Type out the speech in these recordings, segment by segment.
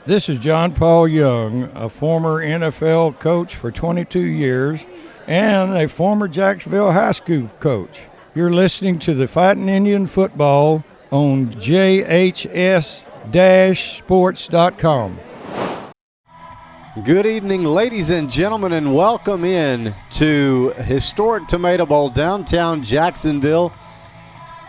This is John Paul Young, a former NFL coach for 22 years and a former Jacksonville high school coach. You're listening to the Fighting Indian Football on JHS-sports.com. Good evening, ladies and gentlemen, and welcome in to historic Tomato Bowl, downtown Jacksonville.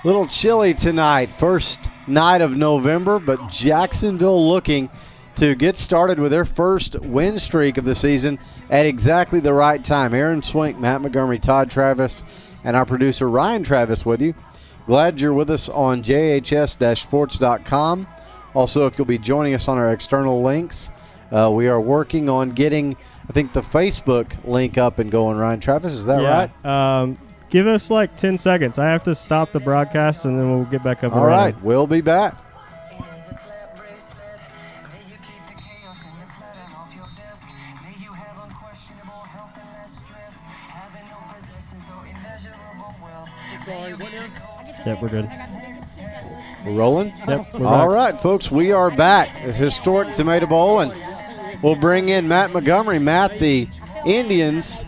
A little chilly tonight, first night of November, but Jacksonville looking to get started with their first win streak of the season at exactly the right time. Aaron Swink, Matt Montgomery, Todd Travis, and our producer Ryan Travis with you. Glad you're with us on JHS-sports.com. Also, if you'll be joining us on our external links, we are working on getting, I think, the Facebook link up and going. Ryan Travis, is that right? Give us like 10 seconds. I have to stop the broadcast, and then we'll get back up. All right, we'll be back. Yep, we're good. We're rolling? Yep, we're All back. right, folks, we are back at historic Tomato Bowl, and we'll bring in Matt Montgomery. Matt, the Indians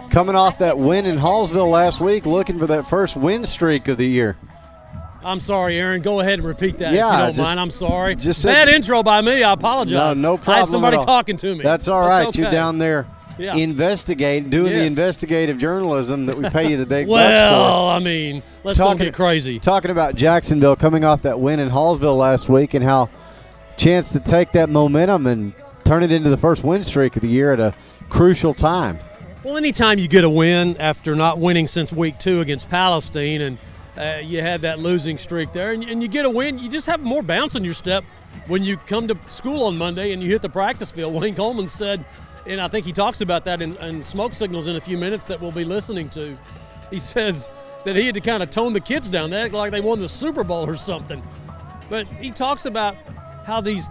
coming off that win in Hallsville last week, looking for that first win streak of the year. I'm sorry, Aaron. Go ahead and repeat that Yeah, if you don't mind. I'm sorry. Bad intro by me. I apologize. No problem. I had somebody at all. talking to me. That's all right. okay. You're down there doing the investigative journalism that we pay you the big bucks for. Well, I mean, let's don't get crazy. Talking about Jacksonville coming off that win in Hallsville last week and how chance to take that momentum and turn it into the first win streak of the year at a crucial time. Well, anytime you get a win after not winning since week 2 against Palestine and you had that losing streak there and you get a win, you just have more bounce in your step when you come to school on Monday and you hit the practice field. Wayne Coleman said, and I think he talks about that in Smoke Signals in a few minutes that we'll be listening to. He says that he had to kind of tone the kids down. They act like they won the Super Bowl or something. But he talks about how this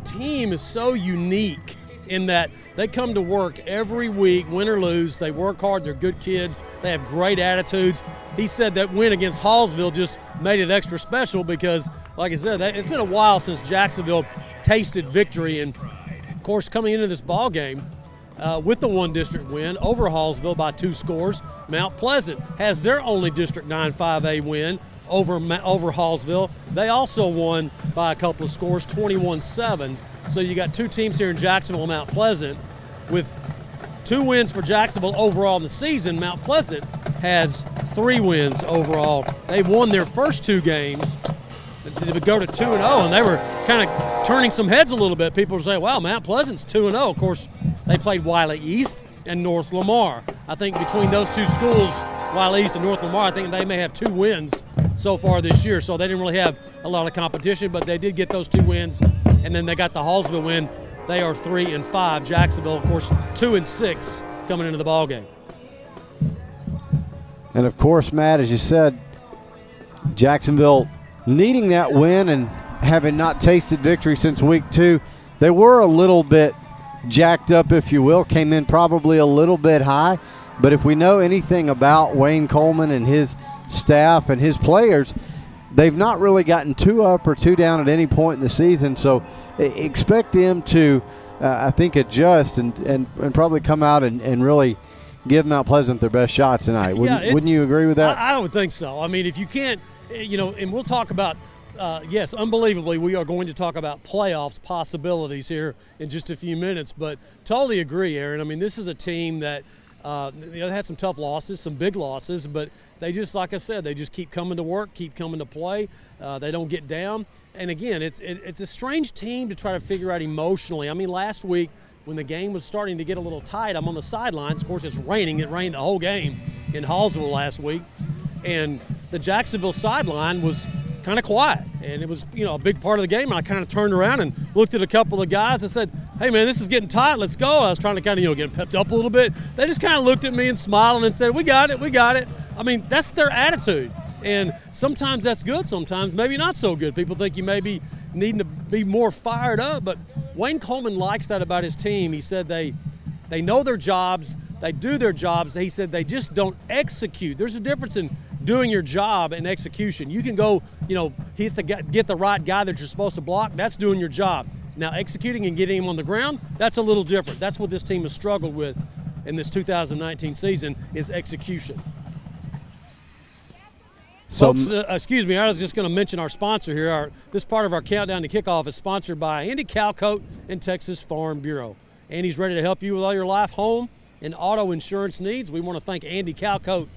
team is so unique in that they come to work every week, win or lose. They work hard. They're good kids. They have great attitudes. He said that win against Hallsville just made it extra special because, like I said, it's been a while since Jacksonville tasted victory. And, of course, coming into this ball game with the one district win over Hallsville by 2 scores, Mount Pleasant has their only District 9 5A win over Hallsville. They also won by a couple of scores, 21-7. So you got 2 teams here in Jacksonville and Mount Pleasant with 2 wins for Jacksonville overall in the season. Mount Pleasant has 3 wins overall. They won their first 2 games. They would go to 2-0, and they were kind of turning some heads a little bit. People were saying, wow, Mount Pleasant's 2-0. Of course, they played Wiley East and North Lamar. I think between those 2 schools, Wiley East and North Lamar, I think they may have 2 wins so far this year. So they didn't really have a lot of competition, but they did get those 2 wins. And then they got the Hallsville win. They are 3-5. Jacksonville, of course, 2-6 coming into the ball game. And of course, Matt, as you said, Jacksonville needing that win and having not tasted victory since week 2, they were a little bit jacked up, if you will, came in probably a little bit high. But if we know anything about Wayne Coleman and his staff and his players, they've not really gotten 2 up or 2 down at any point in the season. So expect them to, I think, adjust and probably come out and really give Mount Pleasant their best shot tonight. Wouldn't you agree with that? I would think so. I mean, if you can't, and we'll talk about, yes, unbelievably, we are going to talk about playoffs possibilities here in just a few minutes. But totally agree, Aaron. I mean, this is a team that they had some tough losses, some big losses, but they just, like I said, they just keep coming to work, keep coming to play. They don't get down. And, again, it's a strange team to try to figure out emotionally. I mean, last week when the game was starting to get a little tight, I'm on the sidelines. Of course, it's raining. It rained the whole game in Hallsville last week. And the Jacksonville sideline was kind of quiet. And it was, a big part of the game. And I kind of turned around and looked at a couple of guys and said, hey, man, this is getting tight. Let's go. I was trying to kind of, get pepped up a little bit. They just kind of looked at me and smiled and said, we got it, we got it. I mean, that's their attitude. And sometimes that's good, sometimes maybe not so good. People think you may be needing to be more fired up, but Wayne Coleman likes that about his team. He said they know their jobs, they do their jobs. He said they just don't execute. There's a difference in doing your job and execution. You can go, get the right guy that you're supposed to block. That's doing your job. Now, executing and getting him on the ground, that's a little different. That's what this team has struggled with in this 2019 season is execution. So, folks, excuse me, I was just going to mention our sponsor here. This part of our countdown to kickoff is sponsored by Andy Calcoat and Texas Farm Bureau. Andy's ready to help you with all your life, home, and auto insurance needs. We want to thank Andy Calcoat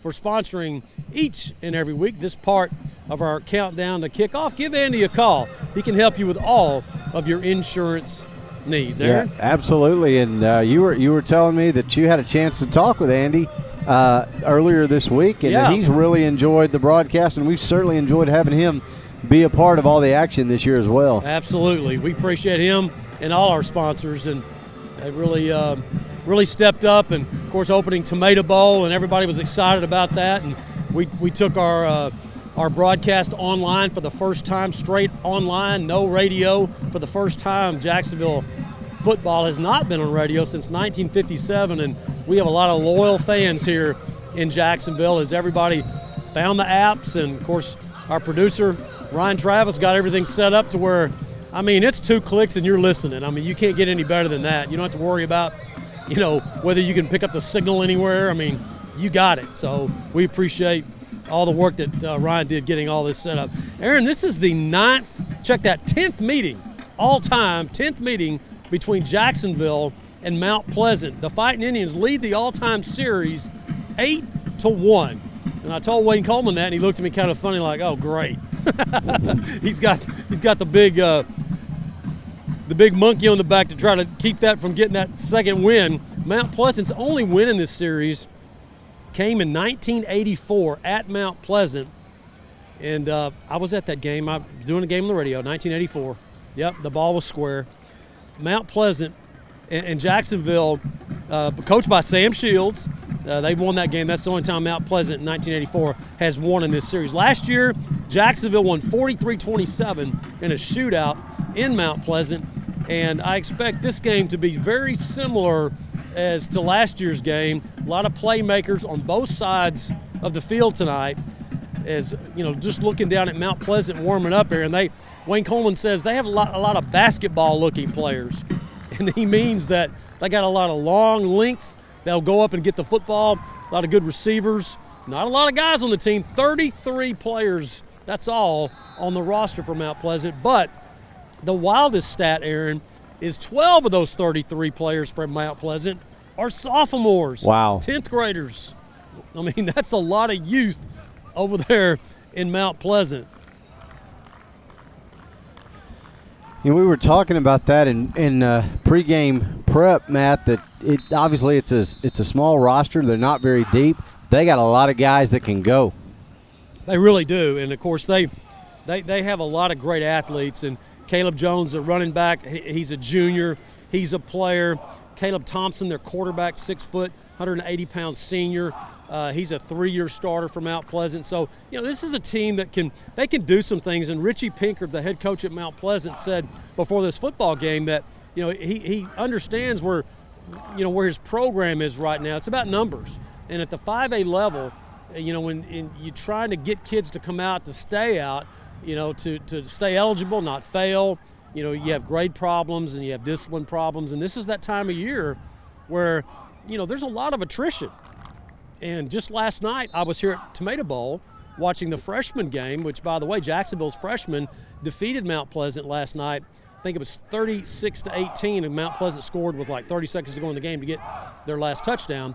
for sponsoring each and every week this part of our countdown to kickoff. Give Andy a call. He can help you with all of your insurance needs. Aaron? Yeah, absolutely. And you were telling me that you had a chance to talk with Andy earlier this week, and that he's really enjoyed the broadcast, and we've certainly enjoyed having him be a part of all the action this year as well. Absolutely. We appreciate him and all our sponsors, and they really stepped up, and of course opening Tomato Bowl, and everybody was excited about that. And we took our broadcast online for the first time, straight online, no radio. For the first time, Jacksonville football has not been on radio since 1957, and we have a lot of loyal fans here in Jacksonville as everybody found the apps. And of course our producer Ryan Travis got everything set up to where, I mean, it's 2 clicks and you're listening. I mean, you can't get any better than that. You don't have to worry about, whether you can pick up the signal anywhere. I mean, you got it. So we appreciate all the work that Ryan did getting all this set up. Aaron, this is the 10th meeting, all-time 10th meeting between Jacksonville and Mount Pleasant. The Fighting Indians lead the all-time series 8-1. And I told Wayne Coleman that, and he looked at me kind of funny like, oh, great. he's got the big monkey on the back to try to keep that from getting that second win. Mount Pleasant's only win in this series came in 1984 at Mount Pleasant. And I was at that game. I was doing a game on the radio, 1984. Yep, the ball was square. Mount Pleasant and Jacksonville, coached by Sam Shields, they've won that game. That's the only time Mount Pleasant in 1984 has won in this series. Last year, Jacksonville won 43-27 in a shootout in Mount Pleasant, and I expect this game to be very similar as to last year's game. A lot of playmakers on both sides of the field tonight. As just looking down at Mount Pleasant warming up here, and Wayne Coleman says they have a lot of basketball-looking players, and he means that they got a lot of long length. They'll go up and get the football. A lot of good receivers. Not a lot of guys on the team. 33 players. That's all on the roster for Mount Pleasant. But the wildest stat, Aaron, is 12 of those 33 players from Mount Pleasant are sophomores. Wow. 10th graders. I mean, that's a lot of youth over there in Mount Pleasant. We were talking about that in pregame prep, Matt, that obviously it's a small roster. They're not very deep. They got a lot of guys that can go. They really do, and of course they have a lot of great athletes. And Caleb Jones, the running back, he's a junior. He's a player. Caleb Thompson, their quarterback, 6 foot, 180-pound senior. He's a 3-year starter for Mount Pleasant. So, this is a team that can do some things. And Richie Pinkard, the head coach at Mount Pleasant, said before this football game that, he understands where his program is right now. It's about numbers. And at the 5A level, when you're trying to get kids to come out to stay out, to stay eligible, not fail, you have grade problems and you have discipline problems. And this is that time of year where, there's a lot of attrition. And just last night, I was here at Tomato Bowl watching the freshman game, which, by the way, Jacksonville's freshmen defeated Mount Pleasant last night. I think it was 36-18, and Mount Pleasant scored with like 30 seconds to go in the game to get their last touchdown.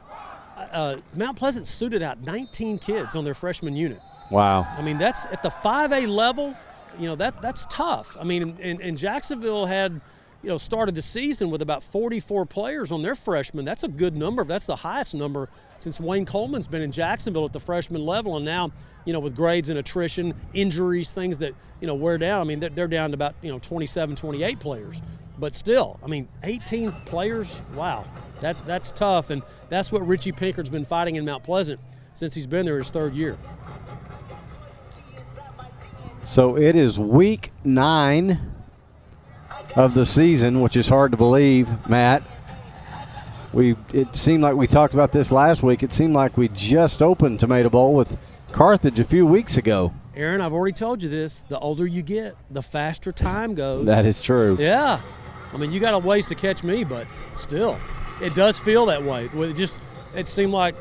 Mount Pleasant suited out 19 kids on their freshman unit. Wow. I mean, that's at the 5A level, that's tough. I mean, and Jacksonville had, started the season with about 44 players on their freshmen. That's a good number. That's the highest number since Wayne Coleman's been in Jacksonville at the freshman level. And now, with grades and attrition, injuries, things that, wear down. I mean, they're down to about, 27, 28 players. But still, I mean, 18 players, wow, that's tough. And that's what Richie Pinkard's been fighting in Mount Pleasant since he's been there his 3rd year. So it is week 9 of the season, which is hard to believe, Matt. It seemed like we talked about this last week. It seemed like we just opened Tomato Bowl with Carthage a few weeks ago. Aaron, I've already told you this. The older you get, the faster time goes. That is true. Yeah. I mean, you got a ways to catch me, but still, it does feel that way. It seemed like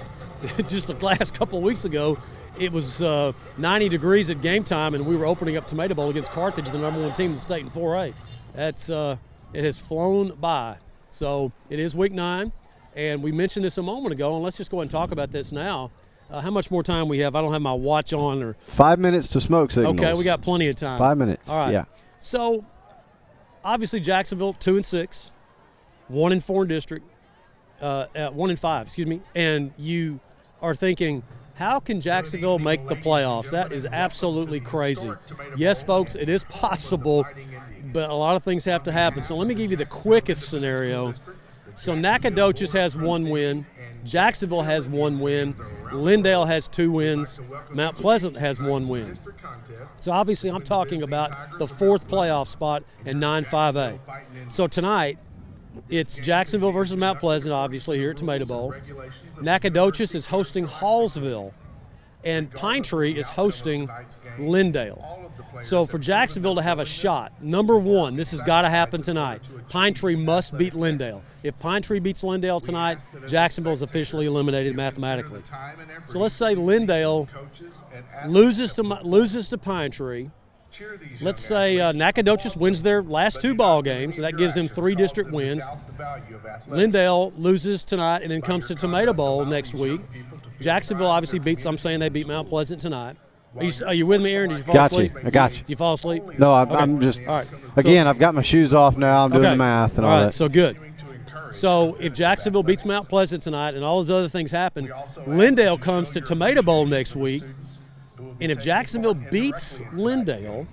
just the last couple of weeks ago, it was 90 degrees at game time, and we were opening up Tomato Bowl against Carthage, the number 1 team in the state in 4A. It has flown by. So it is week 9, and we mentioned this a moment ago, and let's just go ahead and talk about this now. How much more time we have? I don't have my watch on. Or 5 minutes to smoke signals. Okay, we got plenty of time. 5 minutes. All right. Yeah. So obviously Jacksonville 2-6, 1-4 in district, 1-5. Excuse me. And you are thinking, how can Jacksonville make the playoffs? That is absolutely crazy. Yes, folks, it is possible, but a lot of things have to happen. So let me give you the quickest scenario. So Nacogdoches has 1 win. Jacksonville has 1 win. Lindale has 2 wins. Mount Pleasant has 1 win. So obviously I'm talking about the 4th playoff spot in 9-5A. So tonight it's Jacksonville versus Mount Pleasant, obviously, here at Tomato Bowl. Nacogdoches is hosting Hallsville, and Pine Tree is hosting Lindale. So for Jacksonville to have a shot, number 1, this has got to happen tonight. Pine Tree must beat Lindale. If Pine Tree beats Lindale tonight, Jacksonville is officially eliminated mathematically. So let's say Lindale loses to Pine Tree. Let's say Nacogdoches wins their last 2 ball games, and that gives them 3 district wins. Lindale loses tonight and then comes to Tomato Bowl next week. Jacksonville obviously beats, I'm saying they beat Mount Pleasant tonight. Are you with me, Aaron? Did you fall asleep? I got you. Did you fall asleep? No, I'm just, all right. Again, I've got my shoes off now. I'm doing the math and all that. All right, so good. So if Jacksonville beats Mount Pleasant tonight and all those other things happen, Lindale comes to Tomato Bowl next week. And if Jacksonville beats Lindale,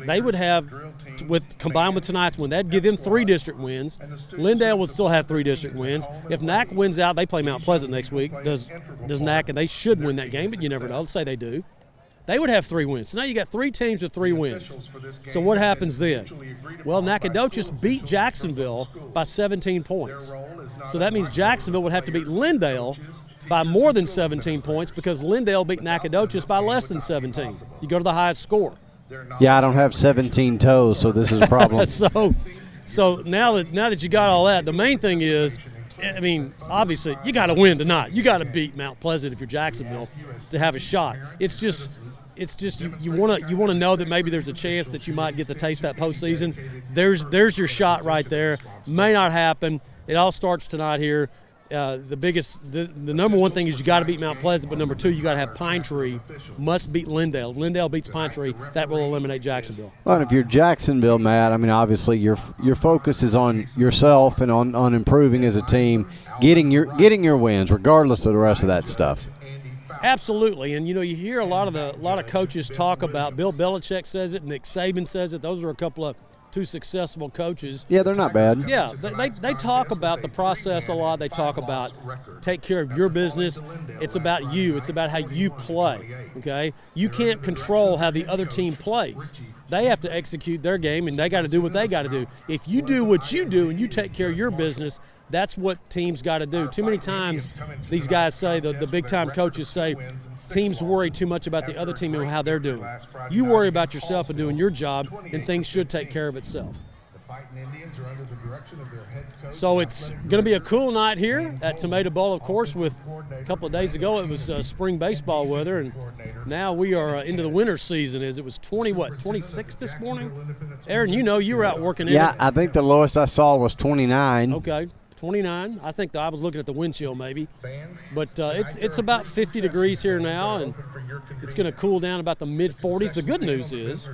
they would have, combined with tonight's win, that'd give them 3 district wins. Lindale would still have 3 district wins. If NAC wins out, they play Mount Pleasant next week. Does NAC, and they should win that game, but you never know. Let's say they do. They would have 3 wins. So now you got 3 teams with 3 wins. So what happens then? Well, Nacogdoches beat Jacksonville by 17 points. So that means Jacksonville would have to beat Lindale by more than 17 points because Lindale beat Nacogdoches by less than 17. You go to the highest score. Yeah, I don't have 17 toes, so this is a problem. So now that you got all that, the main thing is, I mean, obviously you got to win tonight. You got to beat Mount Pleasant if you're Jacksonville to have a shot. It's just you want to know that maybe there's a chance that you might get the taste of that postseason. There's your shot right there. May not happen. It all starts tonight here. The number 1 thing is you got to beat Mount Pleasant, but number 2, you got to have Pine Tree must beat Lindale. If Lindale beats Pine Tree, that will eliminate Jacksonville. Well, and if you're Jacksonville, Matt, I mean, obviously your focus is on yourself and on improving as a team, getting your wins, regardless of the rest of that stuff. Absolutely, and you hear a lot of coaches talk about. Bill Belichick says it, Nick Saban says it. Those are a couple of 2 successful coaches. Yeah, they're not bad. Yeah, they talk about the process a lot. They talk about take care of your business. It's about you. It's about how you play, okay? You can't control how the other team plays. They have to execute their game, and they got to do what they got to do. If you do what you do and you take care of your business, that's what teams got to do. Too many times these guys say, the big-time coaches say, teams worry too much about the other team and how they're doing. You worry about yourself and doing your job, and things should take care of itself. So it's going to be a cool night here at Tomato Bowl, of course. With a couple of days ago, it was spring baseball weather, and now we are into the winter season. As it was 26 this morning. Aaron, you were out working in it. Yeah, I think the lowest I saw was 29. Okay. 29. I think I was looking at the wind chill maybe. But it's about 50 degrees here now, and it's going to cool down about the mid-40s. The good news is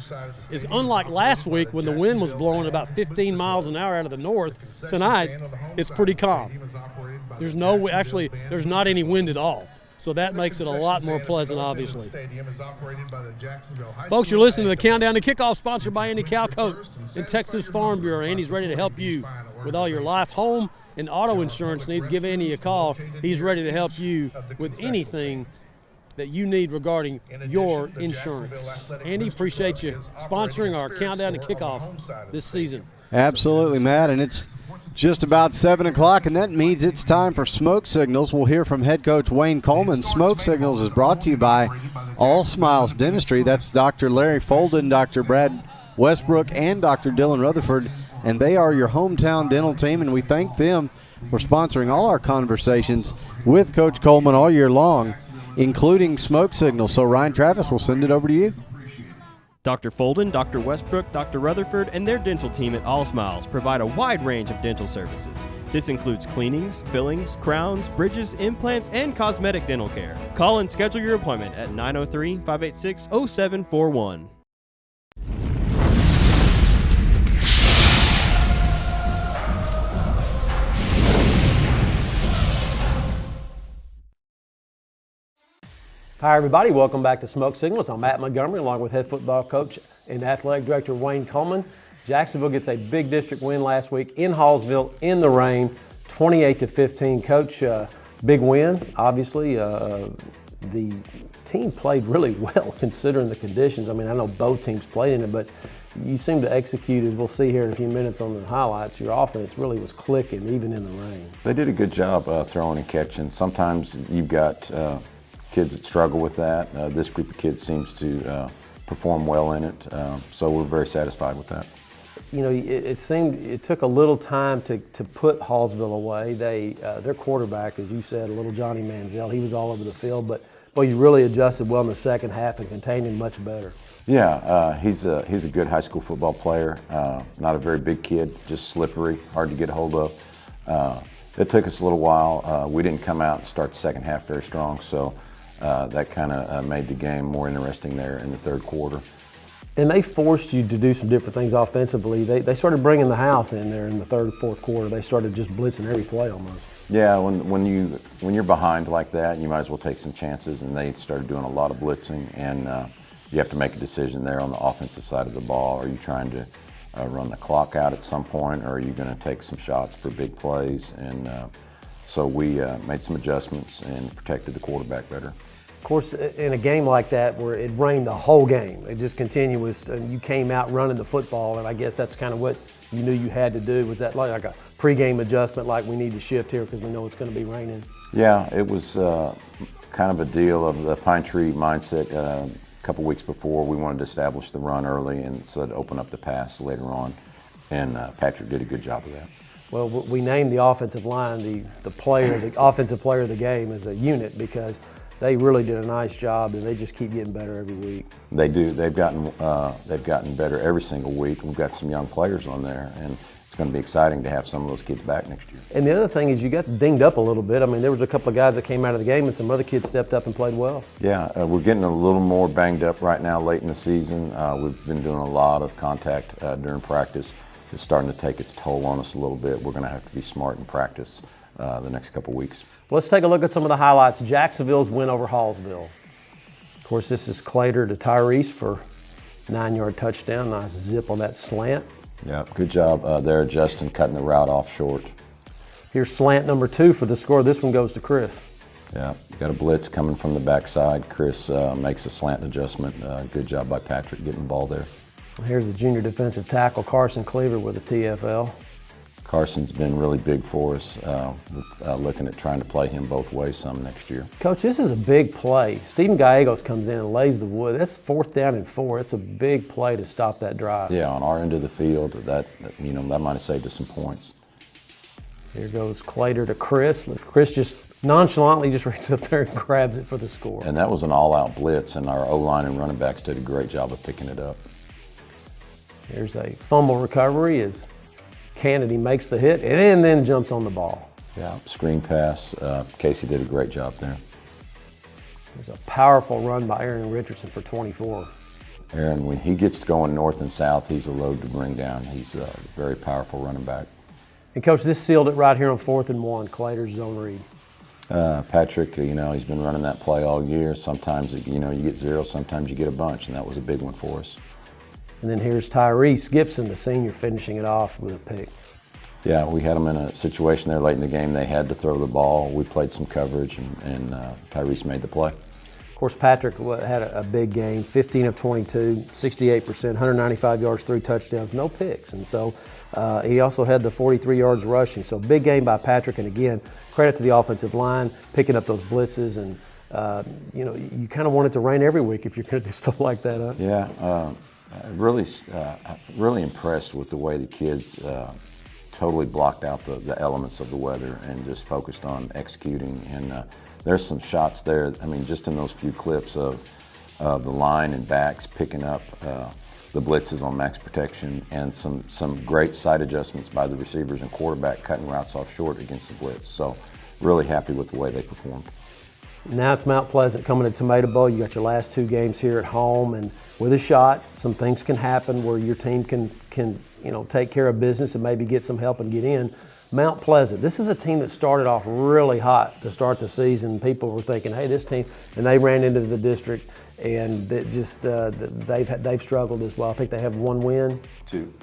unlike last week when the wind was blowing about 15 miles an hour out of the north, tonight it's pretty calm. There's not any wind at all. So that makes it a lot more pleasant, obviously. Folks, you're listening to the Countdown to Kickoff, sponsored by Andy Calcoat and Texas Farm Bureau. Andy's ready to help you with all your life, home, and auto insurance needs. Give Andy a call. He's ready to help you with anything that you need regarding your insurance. Andy, appreciate you sponsoring our Countdown to Kickoff this season. Absolutely, Matt, and it's just about 7 o'clock, and that means it's time for Smoke Signals. We'll hear from head coach Wayne Coleman. Smoke Signals is brought to you by All Smiles Dentistry. That's Dr. Larry Folden, Dr. Brad Westbrook, and Dr. Dylan Rutherford, and they are your hometown dental team, and we thank them for sponsoring all our conversations with Coach Coleman all year long, including smoke signals. So Ryan Travis will send it over to you. Dr. Folden, Dr. Westbrook, Dr. Rutherford, and their dental team at All Smiles provide a wide range of dental services. This includes cleanings, fillings, crowns, bridges, implants, and cosmetic dental care. Call and schedule your appointment at 903-586-0741. Hi, everybody. Welcome back to Smoke Signals. I'm Matt Montgomery, along with head football coach and athletic director Wayne Coleman. Jacksonville gets a big district win last week in Hallsville in the rain, 28-15. Coach, big win, obviously. The team played really well considering the conditions. I mean, I know both teams played in it, but you seem to execute, as we'll see here in a few minutes on the highlights. Your offense really was clicking even in the rain. They did a good job throwing and catching. Sometimes you've got kids that struggle with that. This group of kids seems to perform well in it, so we're very satisfied with that. You know, it seemed it took a little time to put Hallsville away. Their quarterback, as you said, a little Johnny Manziel, he was all over the field, but you really adjusted well in the second half and contained him much better. Yeah, he's a good high school football player. Not a very big kid, just slippery, hard to get a hold of. It took us a little while. We didn't come out and start the second half very strong, so that kind of made the game more interesting there in the third quarter. And they forced you to do some different things offensively. They started bringing the house in there in the third and fourth quarter. They started just blitzing every play almost. Yeah, when you're behind like that, you might as well take some chances, and they started doing a lot of blitzing, and you have to make a decision there on the offensive side of the ball. Are you trying to run the clock out at some point, or are you going to take some shots for big plays? And so we made some adjustments and protected the quarterback better. Of course, in a game like that where it rained the whole game, it just continuous, and you came out running the football, and I guess that's kind of what you knew you had to do. Was that like a pregame adjustment, like we need to shift here because we know it's going to be raining? Yeah, it was kind of a deal of the Pine Tree mindset. A couple weeks before, we wanted to establish the run early and so to open up the pass later on, and Patrick did a good job of that. Well, we named the offensive line the offensive player of the game as a unit because they really did a nice job, and they just keep getting better every week. They do. They've gotten better every single week. We've got some young players on there, and it's going to be exciting to have some of those kids back next year. And the other thing is you got dinged up a little bit. I mean, there was a couple of guys that came out of the game, and some other kids stepped up and played well. Yeah, we're getting a little more banged up right now late in the season. We've been doing a lot of contact during practice. It's starting to take its toll on us a little bit. We're going to have to be smart in practice the next couple of weeks. Let's take a look at some of the highlights. Jacksonville's win over Hallsville. Of course, this is Clater to Tyrese for 9-yard touchdown. Nice zip on that slant. Yeah, good job there, Justin, cutting the route off short. Here's slant number 2 for the score. This one goes to Chris. Yeah, got a blitz coming from the backside. Chris makes a slant adjustment. Good job by Patrick getting the ball there. Here's the junior defensive tackle, Carson Cleaver, with a TFL. Carson's been really big for us. Looking at trying to play him both ways some next year. Coach, this is a big play. Steven Gallegos comes in and lays the wood. That's 4th down and 4. It's a big play to stop that drive. Yeah, on our end of the field, that might have saved us some points. Here goes Clater to Chris. Chris just nonchalantly just reaches up there and grabs it for the score. And that was an all-out blitz, and our O-line and running backs did a great job of picking it up. Here's a fumble recovery as Kennedy makes the hit and then jumps on the ball. Yeah, screen pass. Casey did a great job there. There's a powerful run by Aaron Richardson for 24. Aaron, when he gets going north and south, he's a load to bring down. He's a very powerful running back. And Coach, this sealed it right here on 4th and 1, Clater's zone read. Patrick, he's been running that play all year. Sometimes, you get 0, sometimes you get a bunch, and that was a big one for us. And then here's Tyrese Gibson, the senior, finishing it off with a pick. Yeah, we had them in a situation there late in the game. They had to throw the ball. We played some coverage, and Tyrese made the play. Of course, Patrick had a big game, 15 of 22, 68%, 195 yards, 3 touchdowns, no picks. And so he also had the 43 yards rushing. So big game by Patrick. And again, credit to the offensive line, picking up those blitzes and You kind of want it to rain every week if you're going to do stuff like that, huh? Yeah, really impressed with the way the kids totally blocked out the elements of the weather and just focused on executing. And there's some shots there, I mean, just in those few clips of the line and backs picking up the blitzes on max protection, and some great side adjustments by the receivers and quarterback cutting routes off short against the blitz. So really happy with the way they performed. Now it's Mount Pleasant coming to Tomato Bowl. You got your last 2 games here at home, and with a shot, some things can happen where your team can take care of business and maybe get some help and get in. Mount Pleasant, this is a team that started off really hot to start the season. People were thinking, hey, this team, and they ran into the district, and they've struggled as well. I think they have 1 win.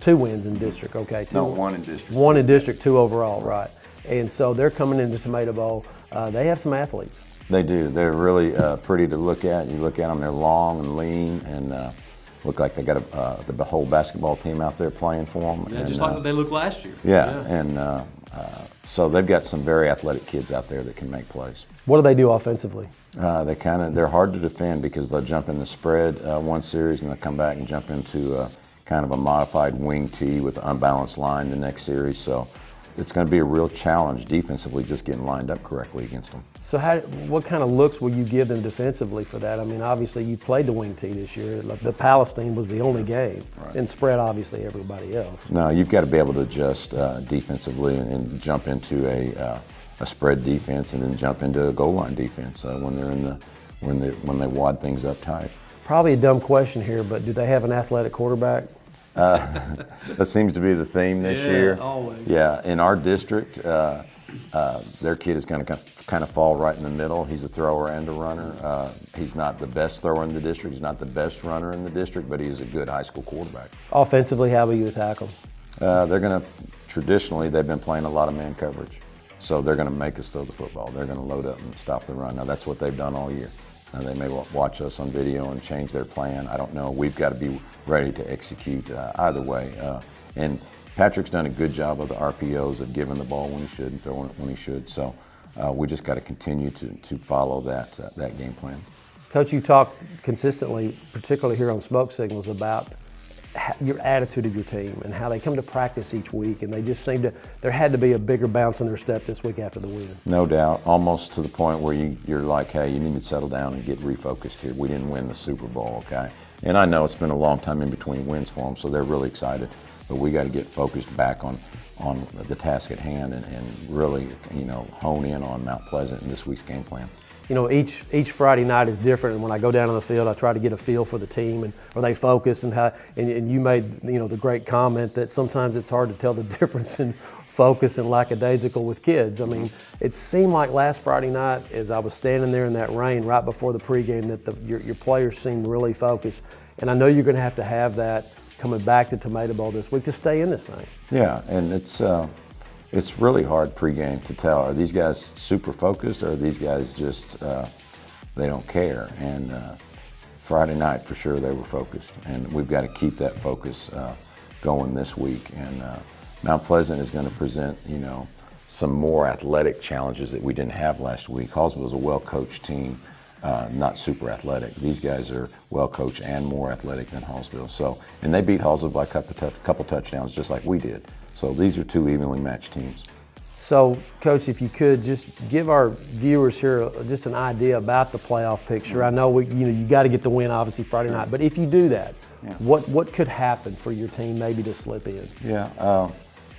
2 wins in district, okay. 1 in district. 1 in district, 2 overall, right. And so they're coming into Tomato Bowl. They have some athletes. They do. They're really pretty to look at. You look at them, they're long and lean, and look like they got the whole basketball team out there playing for them. Yeah, just like what they looked last year. Yeah. And so they've got some very athletic kids out there that can make plays. What do they do offensively? They're hard to defend because they'll jump in the spread one series and they'll come back and jump into kind of a modified wing tee with an unbalanced line the next series. So it's going to be a real challenge defensively just getting lined up correctly against them. So what kind of looks will you give them defensively for that? I mean, obviously you played the wing tee this year. The Palestine was the only game, right, and spread obviously everybody else. No, you've got to be able to adjust defensively and jump into a spread defense and then jump into a goal line defense when they wad things up tight. Probably a dumb question here, but do they have an athletic quarterback? That seems to be the theme this year. Always. Yeah, in our district, their kid is going to kind of fall right in the middle. He's a thrower and a runner. He's not the best thrower in the district. He's not the best runner in the district, but he is a good high school quarterback. Offensively, how will you attack them? They're going to, traditionally, they've been playing a lot of man coverage. So they're going to make us throw the football. They're going to load up and stop the run. Now, that's what they've done all year. They may watch us on video and change their plan. I don't know. We've got to be ready to execute either way. And Patrick's done a good job of the RPOs of giving the ball when he should and throwing it when he should. So we just got to continue to follow that game plan. Coach, you talked consistently, particularly here on Smoke Signals, about your attitude of your team and how they come to practice each week, and they just seem to, there had to be a bigger bounce in their step this week after the win. No doubt, almost to the point where you're like, hey, you need to settle down and get refocused here. We didn't win the Super Bowl, okay? And I know it's been a long time in between wins for them, so they're really excited. But we got to get focused back on the task at hand and really, hone in on Mount Pleasant in this week's game plan. Each Friday night is different, and when I go down on the field, I try to get a feel for the team and are they focused, and you made the great comment that sometimes it's hard to tell the difference in focus and lackadaisical with kids. I mean, it seemed like last Friday night, as I was standing there in that rain right before the pregame, that your players seemed really focused, and I know you're going to have that coming back to Tomato Bowl this week to stay in this thing. Yeah, and it's really hard pregame to tell, are these guys super focused or are these guys just, they don't care? And Friday night, for sure, they were focused. And we've got to keep that focus going this week. And Mount Pleasant is going to present, some more athletic challenges that we didn't have last week. Hallsville is a well-coached team, not super athletic. These guys are well-coached and more athletic than Hallsville. So, and they beat Hallsville by a couple touchdowns just like we did. So these are 2 evenly matched teams. So, Coach, if you could just give our viewers here just an idea about the playoff picture. I know you got to get the win, obviously, Friday night. But if you do that, what could happen for your team maybe to slip in? Yeah,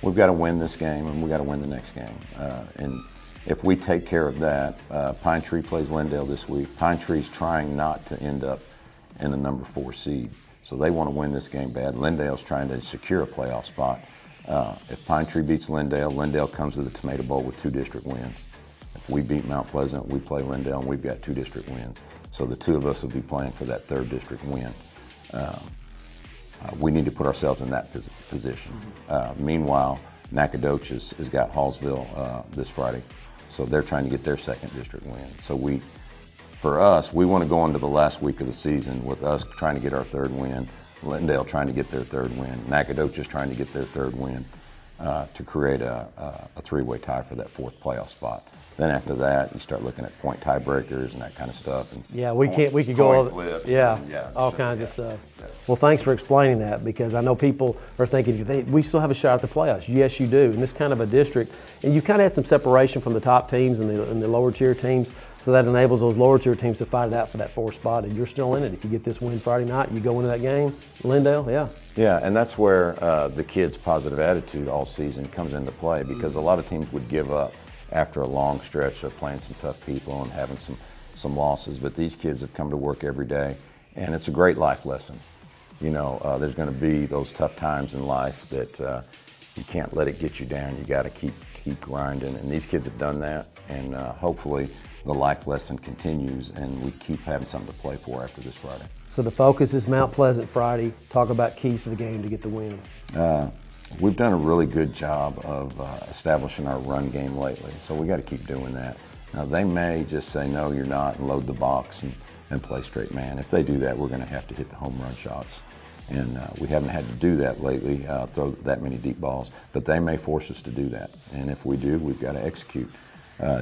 we've got to win this game and we've got to win the next game. And if we take care of that, Pine Tree plays Lindale this week. Pine Tree's trying not to end up in the number 4 seed. So they want to win this game bad. Lindale's trying to secure a playoff spot. If Pine Tree beats Lindale, Lindale comes to the Tomato Bowl with 2 district wins. If we beat Mount Pleasant, we play Lindale, and we've got 2 district wins. So the 2 of us will be playing for that 3rd district win. We need to put ourselves in that position. Meanwhile, Nacogdoches has got Hallsville this Friday, so they're trying to get their 2nd district win. So for us, we want to go into the last week of the season with us trying to get our 3rd win, Lindale trying to get their 3rd win, Nacogdoches trying to get their 3rd win. to create a three-way tie for that fourth playoff spot. Then after that, you start looking at point tiebreakers and that kind of stuff. And we could go over, flips. All kinds of stuff. Well, thanks for explaining that, because I know people are thinking, we still have a shot at the playoffs. Yes, you do. In this kind of a district, and you kind of had some separation from the top teams and the lower tier teams, so that enables those lower tier teams to fight it out for that fourth spot, and you're still in it. If you get this win Friday night, you go into that game, Lindale, Yeah, and that's where the kids' positive attitude all season comes into play, because a lot of teams would give up after a long stretch of playing some tough people and having some losses. But these kids have come to work every day, and it's a great life lesson. You know, there's going to be those tough times in life that you can't let it get you down. You got to keep grinding, and these kids have done that, and hopefully the life lesson continues, and we keep having something to play for after this Friday. So the focus is Mount Pleasant Friday. Talk about keys to the game to get the win. We've done a really good job of establishing our run game lately, so we got to keep doing that. Now, they may just say, no, you're not, and load the box and play straight man. If they do that, we're going to have to hit the home run shots. And we haven't had to do that lately, throw that many deep balls, but they may force us to do that. And if we do, we've got to execute.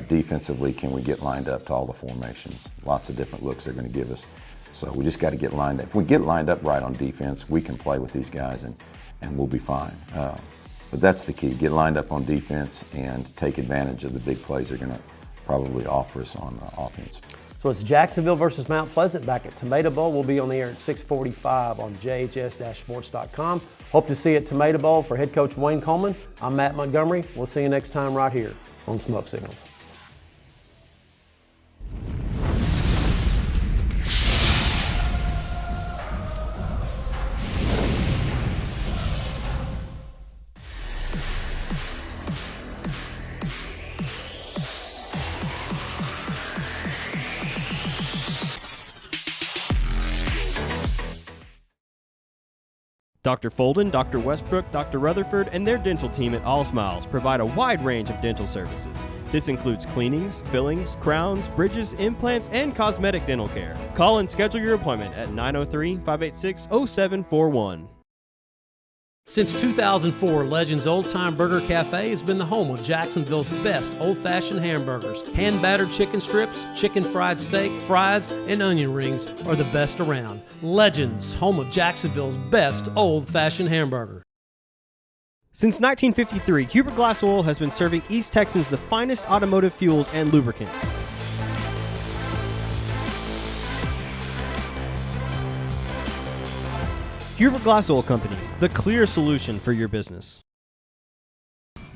Defensively, can we get lined up to all the formations? Lots of different looks they're going to give us. So we just got to get lined up. If we get lined up right on defense, we can play with these guys and we'll be fine. But that's the key. Get lined up on defense and take advantage of the big plays they're going to probably offer us on offense. So it's Jacksonville versus Mount Pleasant back at Tomato Bowl. We'll be on the air at 6:45 on jhs-sports.com. Hope to see you at Tomato Bowl. For head coach Wayne Coleman, I'm Matt Montgomery. We'll see you next time right here on Smoke Signals. Dr. Folden, Dr. Westbrook, Dr. Rutherford, and their dental team at All Smiles provide a wide range of dental services. This includes cleanings, fillings, crowns, bridges, implants, and cosmetic dental care. Call and schedule your appointment at 903-586-0741. Since 2004, Legends Old Time Burger Cafe has been the home of Jacksonville's best old-fashioned hamburgers. Hand-battered chicken strips, chicken fried steak, fries, and onion rings are the best around. Legends, home of Jacksonville's best old-fashioned hamburger. Since 1953, Hubert Glass Oil has been serving East Texans the finest automotive fuels and lubricants. Hubert Glass Oil Company, the clear solution for your business.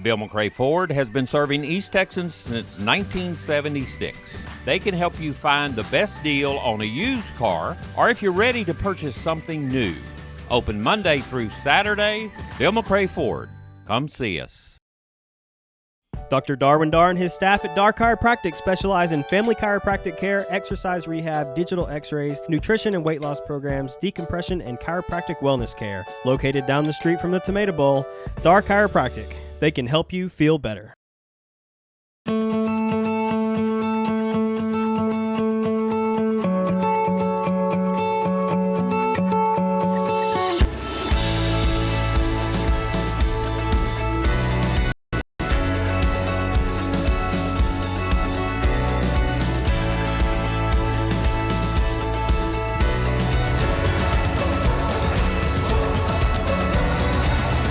Bill McRae Ford has been serving East Texans since 1976. They can help you find the best deal on a used car, or if you're ready to purchase something new. Open Monday through Saturday. Bill McRae Ford. Come see us. Dr. Darwin Dar and his staff at Dar Chiropractic specialize in family chiropractic care, exercise rehab, digital x-rays, nutrition and weight loss programs, decompression, and chiropractic wellness care. Located down the street from the Tomato Bowl, Dar Chiropractic. They can help you feel better.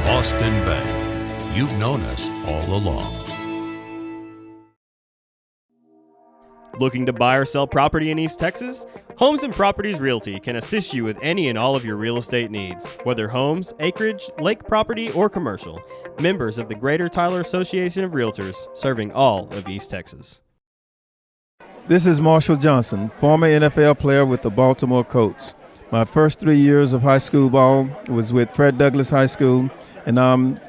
Boston Bank. You've known us all along. Looking to buy or sell property in East Texas? Homes and Properties Realty can assist you with any and all of your real estate needs, whether homes, acreage, lake property, or commercial. Members of the Greater Tyler Association of Realtors, serving all of East Texas. This is Marshall Johnson, former NFL player with the Baltimore Colts. My first 3 years of high school ball was with Fred Douglass High School, and I'm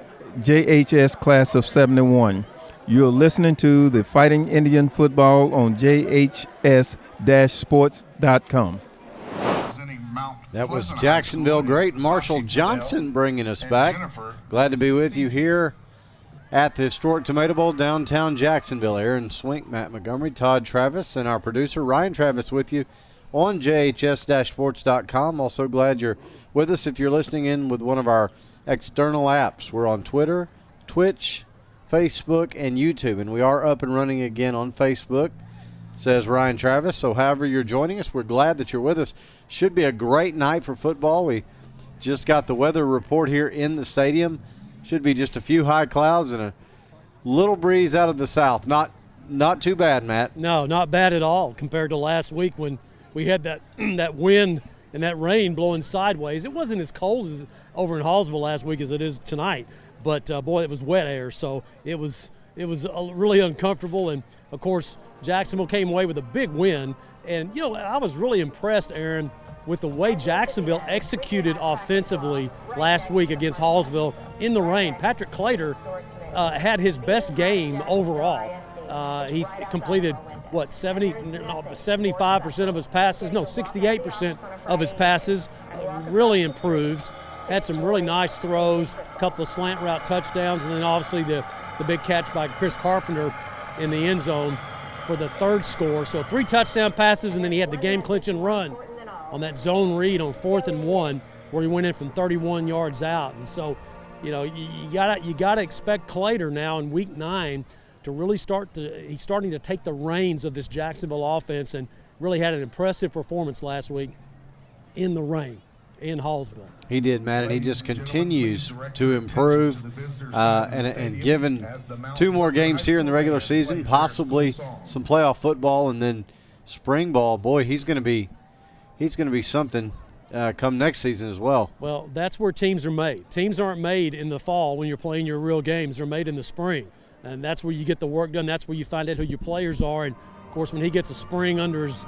JHS class of 71. You're listening to the Fighting Indian Football on jhs-sports.com. That was Jacksonville great Marshall Johnson bringing us back. Glad to be with you here at the historic Tomato Bowl, downtown Jacksonville. Aaron Swink, Matt Montgomery, Todd Travis, and our producer Ryan Travis with you on jhs-sports.com. Also glad you're with us if you're listening in with one of our external apps. We're on Twitter, Twitch, Facebook, and YouTube. And we are up and running again on Facebook, says Ryan Travis. So however you're joining us, we're glad that you're with us. Should be a great night for football. We just got the weather report here in the stadium. Should be just a few high clouds and a little breeze out of the south. Not too bad, Matt. No, not bad at all compared to last week when we had that that wind and that rain blowing sideways. It wasn't as cold as over in Hallsville last week as it is tonight, but boy, it was wet air, so it was really uncomfortable. And of course, Jacksonville came away with a big win. And you know, I was really impressed, Aaron, with the way Jacksonville executed offensively last week against Hallsville in the rain. Patrick Clater had his best game overall. He completed, 75% of his passes? No, 68% of his passes. Really improved. Had some really nice throws, a couple of slant route touchdowns, and then obviously the big catch by Chris Carpenter in the end zone for the third score. So 3 touchdown passes, and then he had the game-clinching run on that zone read on 4th and 1 where he went in from 31 yards out. And so, you know, you gotta expect Clater now in week 9 to really he's starting to take the reins of this Jacksonville offense, and really had an impressive performance last week in the rain in Hallsville. He did, Matt, and he just continues to improve. And given 2 more games here in the regular season, possibly some playoff football, and then spring ball, boy, he's going to be something come next season as well. Well, that's where teams are made. Teams aren't made in the fall when you're playing your real games. They're made in the spring, and that's where you get the work done. That's where you find out who your players are. And of course, when he gets a spring under his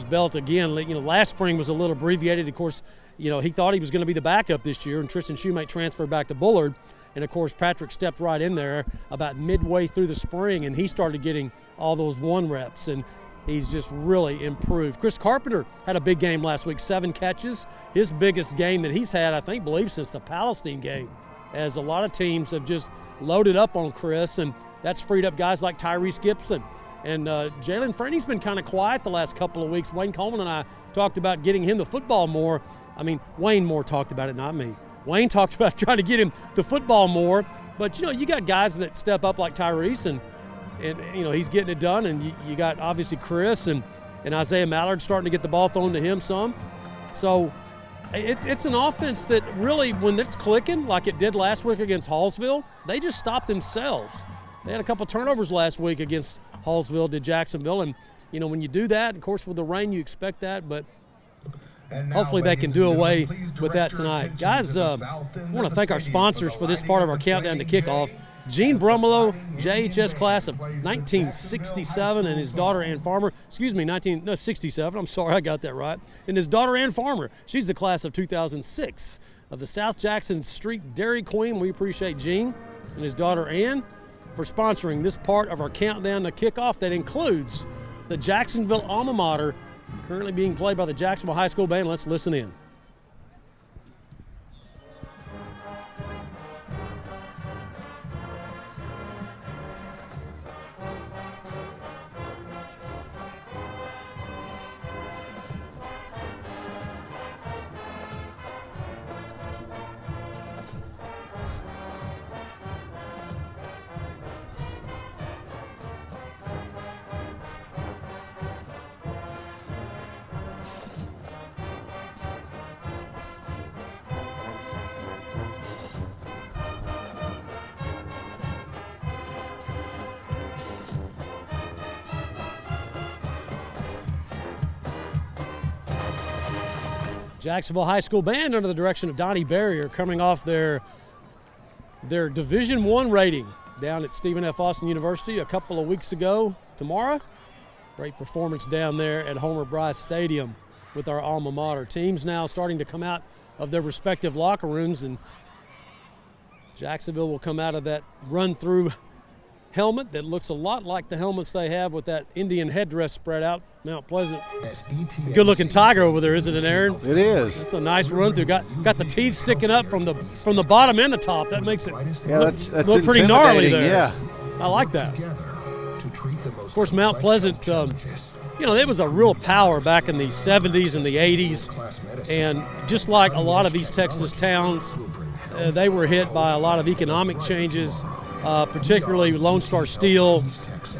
belt again, last spring was a little abbreviated. Of course, he thought he was going to be the backup this year, and Tristan Shoemate transferred back to Bullard. And of course, Patrick stepped right in there about midway through the spring, and he started getting all those 1 reps, and he's just really improved. Chris Carpenter had a big game last week, 7 catches. His biggest game that he's had, I believe, since the Palestine game, as a lot of teams have just loaded up on Chris, and that's freed up guys like Tyrese Gibson. And Jalen Freeney's been kind of quiet the last couple of weeks. Wayne Coleman and I talked about getting him the football more. I mean, Wayne more talked about it, not me. Wayne talked about trying to get him the football more. But, you got guys that step up like Tyrese, and he's getting it done. And you got, obviously, Chris and Isaiah Mallard starting to get the ball thrown to him some. So it's an offense that really, when it's clicking like it did last week against Hallsville, they just stop themselves. They had a couple turnovers last week against Hallsville, did Jacksonville. And, when you do that, of course, with the rain, you expect that. But hopefully they can do away with that tonight. Guys, I want to thank our sponsors for this part of our countdown to kickoff. Gene Brumelo, JHS class of 1967, and his daughter Ann Farmer, 67, I'm sorry, I got that right. And his daughter Ann Farmer, she's the class of 2006 of the South Jackson Street Dairy Queen. We appreciate Gene and his daughter Ann for sponsoring this part of our countdown to kickoff that includes the Jacksonville alma mater, currently being played by the Jacksonville High School Band. Let's listen in. Jacksonville High School Band under the direction of Donnie Barrier, coming off their Division I rating down at Stephen F. Austin University a couple of weeks ago. Tomorrow, great performance down there at Homer Bryce Stadium with our alma mater. Teams now starting to come out of their respective locker rooms, and Jacksonville will come out of that run-through helmet that looks a lot like the helmets they have with that Indian headdress spread out. Mount Pleasant, good-looking tiger over there, isn't it, Aaron? It is. It's a nice run-through. Got the teeth sticking up from the bottom and the top. That makes it look pretty gnarly there. Yeah, I like that. Of course, Mount Pleasant, it was a real power back in the 70s and the 80s, and just like a lot of East Texas towns, they were hit by a lot of economic changes, particularly Lone Star Steel,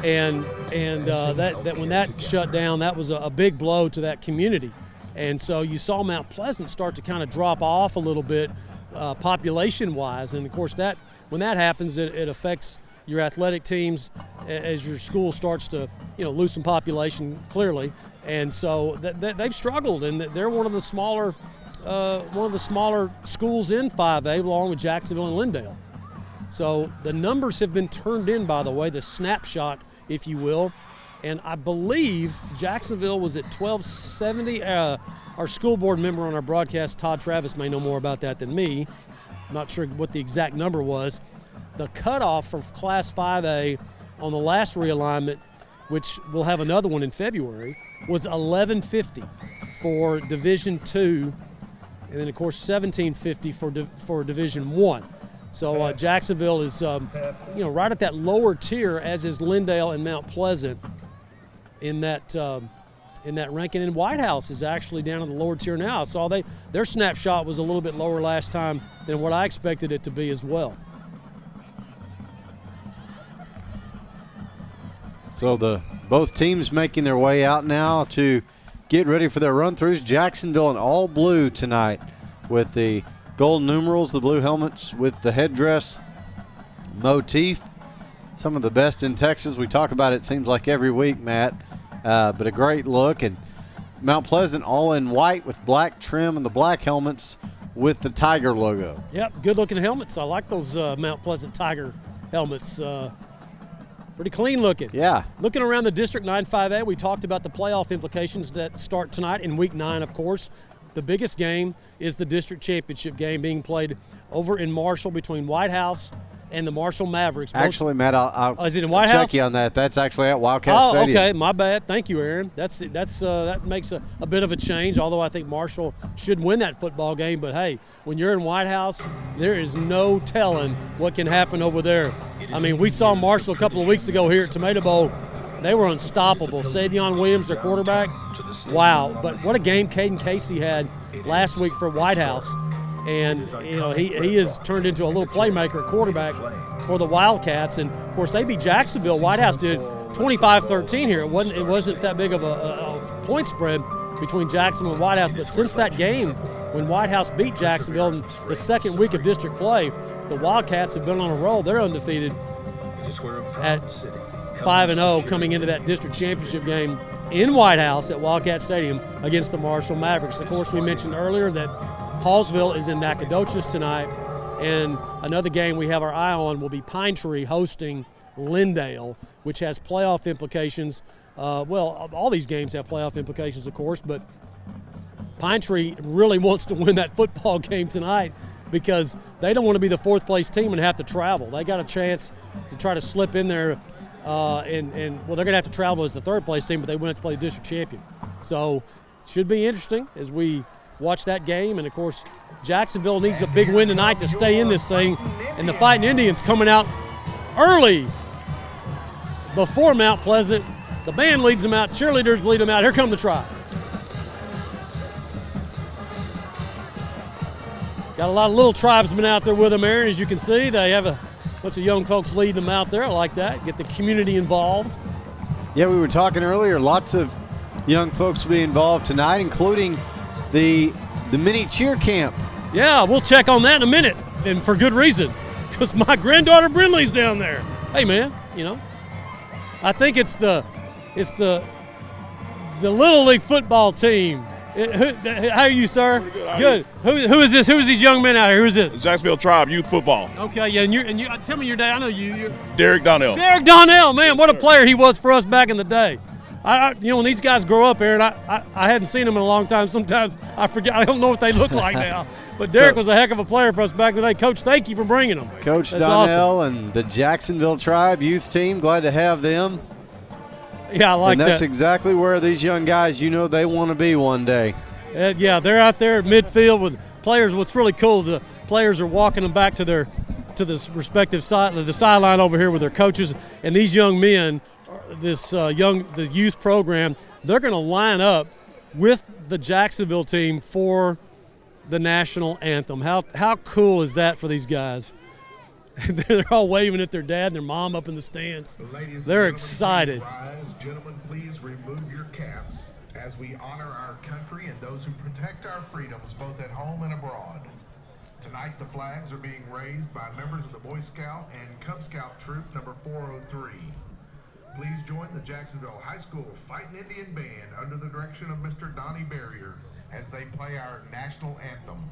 and that when that shut down, that was a big blow to that community. And so you saw Mount Pleasant start to kind of drop off a little bit population-wise. And, of course, that when that happens, it affects your athletic teams as your school starts to, lose some population clearly. And so they've struggled, and they're one of the smaller schools in 5A, along with Jacksonville and Lindale. So the numbers have been turned in, by the way, the snapshot, if you will. And I believe Jacksonville was at 1270. Our school board member on our broadcast, Todd Travis, may know more about that than me. I'm not sure what the exact number was. The cutoff for Class 5A on the last realignment, which we'll have another one in February, was 1150 for Division II, and then, of course, 1750 for Division I. So Jacksonville is, right at that lower tier, as is Lindale and Mount Pleasant in that ranking. And White House is actually down in the lower tier now. I saw their snapshot was a little bit lower last time than what I expected it to be as well. So both teams making their way out now to get ready for their run-throughs. Jacksonville in all blue tonight with the gold numerals, the blue helmets with the headdress motif. Some of the best in Texas. We talk about it seems like every week, Matt, but a great look. And Mount Pleasant all in white with black trim and the black helmets with the Tiger logo. Yep, good-looking helmets. I like those Mount Pleasant Tiger helmets. Pretty clean looking. Yeah. Looking around the District 9 5A, we talked about the playoff implications that start tonight in Week 9, of course. The biggest game is the district championship game being played over in Marshall between White House and the Marshall Mavericks. Actually, Matt, I'll is it in White check House? you on that. That's actually at Wildcat Stadium. Okay, my bad. Thank you, Aaron. That makes a bit of a change, although I think Marshall should win that football game. But, hey, when you're in White House, there is no telling what can happen over there. I mean, we saw Marshall a couple of weeks ago here at Tomato Bowl. They were unstoppable. Savion Williams, their quarterback, wow. But what a game Caden Casey had last week for White House. And, he has turned into a little playmaker at quarterback for the Wildcats. And, of course, they beat Jacksonville. White House did 25-13 here. It wasn't that big of a point spread between Jacksonville and White House. But since that game, when White House beat Jacksonville in the second week of district play, the Wildcats have been on a roll. They're undefeated at 5-0 coming into that district championship game in White House at Wildcat Stadium against the Marshall Mavericks. Of course, we mentioned earlier that Hallsville is in Nacogdoches tonight, and another game we have our eye on will be Pine Tree hosting Lindale, which has playoff implications. All these games have playoff implications, of course, but Pine Tree really wants to win that football game tonight because they don't want to be the fourth-place team and have to travel. They got a chance to try to slip in there, they're going to have to travel as the third-place team, but they wouldn't have to play the district champion. So should be interesting as we watch that game. And, of course, Jacksonville needs a big win tonight to stay in this thing. And the Fighting Indians coming out early before Mount Pleasant. The band leads them out. Cheerleaders lead them out. Here come the Tribe. Got a lot of little tribesmen out there with them, Aaron, as you can see. They have a bunch of young folks leading them out there. I like that. Get the community involved. Yeah, we were talking earlier. Lots of young folks will be involved tonight, including the mini cheer camp. Yeah, we'll check on that in a minute, and for good reason, because my granddaughter Brinley's down there. Hey, man, I think it's the Little League football team. How are you, sir? Good. Who is this? Who is these young men out here? Who is this? Jacksonville Tribe Youth Football. Okay, yeah, and you tell me your dad. I know you. Derek Donnell. Derek Donnell, man, what a player he was for us back in the day. When these guys grow up, Aaron, I hadn't seen them in a long time. Sometimes I forget. I don't know what they look like now. But Derek was a heck of a player for us back in the day. Coach, thank you for bringing them. Coach Donnell and the Jacksonville Tribe youth team, glad to have them. Yeah, I like that. And that's exactly where these young guys, they want to be one day. Yeah, they're out there at midfield with players. What's really cool, the players are walking them back to the respective side, the sideline over here with their coaches, and these young men, the youth program, they're going to line up with the Jacksonville team for the national anthem. How cool is that for these guys? They're all waving at their dad and their mom up in the stands. They're excited. Gentlemen, please remove your caps as we honor our country and those who protect our freedoms both at home and abroad. Tonight, the flags are being raised by members of the Boy Scout and Cub Scout Troop number 403. Please join the Jacksonville High School Fighting Indian Band under the direction of Mr. Donnie Barrier as they play our national anthem.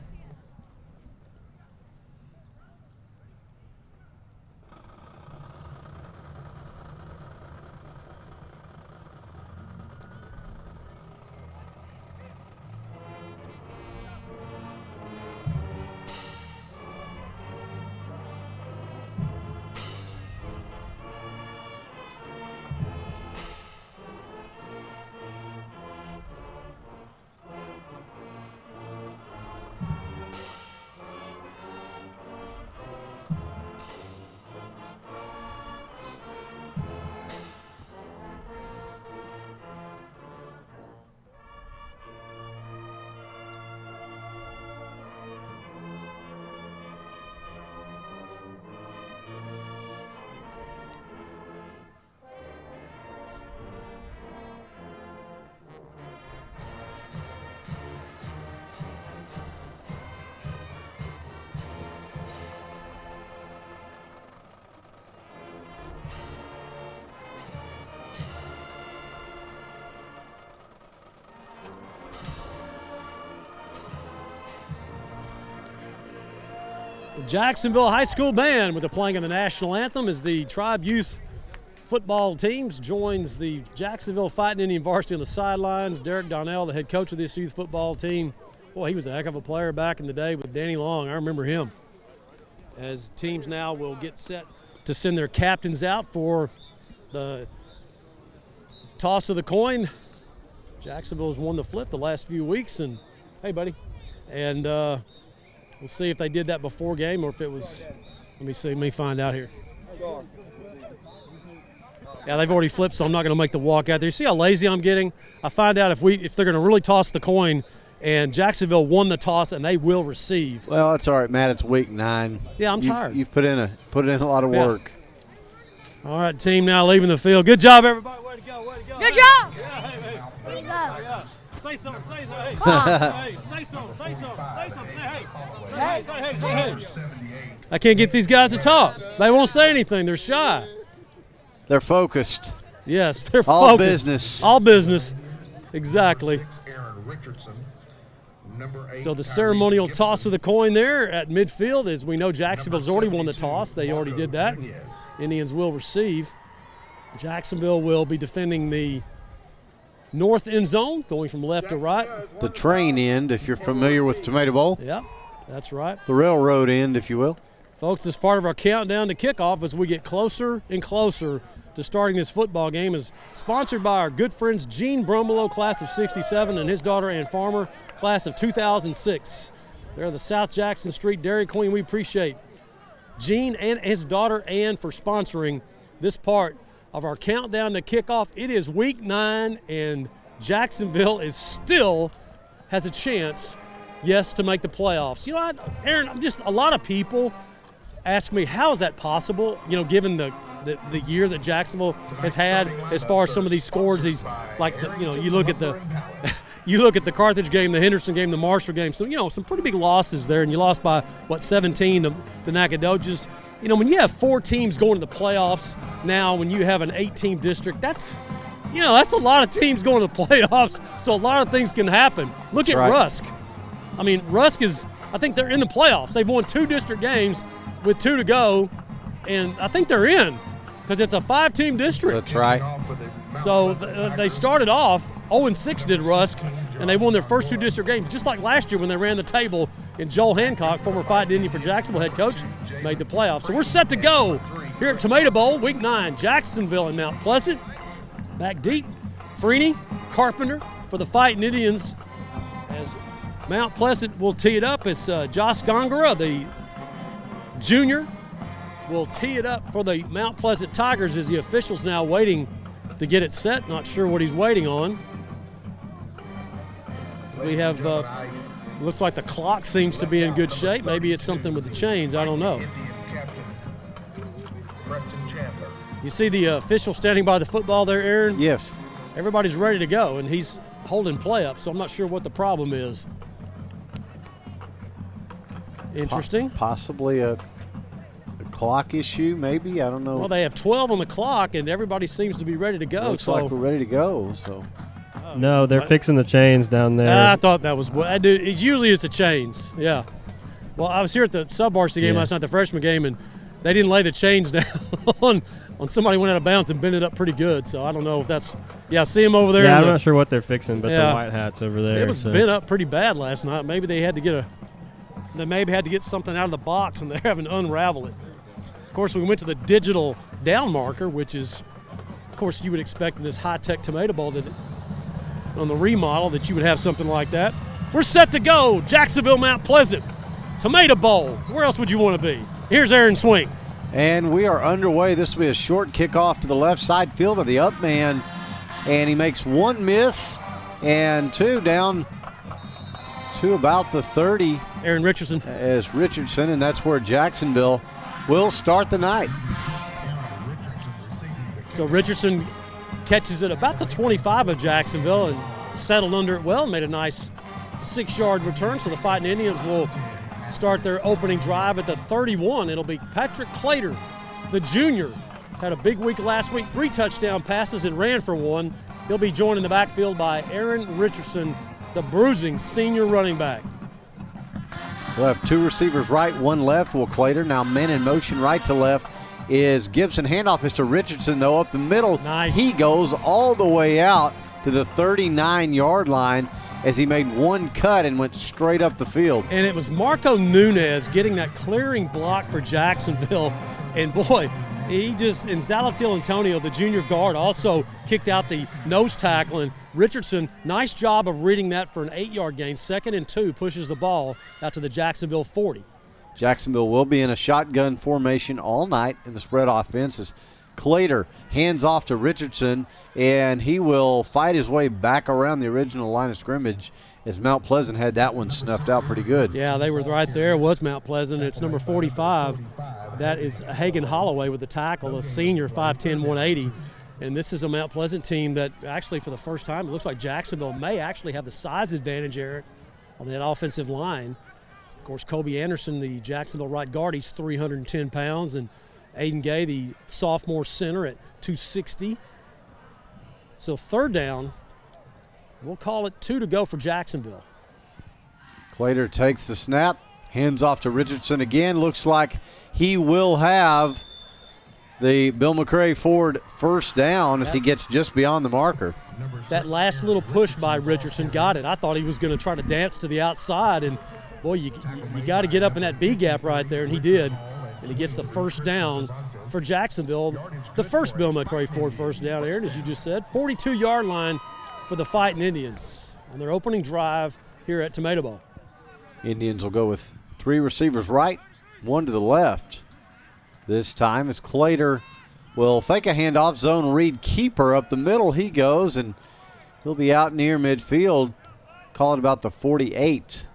The Jacksonville High School Band with the playing of the national anthem as the Tribe Youth football teams joins the Jacksonville Fighting Indian varsity on the sidelines. Derek Donnell, the head coach of this youth football team. Boy, he was a heck of a player back in the day with Danny Long. I remember him. As teams now will get set to send their captains out for the toss of the coin. Jacksonville has won the flip the last few weeks, and hey, buddy. And we'll see if they did that before game or if it was, let me find out here. Yeah, they've already flipped, so I'm not going to make the walk out there. You see how lazy I'm getting? I find out if they're going to really toss the coin, and Jacksonville won the toss, and they will receive. Well, that's all right, Matt. It's week 9. Yeah, I'm tired. You've put in a lot of work. All right, team now leaving the field. Good job, everybody. Way to go, way to go. Good job. Yeah, hey. Way to go. Yeah. Say something, hey. Hey, say something, say hey. I can't get these guys to talk. They won't say anything. They're shy. They're focused. Yes, they're all focused. Business. All business. Exactly. So the ceremonial toss of the coin there at midfield, as we know Jacksonville's already won the toss. They already did that. Indians will receive. Jacksonville will be defending the north end zone, going from left to right. The train end, if you're familiar with Tomato Bowl. Yeah, that's right. The railroad end, if you will. Folks, this part of our countdown to kickoff as we get closer and closer to starting this football game is sponsored by our good friends Gene Brumbelow, class of 67, and his daughter Ann Farmer, class of 2006. They're the South Jackson Street Dairy Queen. We appreciate Gene and his daughter Ann for sponsoring this part of our countdown to kickoff. It is week 9, and Jacksonville still has a chance, yes, to make the playoffs. You know, Aaron, just a lot of people ask me, how is that possible, you know, given the year that Jacksonville has had as far as some of these scores, you look at the Carthage game, the Henderson game, the Marshall game, so, you know, some pretty big losses there, and you lost by, 17 to Nacogdoches. You know, when you have 4 teams going to the playoffs now, when you have an 8-team district, that's a lot of teams going to the playoffs, so a lot of things can happen. Look at Rusk. I mean, Rusk I think they're in the playoffs. They've won 2 district games with 2 to go, and I think they're in because it's a 5-team district. That's right. So they started off 0-6 did Rusk, and they won their first 2 district games, just like last year when they ran the table, and Joel Hancock, former Fighting Indian for Jacksonville head coach, made the playoffs. So we're set to go here at Tomato Bowl, week 9, Jacksonville and Mount Pleasant. Back deep, Freeney, Carpenter for the Fighting Indians, as Mount Pleasant will tee it up. It's Josh Gongora, the junior, will tee it up for the Mount Pleasant Tigers as the official's now waiting to get it set. Not sure what he's waiting on. As we have Looks like the clock seems to be in good shape. Maybe it's something with the chains. I don't know. You see the official standing by the football there, Aaron? Yes. Everybody's ready to go, and he's holding play up, so I'm not sure what the problem is. Interesting. Possibly a clock issue, maybe. I don't know. Well, they have 12 on the clock, and everybody seems to be ready to go. Looks like we're ready to go. So. No, they're fixing the chains down there. I thought that was what I do. It's usually the chains. Yeah. Well, I was here at the sub-varsity game last night, the freshman game, and they didn't lay the chains down on somebody went out of bounds and bent it up pretty good. So I don't know if that's I see them over there. Yeah, I'm not sure what they're fixing, but the white hats over there. It was bent up pretty bad last night. Maybe they had to get something out of the box, and they're having to unravel it. Of course, we went to the digital down marker, which is, of course, you would expect in this high-tech tomato bowl that on the remodel that you would have something like that. We're set to go. Jacksonville, Mount Pleasant, tomato bowl. Where else would you want to be? Here's Aaron Swink. And we are underway. This will be a short kickoff to the left side field of the up man. And he makes one miss and two down to about the 30. Aaron Richardson. As Richardson, and that's where Jacksonville will start the night. So Richardson catches it about the 25 of Jacksonville and settled under it well and made a nice 6-yard return. So the Fighting Indians will start their opening drive at the 31. It'll be Patrick Clater, the junior. Had a big week last week, 3 touchdown passes and ran for 1. He'll be joined in the backfield by Aaron Richardson, the bruising senior running back. We'll have 2 receivers right, 1 left. Will Clater now men in motion right to left is Gibson. Handoff is to Richardson, though, up the middle. Nice. He goes all the way out to the 39-yard line as he made 1 cut and went straight up the field. And it was Marco Nunez getting that clearing block for Jacksonville. And boy, and Zalatil Antonio, the junior guard, also kicked out the nose tackle. And Richardson, nice job of reading that for an 8-yard gain. 2nd and 2, pushes the ball out to the Jacksonville 40. Jacksonville will be in a shotgun formation all night in the spread offense as Clater hands off to Richardson, and he will fight his way back around the original line of scrimmage as Mount Pleasant had that one snuffed out pretty good. Yeah, they were right there. It was Mount Pleasant. It's number 45. That is Hagan Holloway with the tackle, a senior, 5'10", 180. And this is a Mount Pleasant team that actually for the first time, it looks like Jacksonville may actually have the size advantage, Eric, on that offensive line. Of course, Kobe Anderson, the Jacksonville right guard, he's 310 pounds, and Aiden Gay, the sophomore center, at 260. So 3rd down, we'll call it 2 to go for Jacksonville. Clater takes the snap, hands off to Richardson again. Looks like he will have the Bill McRae Ford first down as he gets just beyond the marker. That last little push by Richardson got it. I thought he was going to try to dance to the outside, and boy, you got to get up in that B gap right there, and he did. And he gets the first down for Jacksonville. The first Bill McRae Ford first down, Aaron, as you just said. 42-yard line for the Fighting Indians on their opening drive here at Tomato Bowl. Indians will go with 3 receivers right, 1 to the left. This time as Clater will fake a handoff, zone read keeper up the middle. He goes, and he'll be out near midfield. Call it about the 48.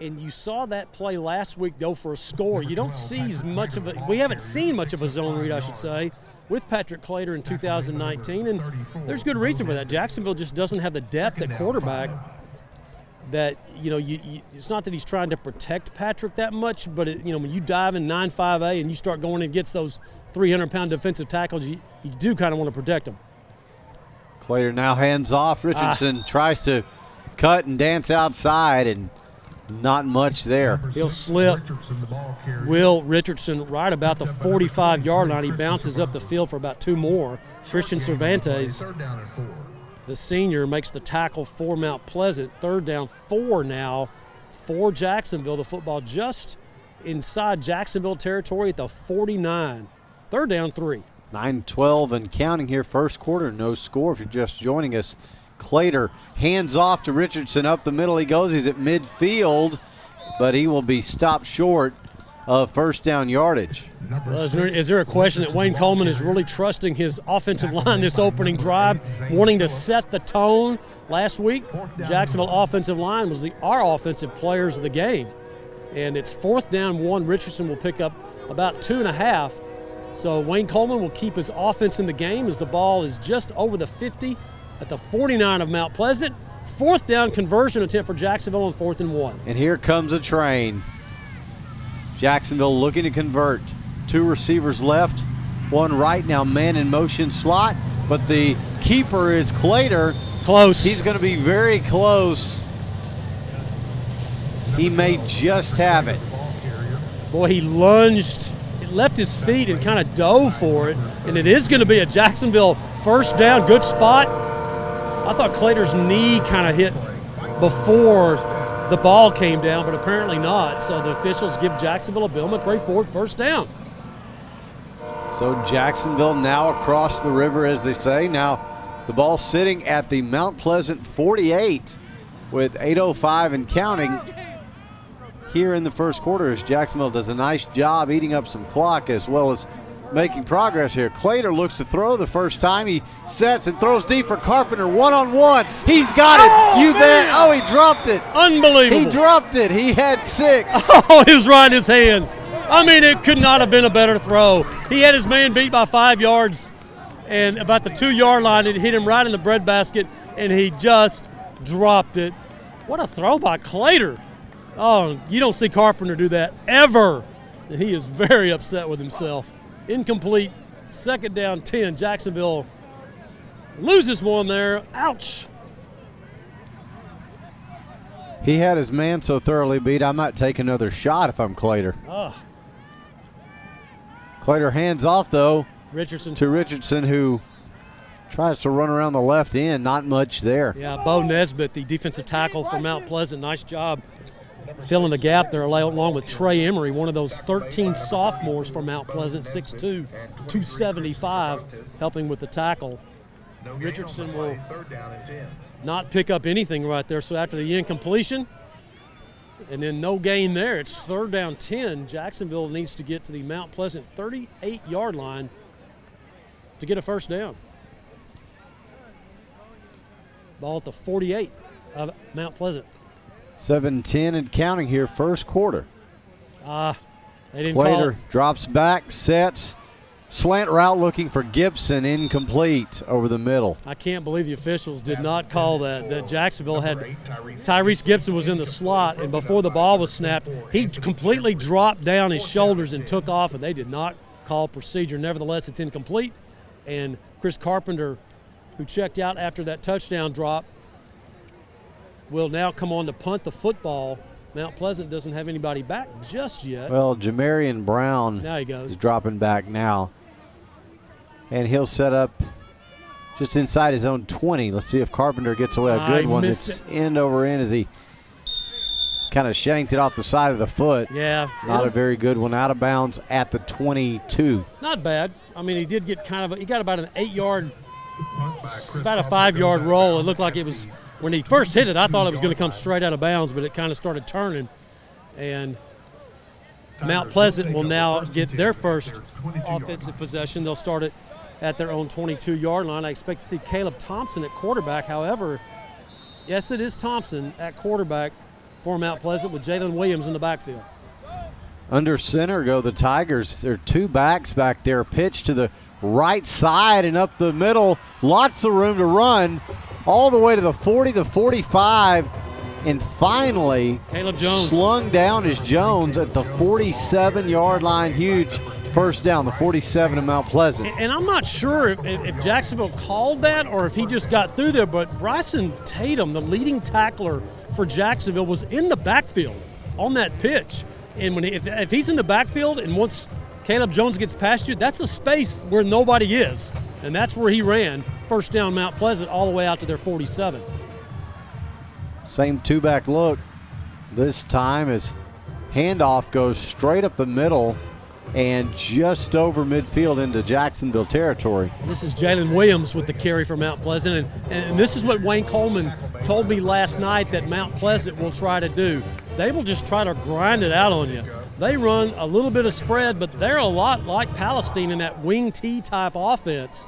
And you saw that play last week go for a score. You don't see as much of we haven't seen much of a zone read, I should say, with Patrick Clater in 2019. And there's good reason for that. Jacksonville just doesn't have the depth at quarterback that, it's not that he's trying to protect Patrick that much, but, when you dive in 9-5A and you start going and gets those 300-pound defensive tackles, you do kind of want to protect them. Clater now hands off. Richardson tries to cut and dance outside, and not much there. He'll slip. Will Richardson right about the 45-yard line. He bounces up the field for about 2 more. Christian Cervantes, the senior, makes the tackle for Mount Pleasant. 3rd down, 4 now for Jacksonville. The football just inside Jacksonville territory at the 49. 3rd down, 3. 9-12 and counting here, first quarter. No score if you're just joining us. Clater hands off to Richardson up the middle. He goes. He's at midfield, but he will be stopped short of first down yardage. Well, is there a question that Wayne Coleman is really trusting his offensive line this opening drive, wanting to set the tone? Last week, Jacksonville offensive line was our offensive players of the game. And it's 4th down 1. Richardson will pick up about 2.5. So Wayne Coleman will keep his offense in the game as the ball is just over the 50 at the 49 of Mount Pleasant. 4th down conversion attempt for Jacksonville on 4th and 1. And here comes a train. Jacksonville looking to convert. 2 receivers left, 1 right. Now man in motion slot, but the keeper is Clater. Close. He's going to be very close. He may just have it. Boy, he lunged, left his feet and kind of dove for it, and it is going to be a Jacksonville first down. Good spot. I thought Clater's knee kind of hit before the ball came down, but apparently not. So the officials give Jacksonville a Bill McRae Ford first down. So Jacksonville now across the river, as they say. Now the ball sitting at the Mount Pleasant 48 with 8:05 and counting here in the first quarter, as Jacksonville does a nice job eating up some clock as well as making progress here. Clater looks to throw the first time. He sets and throws deep for Carpenter. One-on-one. He's got it. You bet. Oh, he dropped it. Unbelievable. He dropped it. He had 6. Oh, he was right in his hands. I mean, it could not have been a better throw. He had his man beat by 5 yards, and about the 2-yard line, it hit him right in the breadbasket, and he just dropped it. What a throw by Clater. Oh, you don't see Carpenter do that ever. And he is very upset with himself. Incomplete, 2nd down 10. Jacksonville loses one there. Ouch. He had his man so thoroughly beat, I might take another shot if I'm Clater. Clater hands off, though, to Richardson, who tries to run around the left end. Not much there. Yeah, Bo Nesbitt, the defensive tackle from Mount Pleasant. Nice job filling the gap there along with Trey Emery, one of those 13 sophomores from Mount Pleasant, 6'2", 275, helping with the tackle. Richardson will not pick up anything right there, so after the incompletion, and then no gain there, it's 3rd down 10. Jacksonville needs to get to the Mount Pleasant 38-yard line to get a first down. Ball at the 48 of Mount Pleasant. 7-10 and counting here, first quarter. They didn't call it. Clater drops back, sets, slant route looking for Gibson, incomplete over the middle. I can't believe the officials did not call that. That Jacksonville had Tyrese Gibson was in the slot, and before the ball was snapped, he completely dropped down his shoulders and took off, and they did not call procedure. Nevertheless, it's incomplete, and Chris Carpenter, who checked out after that touchdown drop, will now come on to punt the football. Mount Pleasant doesn't have anybody back just yet. Well, Jamarian Brown now he goes. Is dropping back now. And he'll set up just inside his own 20. Let's see if Carpenter gets away a good one. It's end over end as he kind of shanked it off the side of the foot. Yeah. Not a very good one. Out of bounds at the 22. Not bad. I mean, he did get he got about an 8-yard, about a 5-yard roll. It looked like it was, when he first hit it, I thought it was going to come straight out of bounds, but it kind of started turning. And Mount Pleasant will now get their first offensive possession. They'll start it at their own 22-yard line. I expect to see Caleb Thompson at quarterback. However, yes, it is Thompson at quarterback for Mount Pleasant with Jalen Williams in the backfield. Under center go the Tigers. There are 2 backs back there. Pitch to the right side and up the middle. Lots of room to run all the way to the 40, the 45, and finally Caleb Jones slung down is Jones at the 47-yard line. Huge first down, the 47 of Mount Pleasant. And I'm not sure if Jacksonville called that or if he just got through there, but Bryson Tatum, the leading tackler for Jacksonville, was in the backfield on that pitch. And when if he's in the backfield and once Caleb Jones gets past you, that's a space where nobody is. And that's where he ran. First down Mount Pleasant all the way out to their 47. Same 2-back look this time as handoff goes straight up the middle and just over midfield into Jacksonville territory. This is Jalen Williams with the carry for Mount Pleasant, and this is what Wayne Coleman told me last night that Mount Pleasant will try to do. They will just try to grind it out on you. they run a little bit of spread, but they're a lot like Palestine in that wing T type offense.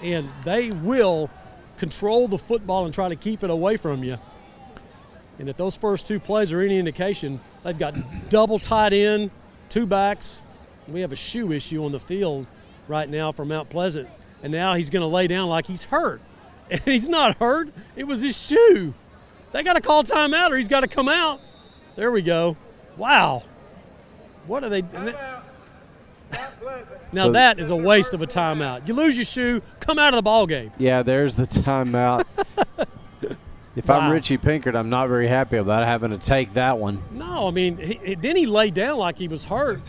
And they will control the football and try to keep it away from you. And if those first two plays are any indication, they've got double tight end, two backs. We have a shoe issue on the field right now for Mount Pleasant. And now he's going to lay down like he's hurt. And he's not hurt. It was his shoe. They got to call timeout or he's got to come out. There we go. Wow. What are they doing? Now that is a waste of a timeout. You lose your shoe, come out of the ball game. Yeah, there's the timeout. If I'm Richie Pinkert, I'm not very happy about having to take that one. No, I mean, then he laid down like he was hurt.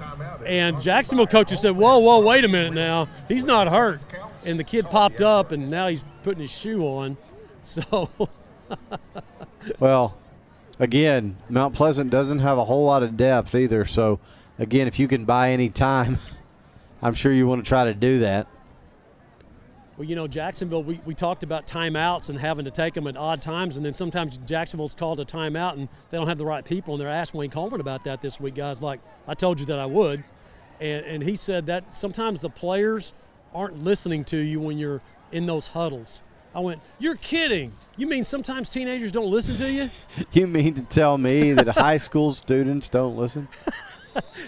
And Jacksonville coaches said, whoa, wait a minute now. He's not hurt. And the kid popped up, and now he's putting his shoe on. So. Well, again, Mount Pleasant doesn't have a whole lot of depth either. So, again, if you can buy any time, I'm sure you want to try to do that. Well, you know, Jacksonville, we talked about timeouts and having to take them at odd times, and then sometimes Jacksonville's called a timeout and they don't have the right people, and they're asked Wayne Coleman about that this week, guys, like I told you that I would. And he said that sometimes the players aren't listening to you when you're in those huddles. I went, you're kidding. You mean sometimes teenagers don't listen to you? You mean to tell me that high school students don't listen?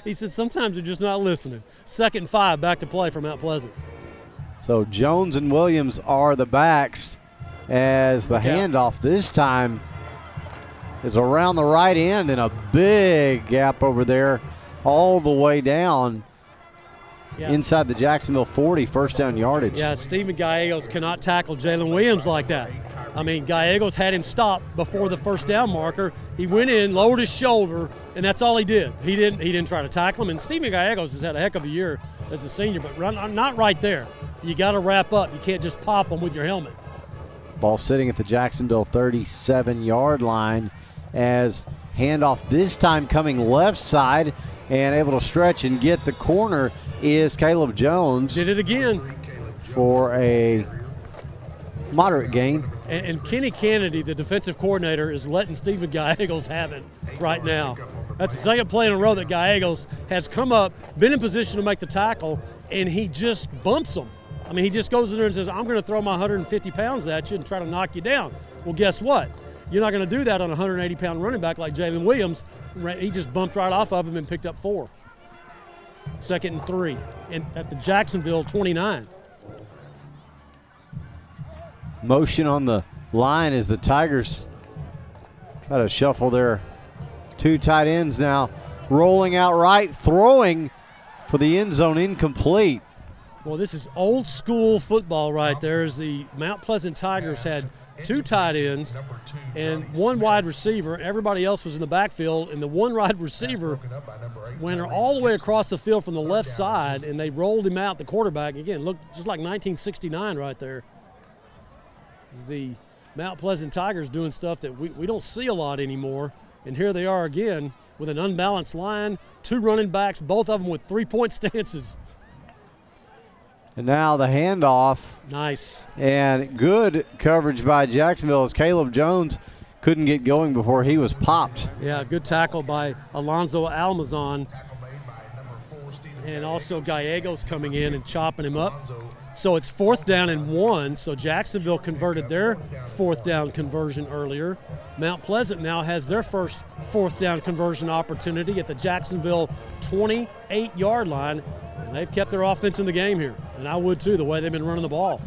He said sometimes they're just not listening. 2nd and 5, back to play for Mount Pleasant. So Jones and Williams are the backs as the handoff this time is around the right end and a big gap over there all the way down inside the Jacksonville 40, first down yardage. Yeah, Stephen Gallegos cannot tackle Jalen Williams like that. I mean, Gallegos had him stopped before the first down marker. He went in, lowered his shoulder, and that's all he did. He didn't try to tackle him. And Stephen Gallegos has had a heck of a year as a senior, but not right there. You got to wrap up. You can't just pop them with your helmet. Ball sitting at the Jacksonville 37-yard line as handoff this time coming left side and able to stretch and get the corner is Caleb Jones. Did it again. For a moderate gain. And Kenny Kennedy, the defensive coordinator, is letting Stephen Gallegos have it right now. That's the second play in a row that Gallegos has come up, been in position to make the tackle, and he just bumps him. I mean, he just goes in there and says, I'm going to throw my 150 pounds at you and try to knock you down. Well, guess what? You're not going to do that on a 180-pound running back like Jalen Williams. He just bumped right off of him and picked up 4. 2nd and 3 at the Jacksonville 29. Motion on the line as the Tigers try to shuffle their two tight ends now. Rolling out right, throwing for the end zone, incomplete. Well, this is old school football right there, as the Mount Pleasant Tigers had 2 tight ends and 1 wide receiver. Everybody else was in the backfield, and the 1 wide receiver went all the way across the field from the left side, and they rolled him out, the quarterback. Again, look, just like 1969 right there. It's the Mount Pleasant Tigers doing stuff that we don't see a lot anymore, and here they are again with an unbalanced line, 2 running backs, both of them with 3-point stances. And now the handoff. Nice. And good coverage by Jacksonville as Caleb Jones couldn't get going before he was popped. Yeah, good tackle by Alonzo Almazan. And also Gallegos coming in and chopping him up. So it's 4th down and 1. So Jacksonville converted their 4th down conversion earlier. Mount Pleasant now has their first 4th down conversion opportunity at the Jacksonville 28-yard line. And they've kept their offense in the game here. And I would too, the way they've been running the ball.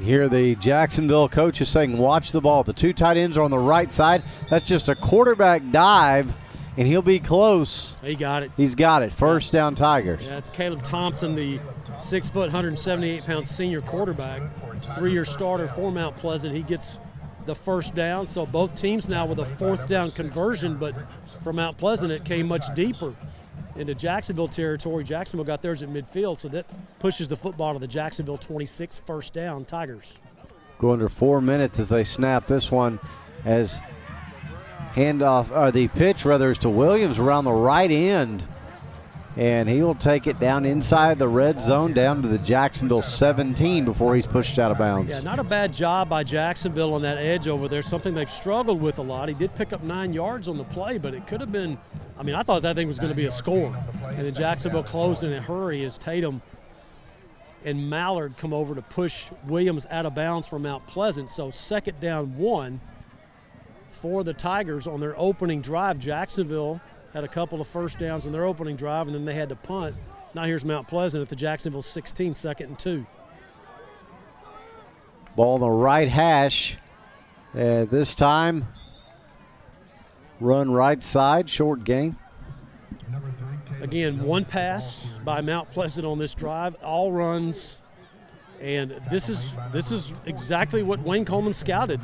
Here the Jacksonville coach is saying, watch the ball. The 2 tight ends are on the right side. That's just a quarterback dive, and he'll be close. He got it. He's got it. First down Tigers. Yeah, it's Caleb Thompson, the 6 foot, 178-pound senior quarterback, 3-year starter for Mount Pleasant. He gets the first down. So both teams now with a 4th down conversion, but for Mount Pleasant it came much deeper into Jacksonville territory. Jacksonville got theirs at midfield, so that pushes the football to the Jacksonville 26, first down Tigers. Go under 4 minutes as they snap this one as the pitch rather is to Williams around the right end. And he'll take it down inside the red zone down to the Jacksonville 17 before he's pushed out of bounds. Yeah, not a bad job by Jacksonville on that edge over there, something they've struggled with a lot. He did pick up 9 yards on the play, but it could have been, I thought that thing was going to be a score. And then Jacksonville closed in a hurry as Tatum and Mallard come over to push Williams out of bounds for Mount Pleasant. So 2nd down 1 for the Tigers on their opening drive. Jacksonville had a couple of first downs in their opening drive, and then they had to punt. Now here's Mount Pleasant at the Jacksonville 16, 2nd and 2. Ball on the right hash. This time, run right side, short gain. Again, 1 pass by Mount Pleasant on this drive, all runs, and this is exactly what Wayne Coleman scouted.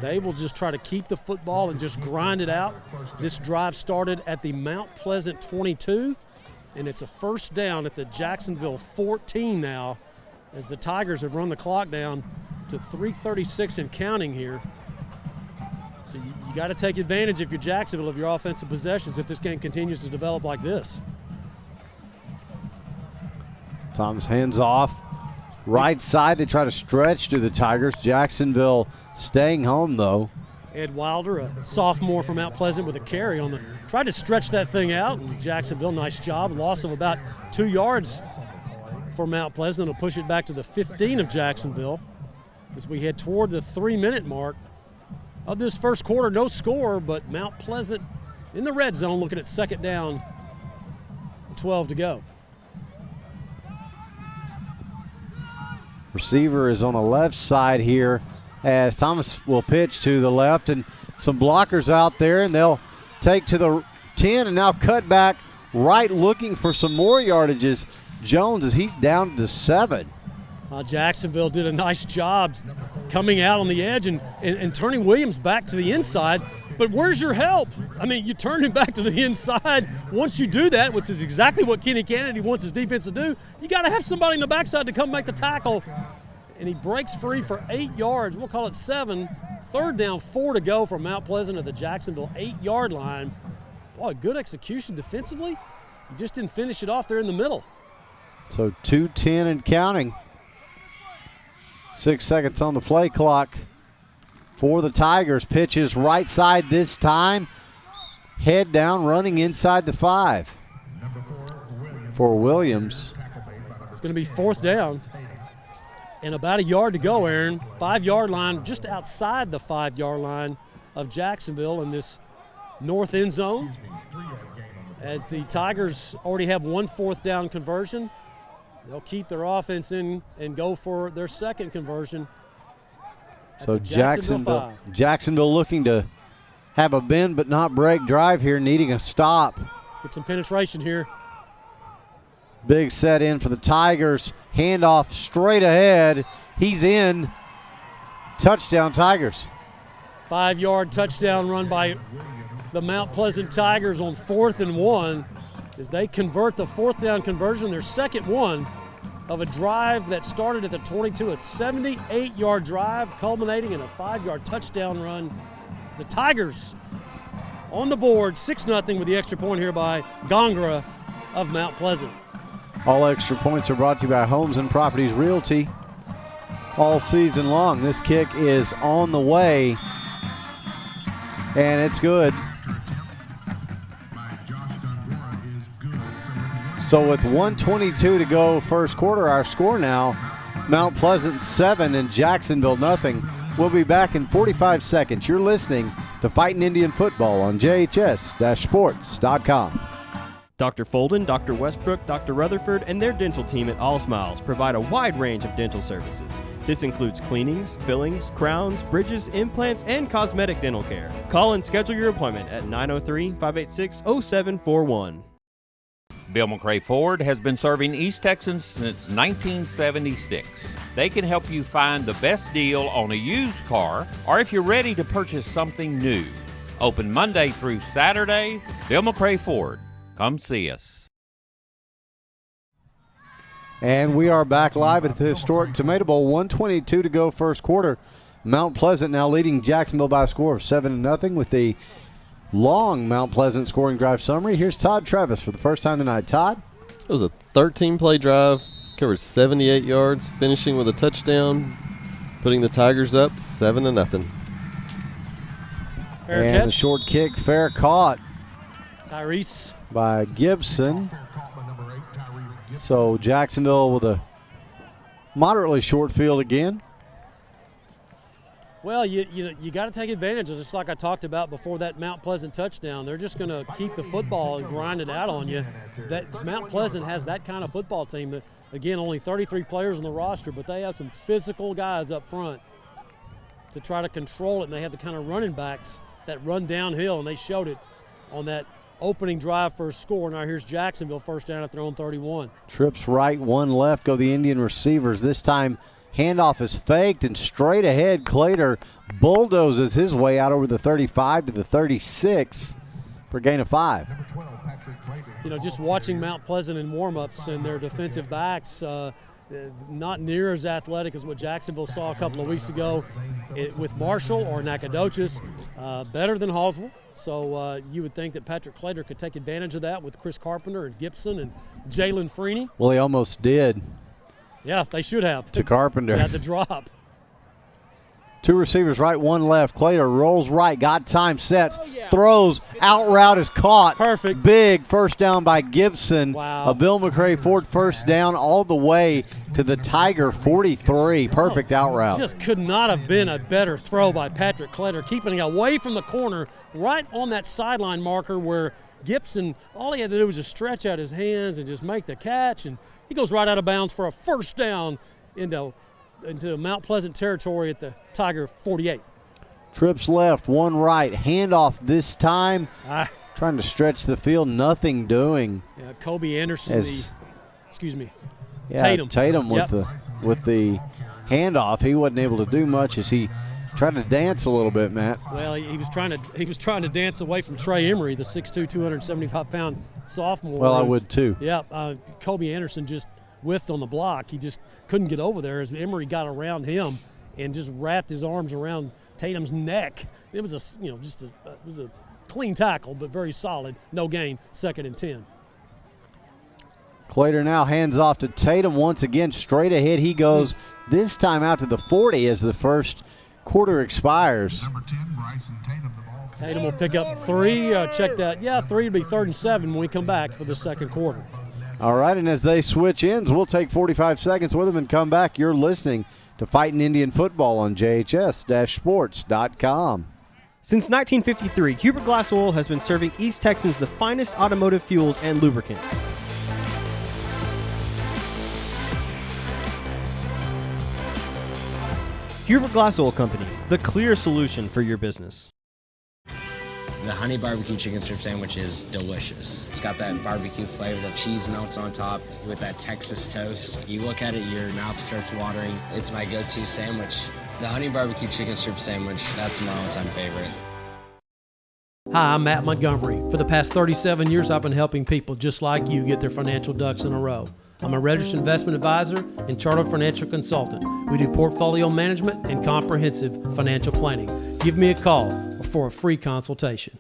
They will just try to keep the football and just grind it out. This drive started at the Mount Pleasant 22, and it's a first down at the Jacksonville 14 now, as the Tigers have run the clock down to 3:36 and counting here. So you got to take advantage, if you're Jacksonville, of your offensive possessions if this game continues to develop like this. Tom's hands off. Right side, they try to stretch to the Tigers. Jacksonville staying home, though. Ed Wilder, a sophomore from Mount Pleasant, with a carry on the, tried to stretch that thing out, and Jacksonville, nice job. Loss of about 2 yards for Mount Pleasant. Will push it back to the 15 of Jacksonville as we head toward the 3-minute mark of this first quarter. No score, but Mount Pleasant in the red zone, looking at 2nd down, 12 to go. Receiver is on the left side here as Thomas will pitch to the left, and some blockers out there, and they'll take to the 10 and now cut back right, looking for some more yardages. Jones, as he's down to the 7. Jacksonville did a nice job coming out on the edge and turning Williams back to the inside. But where's your help? You turn him back to the inside. Once you do that, which is exactly what Kenny Kennedy wants his defense to do, you got to have somebody in the backside to come make the tackle. And he breaks free for 8 yards. We'll call it 7. 3rd down, 4 to go from Mount Pleasant at the Jacksonville 8-yard line. Boy, good execution defensively. He just didn't finish it off there in the middle. So 2:10 and counting. 6 seconds on the play clock for the Tigers. Pitch is right side this time. Head down, running inside the 5 for Williams. It's going to be 4th down and about 1 yard to go, Aaron. 5-yard line, just outside the 5-yard line of Jacksonville in this north end zone, as the Tigers already have 1 4th down conversion. They'll keep their offense in and go for their 2nd conversion. So Jacksonville looking to have a bend but not break drive here, needing a stop. Get some penetration here. Big set in for the Tigers. Handoff straight ahead. He's in. Touchdown, Tigers. 5-yard touchdown run by the Mount Pleasant Tigers on 4th and 1 as they convert the 4th down conversion, their 2nd one of a drive that started at the 22, a 78-yard drive culminating in a 5-yard touchdown run. The Tigers on the board, 6-0 with the extra point here by Gongora of Mount Pleasant. All extra points are brought to you by Homes and Properties Realty all season long. This kick is on the way, and it's good. So with 1:22 to go first quarter, our score now, Mount Pleasant 7 and Jacksonville nothing. We'll be back in 45 seconds. You're listening to Fighting Indian Football on JHS-Sports.com. Dr. Folden, Dr. Westbrook, Dr. Rutherford, and their dental team at All Smiles provide a wide range of dental services. This includes cleanings, fillings, crowns, bridges, implants, and cosmetic dental care. Call and schedule your appointment at 903-586-0741. Bill McRae Ford has been serving East Texans since 1976. They can help you find the best deal on a used car, or if you're ready to purchase something new. Open Monday through Saturday. Bill McRae Ford. Come see us. And we are back live at the historic Tomato Bowl. 1:22 to go first quarter. Mount Pleasant now leading Jacksonville by a score of 7-0 with the long Mount Pleasant scoring drive summary. Here's Todd Travis for the first time tonight. Todd? It was a 13-play drive, covered 78 yards, finishing with a touchdown, putting the Tigers up 7-0. Fair and catch. a short kick, fair caught Tyrese. by Gibson. So Jacksonville with a moderately short field again. Well, you got to take advantage of, just like I talked about before that Mount Pleasant touchdown. They're just going to keep the football and grind it out on you. That Mount Pleasant has that kind of football team. That, again, only 33 players on the roster, but they have some physical guys up front to try to control it, and they have the kind of running backs that run downhill, and they showed it on that opening drive for a score. Now here's Jacksonville, first down at their own 31. Trips right, one left, go the Indian receivers. This time handoff is faked, and straight ahead, Clater bulldozes his way out over the 35 to the 36 for a gain of 5. You know, just watching Mount Pleasant in warm-ups and their defensive backs, not near as athletic as what Jacksonville saw a couple of weeks ago with Marshall or Nacogdoches, better than Hallsville. So you would think that Patrick Clater could take advantage of that with Chris Carpenter and Gibson and Jalen Freeney. Well, he almost did. Yeah, they should have. To Carpenter. Had the drop. Two receivers right, one left. Clater rolls right, got time, sets, throws, out route is caught. Perfect. Big first down by Gibson. Wow. A Bill McRae Ford first down all the way to the Tiger 43. Perfect out route. Just could not have been a better throw by Patrick Clater, keeping it away from the corner, right on that sideline marker where Gibson, all he had to do was just stretch out his hands and just make the catch, and he goes right out of bounds for a first down into Mount Pleasant territory at the Tiger 48. Trips left, one right, handoff this time. Trying to stretch the field, nothing doing. Yeah, Kobe Anderson, Tatum. Tatum with the handoff. He wasn't able to do much as he tried to dance a little bit, Matt. Well, he was trying to dance away from Trey Emery, the 6'2", 275-pound sophomore. Well, I would too. Yeah, Kobe Anderson just whiffed on the block. He just couldn't get over there as Emery got around him and just wrapped his arms around Tatum's neck. It was a clean tackle, but very solid. No gain. 2nd and 10. Clater now hands off to Tatum once again. Straight ahead he goes. This time out to the 40 as the first quarter expires. Number 10, Bryson Tatum, the ball. Tatum will pick up 3. Check that. Yeah, 3 will be 3rd and 7 when we come back for the second quarter. All right, and as they switch ends, we'll take 45 seconds with them and come back. You're listening to Fighting Indian Football on JHS-sports.com. Since 1953, Hubert Glass Oil has been serving East Texans the finest automotive fuels and lubricants. Hubert Glass Oil Company, the clear solution for your business. The honey barbecue chicken strip sandwich is delicious. It's got that barbecue flavor, that cheese melts on top with that Texas toast. You look at it, your mouth starts watering. It's my go-to sandwich. The honey barbecue chicken strip sandwich, that's my all-time favorite. Hi, I'm Matt Montgomery. For the past 37 years, I've been helping people just like you get their financial ducks in a row. I'm a registered investment advisor and chartered financial consultant. We do portfolio management and comprehensive financial planning. Give me a call for a free consultation.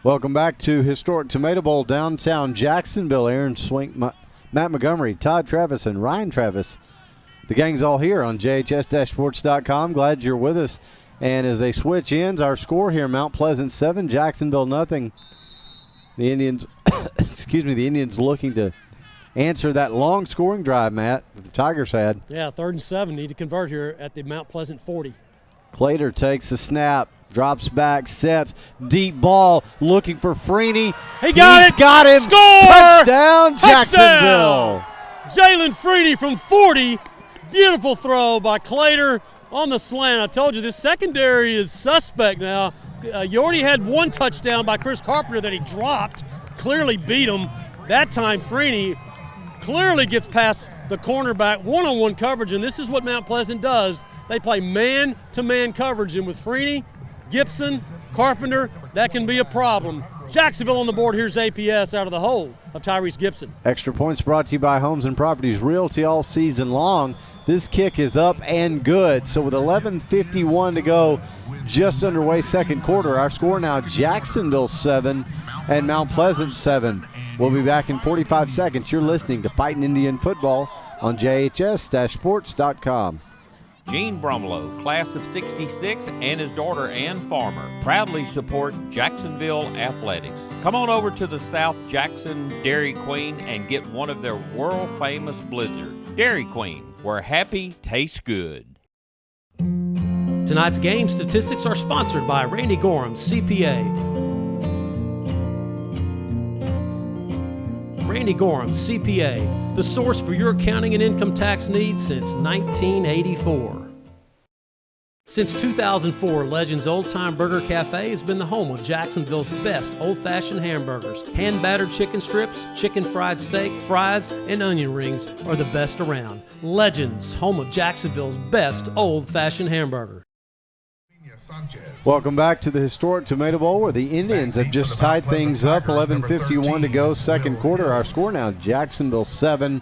Welcome back to historic Tomato Bowl downtown Jacksonville. Aaron Swink, Matt Montgomery, Todd Travis, and Ryan Travis. The gang's all here on JHS-sports.com. Glad you're with us. And as they switch ends, our score here, Mount Pleasant 7, Jacksonville nothing. The Indians, the Indians looking to answer that long scoring drive, Matt, that the Tigers had. Yeah, 3rd and 7, need to convert here at the Mount Pleasant 40. Clater takes the snap, drops back, sets, deep ball, looking for Freeney. He got it! Got him! Score! Touchdown, Jacksonville! Jalen Freeney from 40. Beautiful throw by Clater on the slant. I told you, this secondary is suspect now. You already had one touchdown by Chris Carpenter that he dropped. Clearly beat him. That time, Freeney clearly gets past the cornerback, one-on-one coverage, and this is what Mount Pleasant does. They play man-to-man coverage, and with Freeney, Gibson, Carpenter, that can be a problem. Jacksonville on the board. Here's APS out of the hole of Tyrese Gibson. Extra points brought to you by Homes and Properties Realty all season long. This kick is up and good. So with 11:51 to go, just underway second quarter, our score now Jacksonville 7 and Mount Pleasant 7. We'll be back in 45 seconds. You're listening to Fighting Indian Football on JHS-Sports.com. Gene Brumlow, class of 66, and his daughter Ann Farmer proudly support Jacksonville Athletics. Come on over to the South Jackson Dairy Queen and get one of their world-famous blizzards. Dairy Queen, where happy tastes good. Tonight's game statistics are sponsored by Randy Gorham, CPA. Randy Gorham, CPA, the source for your accounting and income tax needs since 1984. Since 2004, Legends Old Time Burger Cafe has been the home of Jacksonville's best old-fashioned hamburgers. Hand-battered chicken strips, chicken fried steak, fries, and onion rings are the best around. Legends, home of Jacksonville's best old-fashioned hamburger. Welcome back to the historic Tomato Bowl, where the Indians have just tied things up. 11:51 to go, second quarter. Our score now, Jacksonville 7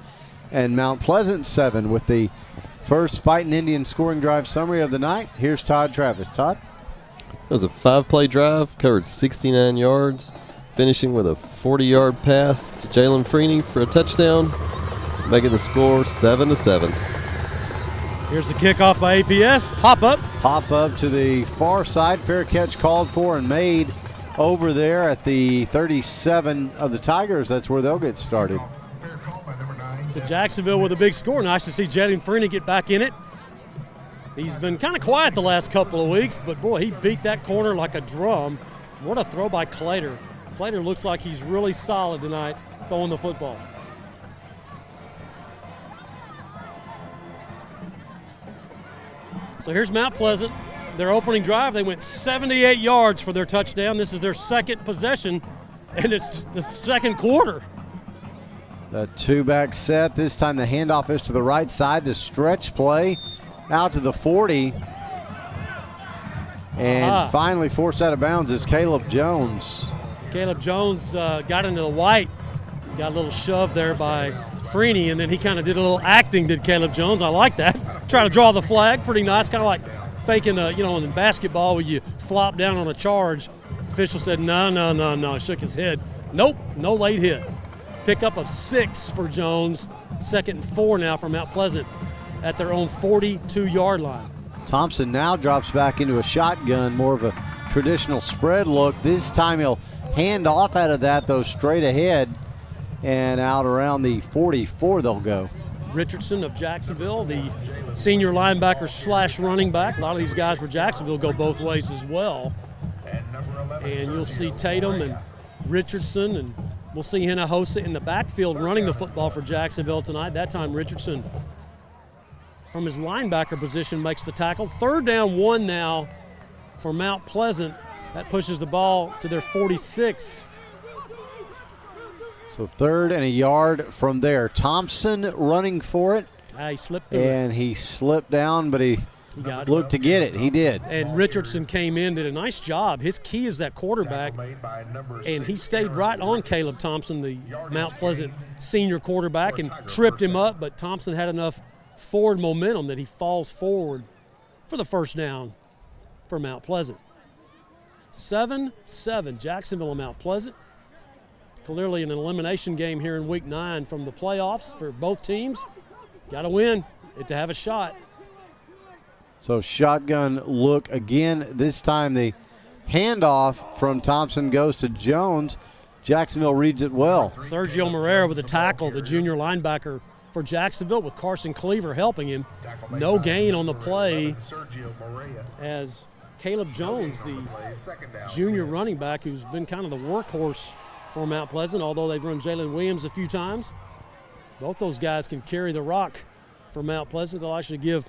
and Mount Pleasant 7, with the first Fighting Indian scoring drive summary of the night. Here's Todd Travis. Todd? It was a 5-play drive, covered 69 yards, finishing with a 40-yard pass to Jalen Freeney for a touchdown, making the score 7-7. Here's the kickoff by APS. Pop up. Pop up to the far side. Fair catch called for and made over there at the 37 of the Tigers. That's where they'll get started. So Jacksonville with a big score. Nice to see Jalen Freeney get back in it. He's been kind of quiet the last couple of weeks, but boy, he beat that corner like a drum. What a throw by Clater. Clater looks like he's really solid tonight throwing the football. So here's Mount Pleasant. Their opening drive, they went 78 yards for their touchdown. This is their second possession, and it's the second quarter. The two-back set. This time the handoff is to the right side. The stretch play out to the 40. And finally forced out of bounds is Caleb Jones. Caleb Jones got into the white. Got a little shove there by Freeney, and then he kind of did a little acting, did Caleb Jones. I like that. Trying to draw the flag. Pretty nice. Kind of like faking, in basketball where you flop down on a charge. Official said, no. Shook his head. Nope, no late hit. Pickup of 6 for Jones. 2nd and 4 now for Mount Pleasant at their own 42-yard line. Thompson now drops back into a shotgun, more of a traditional spread look. This time he'll hand off out of that, though, straight ahead. And out around the 44 they'll go. Richardson of Jacksonville, the senior linebacker / running back. A lot of these guys for Jacksonville go both ways as well. And you'll see Tatum and Richardson, and we'll see Hinojosa in the backfield running the football for Jacksonville tonight. That time Richardson from his linebacker position makes the tackle. 3rd down 1 now for Mount Pleasant. That pushes the ball to their 46. So 3rd and a yard from there. Thompson running for it. He slipped through and he slipped down, but he looked to get it. He did. And Richardson came in, did a nice job. His key is that quarterback, and he stayed right on Caleb Thompson, the Mount Pleasant senior quarterback, and tripped him up, but Thompson had enough forward momentum that he falls forward for the first down for Mount Pleasant. 7-7, Jacksonville and Mount Pleasant. Clearly an elimination game here in week 9 from the playoffs for both teams. Got to win to have a shot. So shotgun look again. This time the handoff from Thompson goes to Jones. Jacksonville reads it well. Sergio Moreira with a tackle, the junior linebacker for Jacksonville, with Carson Cleaver helping him. No gain on the play as Caleb Jones, the junior running back who's been kind of the workhorse for Mount Pleasant, although they've run Jalen Williams a few times. Both those guys can carry the rock for Mount Pleasant. They'll actually give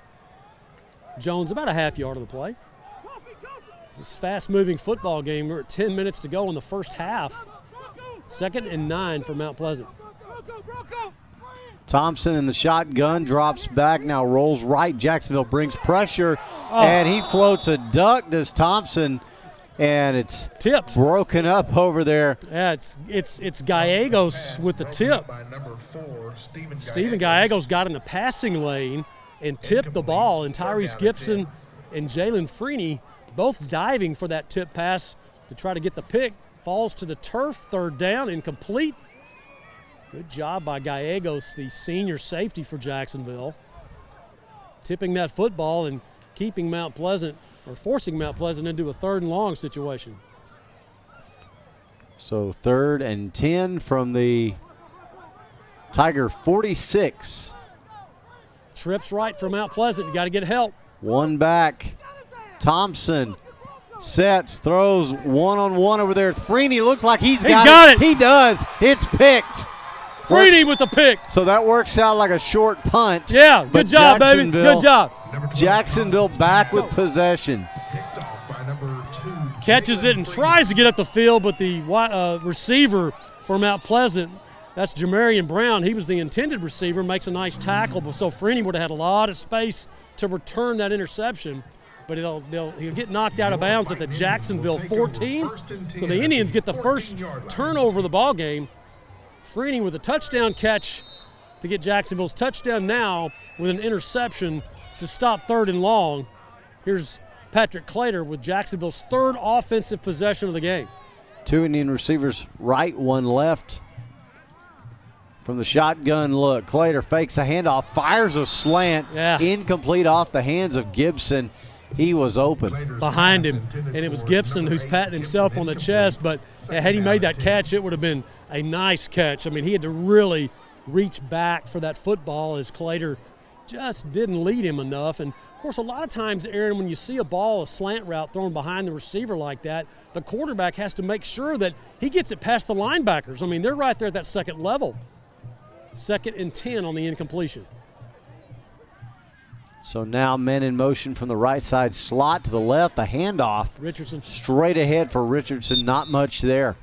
Jones about a half yard of the play. This fast-moving football game, we're at 10 minutes to go in the first half. 2nd and 9 for Mount Pleasant. Thompson in the shotgun, drops back, now rolls right. Jacksonville brings pressure, and he floats a duck, does Thompson. And it's tipped, broken up over there. Yeah, it's Gallegos with the tip. Stephen Gallegos got in the passing lane and tipped the ball. And Tyrese Gibson and Jalen Freeney both diving for that tip pass to try to get the pick. Falls to the turf, third down, incomplete. Good job by Gallegos, the senior safety for Jacksonville, tipping that football and keeping Mount Pleasant, or forcing Mount Pleasant into a 3rd and long situation. So 3rd and 10 from the Tiger 46. Trips right for Mount Pleasant. You got to get help. One back. Thompson sets, throws one-on-one over there. Freeney looks like he's got it. He does. It's picked. Freeney with the pick. So that works out like a short punt. Yeah, good job, baby. Good job. Jacksonville back with possession. Catches it and tries to get up the field, but the receiver for Mount Pleasant, that's Jamarian Brown. He was the intended receiver, makes a nice tackle, but so Freeney would have had a lot of space to return that interception. But he'll get knocked out of bounds at the Jacksonville 14. So the Indians get the first turnover of the ball game. Freeney with a touchdown catch to get Jacksonville's touchdown now with an interception to stop 3rd and long. Here's Patrick Clater with Jacksonville's 3rd offensive possession of the game. 2 Indian receivers right, 1 left. From the shotgun look, Clater fakes a handoff, fires a slant, incomplete off the hands of Gibson. He was open. Behind him, and it was Gibson who's patting himself on the chest, but had he made that catch, it would have been a nice catch. I mean, he had to really reach back for that football as Clater just didn't lead him enough. And, of course, a lot of times, Aaron, when you see a slant route thrown behind the receiver like that, the quarterback has to make sure that he gets it past the linebackers. I mean, they're right there at that second level. 2nd and 10 on the incompletion. So now men in motion from the right side slot to the left. The handoff. Richardson. Straight ahead for Richardson. Not much there.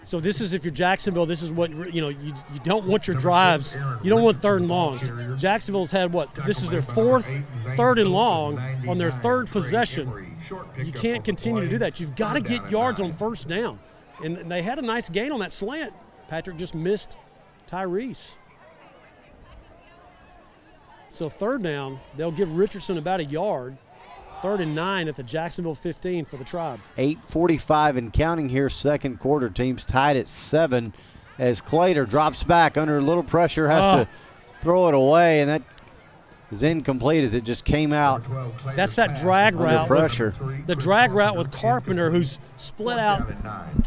So this is, if you're Jacksonville, this is what, you don't want your drives. You don't want 3rd and longs. Jacksonville's had this is their 4th 3rd and long on their 3rd possession. You can't continue to do that. You've got to get yards on 1st down. And they had a nice gain on that slant. Patrick just missed Tyrese. So 3rd down, they'll give Richardson about a yard. 3rd and 9 at the Jacksonville 15 for the Tribe. 8:45 and counting here, 2nd quarter. Teams tied at 7 as Clater drops back under a little pressure, has to throw it away, and that is incomplete as it just came out. That's that drag route. Pressure. The drag route with Carpenter, who's split out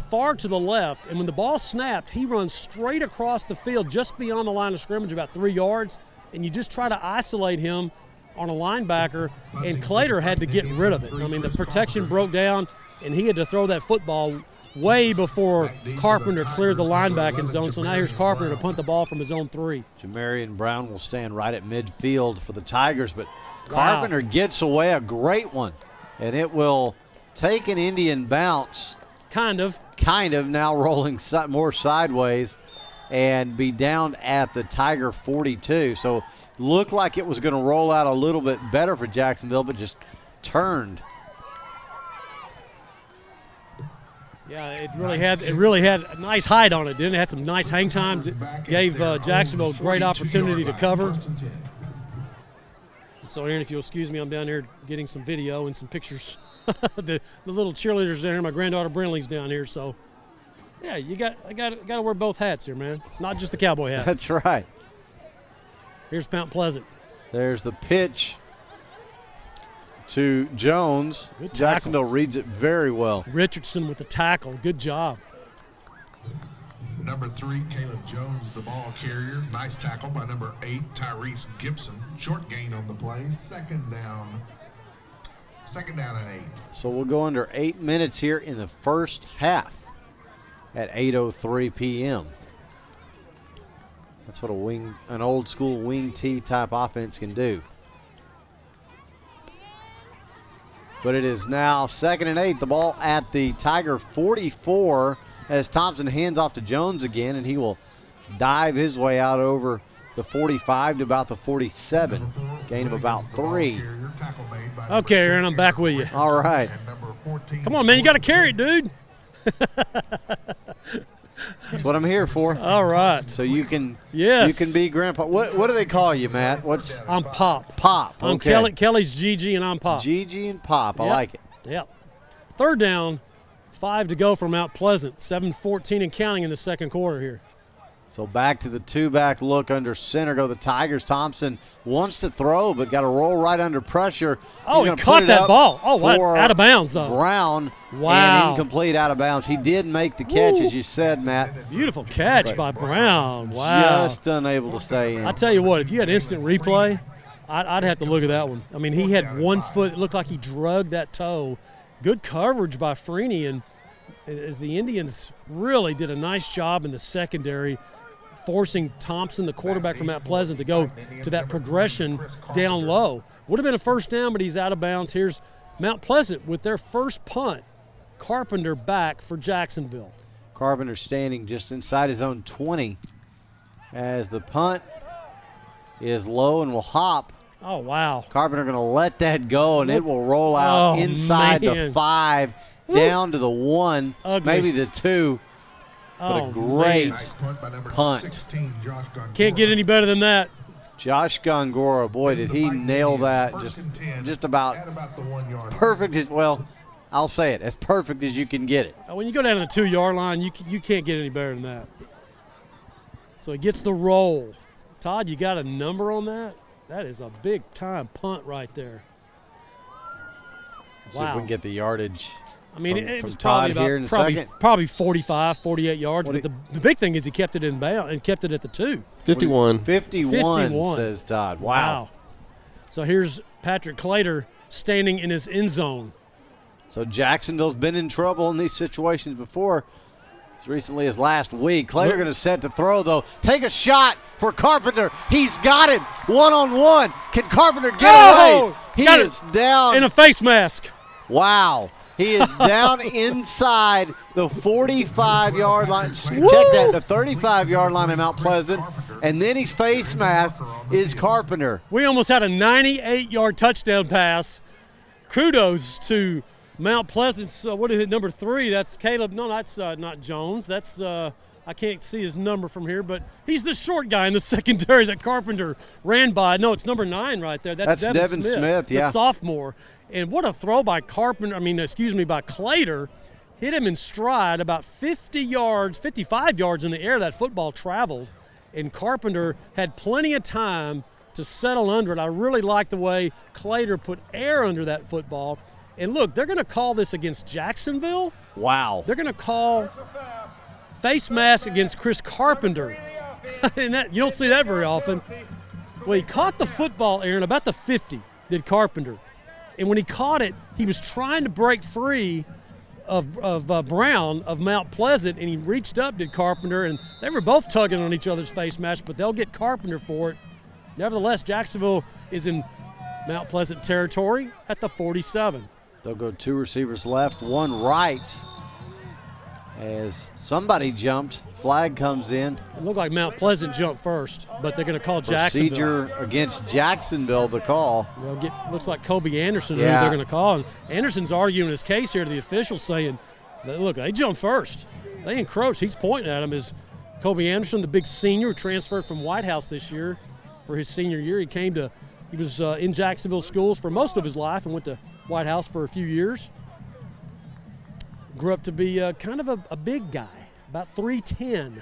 far to the left, and when the ball snapped, he runs straight across the field just beyond the line of scrimmage, about 3 yards, and you just try to isolate him on a linebacker, and Clater had to get rid of it. I mean, the protection broke down, and he had to throw that football way before Carpenter cleared the linebacking zone. So now here's Carpenter to punt the ball from his own 3. Jamarian Brown will stand right at midfield for the Tigers, but Carpenter gets away a great one, and it will take an Indian bounce. Kind of now rolling more sideways and be down at the Tiger 42. So looked like it was going to roll out a little bit better for Jacksonville, but just turned. Yeah, it really had a nice height on it, didn't it? Had some nice hang time. Gave Jacksonville a great opportunity to cover. So, Aaron, if you'll excuse me, I'm down here getting some video and some pictures. the little cheerleaders down here. My granddaughter Brinley's down here. So, yeah, I got to wear both hats here, man. Not just the cowboy hat. That's right. Here's Mount Pleasant. There's the pitch to Jones. Jacksonville reads it very well. Richardson with the tackle. Good job. Number 3, Caleb Jones, the ball carrier. Nice tackle by number 8, Tyrese Gibson. Short gain on the play. Second down and 8. So we'll go under 8 minutes here in the first half at 8:03 p.m. That's what an old school wing T type offense can do. But it is now 2nd and 8. The ball at the Tiger 44 as Thompson hands off to Jones again, and he will dive his way out over the 45 to about the 47. Gain of about 3. Okay, Aaron, I'm back with you. All right. Come on, man. You got to carry it, dude. That's what I'm here for. All right. So you can Yes. you can be Grandpa. What do they call you, Matt? I'm Pop. Pop? I'm Okay. Kelly's Gigi, and I'm Pop. Gigi and Pop. I Yep. like it. Yep. Third down, 5 to go for Mount Pleasant. 7:14 and counting in the second quarter here. So back to the two-back look under center go the Tigers. Thompson wants to throw, but got to roll right under pressure. Oh, He's he gonna caught put it that up ball. Oh, what? for Out of bounds, though. Brown. Wow. And incomplete, out of bounds. He did make the catch, as you said, Matt. Beautiful catch But by Brown. Wow. Just unable to stay in. I tell you what, if you had instant replay, I'd have to look at that one. I mean, he had 1 foot. It looked like he drugged that toe. Good coverage by Freeney, and as the Indians really did a nice job in the secondary, forcing Thompson, the quarterback from Mount Pleasant, to go to that progression down low. Would have been a first down, but he's out of bounds. Here's Mount Pleasant with their first punt. Carpenter back for Jacksonville. Carpenter standing just inside his own 20 as the punt is low and will hop. Oh, wow. Carpenter going to let that go, and it will roll out inside the man. 5, down to the 1, Ugly. maybe the 2. But a great punt. Can't get any better than that. Josh Gongora, boy, did he nail that just about perfect. Well, I'll say it, as perfect as you can get it. When you go down to the 2-yard line, you can't get any better than that. So he gets the roll. Todd, you got a number on that? That is a big-time punt right there. See if we can get the yardage. I mean, from, it from was Todd probably here in a about second. probably 45, 48 yards. But the big thing is he kept it in bounds and kept it at the 2. 51. 51, says Todd. Wow. So here's Patrick Clater standing in his end zone. So Jacksonville's been in trouble in these situations before, as recently as last week. Clater going to set to throw, though. Take a shot for Carpenter. He's got it. One-on-one. Can Carpenter get away? He is down. In a face mask. Wow. He is down inside the 45-yard line. Check that, the 35-yard line of Mount Pleasant. And then his face mask is Carpenter. We almost had a 98-yard touchdown pass. Kudos to Mount Pleasant's, what is it, number 3? That's Caleb. No, that's not Jones. That's, I can't see his number from here, but he's the short guy in the secondary that Carpenter ran by. No, it's number 9 right there. That's Devin Smith, yeah. The sophomore. And what a throw by by Clater. Hit him in stride about 50 yards, 55 yards in the air that football traveled. And Carpenter had plenty of time to settle under it. I really like the way Clater put air under that football. And look, they're going to call this against Jacksonville. Wow. They're going to call face mask against Chris Carpenter. And you don't see that very often. Well, he caught the football, Aaron, about the 50, did Carpenter. And when he caught it, he was trying to break free of Brown of Mount Pleasant, and he reached up, did Carpenter, and they were both tugging on each other's face mask, but they'll get Carpenter for it. Nevertheless, Jacksonville is in Mount Pleasant territory at the 47. They'll go 2 receivers left, 1 right. As somebody jumped, flag comes in. It looked like Mount Pleasant jumped first, but they're going to call Jacksonville. Procedure against Jacksonville, the call. Looks like Kobe Anderson who they're going to call. And Anderson's arguing his case here to the officials, saying, look, they jumped first. They encroached. He's pointing at him as Kobe Anderson, the big senior, transferred from White House this year for his senior year. He was in Jacksonville schools for most of his life and went to White House for a few years. Grew up to be kind of a big guy, about 3'10",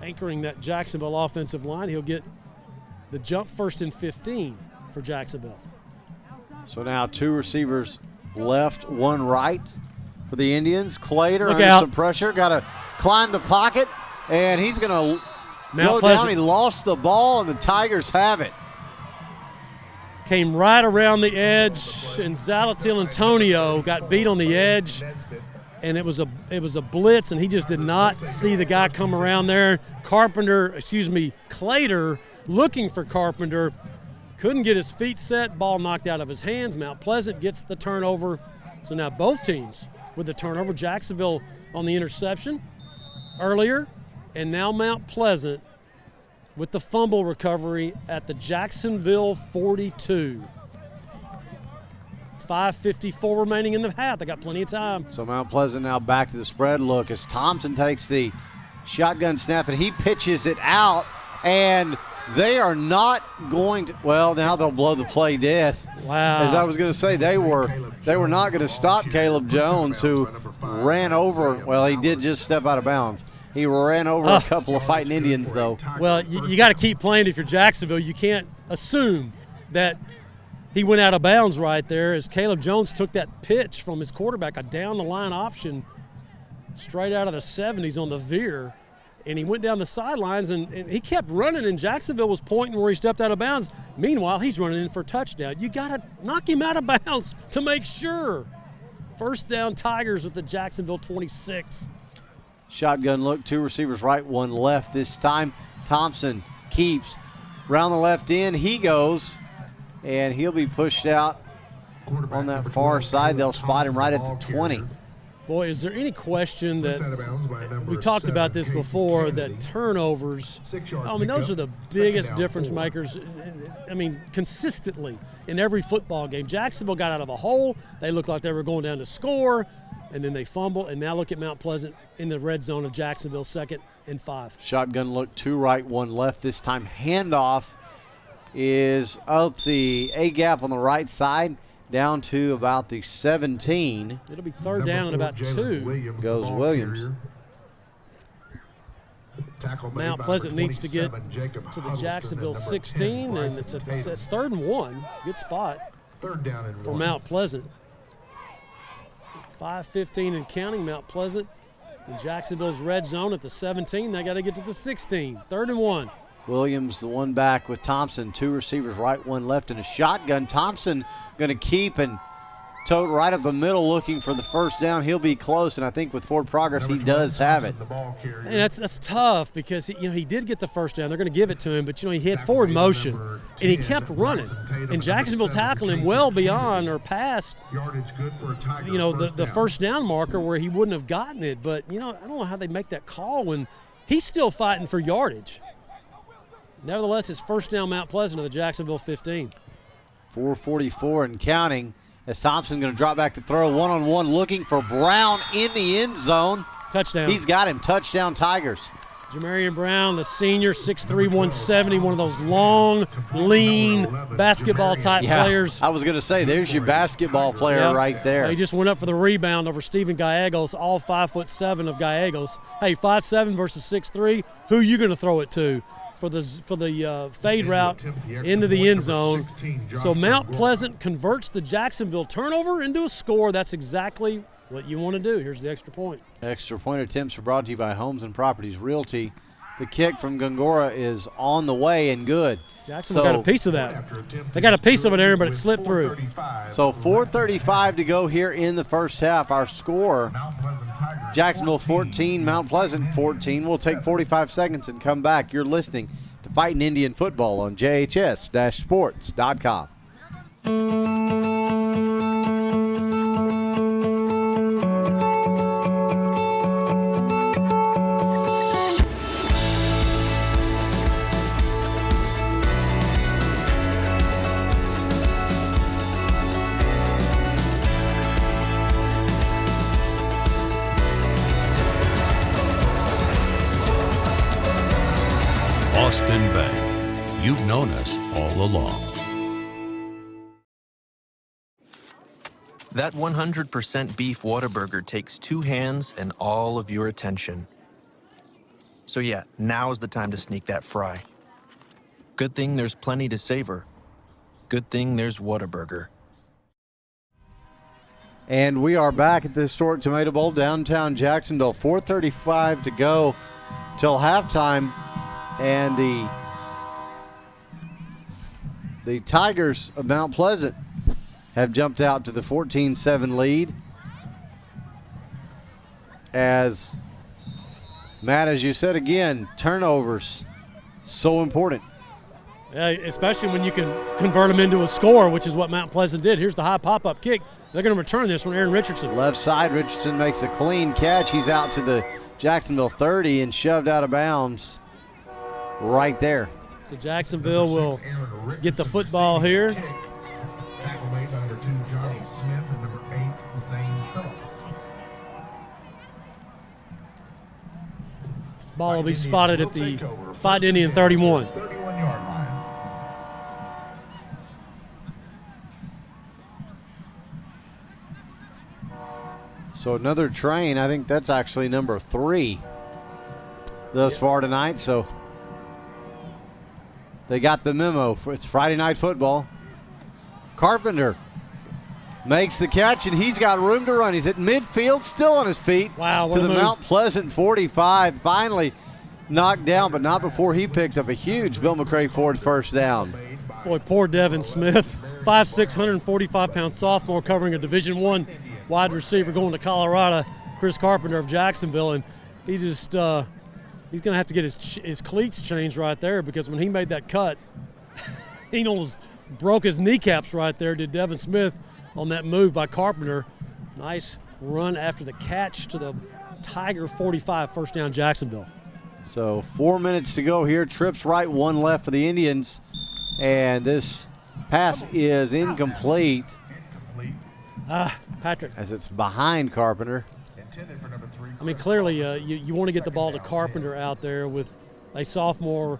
anchoring that Jacksonville offensive line. He'll get the jump first and 15 for Jacksonville. So now 2 receivers left, 1 right for the Indians. Clater Look under out. some pressure, got to climb the pocket, and he's going to go Pleasant down. He lost the ball, and the Tigers have it. Came right around the edge, and Zalatil Antonio got beat on the edge, and it was a blitz, and he just did not see the guy come around there. Clater looking for Carpenter, couldn't get his feet set, ball knocked out of his hands. Mount Pleasant gets the turnover. So now both teams with the turnover. Jacksonville on the interception earlier, and now Mount Pleasant with the fumble recovery at the Jacksonville 42. 5:54 remaining in the half. They got plenty of time. So Mount Pleasant now back to the spread look as Thompson takes the shotgun snap and he pitches it out, and they are not going to, well, now they'll blow the play dead. Wow. As I was going to say, they were not going to stop Caleb Jones, who ran over, well, he did just step out of bounds. He ran over a couple of fighting Indians, though. Well, you got to keep playing if you're Jacksonville. You can't assume that he went out of bounds right there as Caleb Jones took that pitch from his quarterback, a down-the-line option straight out of the 70s on the veer, and he went down the sidelines, and he kept running, and Jacksonville was pointing where he stepped out of bounds. Meanwhile, he's running in for a touchdown. You got to knock him out of bounds to make sure. First down, Tigers at the Jacksonville 26. Shotgun look, 2 receivers right, 1 left this time. Thompson keeps round the left end. He goes, and he'll be pushed out on that far side. They'll spot him right at the 20. Boy, is there any question that we talked about this before, that turnovers, I mean, those are the biggest difference makers, I mean, consistently in every football game. Jacksonville got out of a hole. They looked like they were going down to score, and then they fumble. And now look at Mount Pleasant in the red zone of Jacksonville, 2nd and 5. Shotgun look, 2 right, 1 left this time. Handoff is up the A-gap on the right side, down to about the 17. It'll be 3rd down and about 2. Goes Williams. Mount Pleasant needs to get to the Jacksonville 16, and it's 3rd and 1. Good spot for Mount Pleasant. 5:15 and counting. Mount Pleasant in Jacksonville's red zone at the 17. They got to get to the 16. 3rd and 1. Williams, the one back with Thompson. 2 receivers right, 1 left, and a shotgun. Thompson going to keep and tote right up the middle looking for the first down. He'll be close, and I think with forward progress he does have it. And that's tough because he did get the first down. They're going to give it to him, but he had forward motion, and he kept running. And Jacksonville tackled him well beyond or past the first down marker where he wouldn't have gotten it. But I don't know how they make that call when he's still fighting for yardage. Nevertheless, it's first down Mount Pleasant to the Jacksonville 15. 4:44 and counting as Thompson going to drop back to throw. One-on-one looking for Brown in the end zone. Touchdown. He's got him. Touchdown Tigers. Jamarian Brown, the senior, 6'3", 170, one of those long, lean basketball-type players. I was going to say, there's your basketball player right there. He just went up for the rebound over Steven Gallegos, all 5'7" of Gallegos. Hey, 5'7" versus 6'3", who are you going to throw it to? For the fade route into the end zone. So Mount Pleasant converts the Jacksonville turnover into a score. That's exactly what you want to do. Here's the extra point. Extra point attempts are brought to you by Homes and Properties Realty. The kick from Gongora is on the way and good. Jacksonville got a piece of that. They got a piece of it, Aaron, but it slipped through. So 4:35 to go here in the first half. Our score, Jacksonville 14, Mount Pleasant 14. We'll take 45 seconds and come back. You're listening to Fighting Indian Football on JHS-sports.com. Austin Bank. You've known us all along. That 100% beef Whataburger takes 2 hands and all of your attention. So yeah, now's the time to sneak that fry. Good thing there's plenty to savor. Good thing there's Whataburger. And we are back at the historic Tomato Bowl, downtown Jacksonville. 4:35 to go till halftime. And the Tigers of Mount Pleasant have jumped out to the 14-7 lead. As, Matt, as you said again, turnovers, so important. Yeah, especially when you can convert them into a score, which is what Mount Pleasant did. Here's the high pop-up kick. They're going to return this from Aaron Richardson. Left side, Richardson makes a clean catch. He's out to the Jacksonville 30 and shoved out of bounds right there. So Jacksonville will get the football here. Ball will be spotted at the Fighting Indian 31. 31-yard line. So another train. I think that's actually number 3 thus far tonight. So they got the memo. It's Friday night football. Carpenter makes the catch, and he's got room to run. He's at midfield, still on his feet. Wow, what to a the move. Mount Pleasant 45. Finally knocked down, but not before he picked up a huge Bill McCray Ford first down. Boy, poor Devin Smith, 5'6", 145-pound sophomore covering a Division I wide receiver going to Colorado, Chris Carpenter of Jacksonville, and he just he's going to have to get his cleats changed right there, because when he made that cut, he almost broke his kneecaps right there, did Devin Smith on that move by Carpenter. Nice run after the catch to the Tiger 45, first down Jacksonville. So 4 minutes to go here. Trips right, 1 left for the Indians. And this pass is incomplete. Patrick. As it's behind Carpenter. I mean, clearly you want to get the ball to Carpenter out there with a sophomore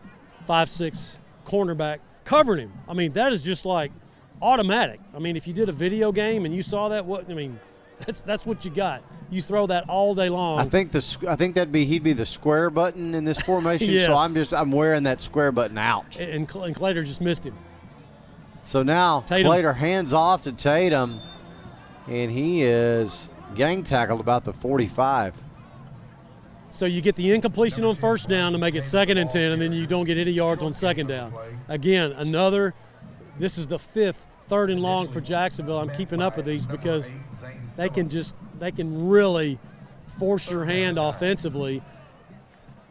5'6" cornerback covering him. I mean, that is just like automatic. I mean, if you did a video game and you saw that, that's what you got. You throw that all day long. I think he'd be the square button in this formation. Yes. So I'm wearing that square button out. And Clater just missed him. So now Tatum. Clater hands off to Tatum, and he is gang tackled about the 45. So you get the incompletion on first down to make it 2nd and 10, and then you don't get any yards on 2nd down. Again, this is the 5th 3rd and long for Jacksonville. I'm keeping up with these because they can really force your hand offensively.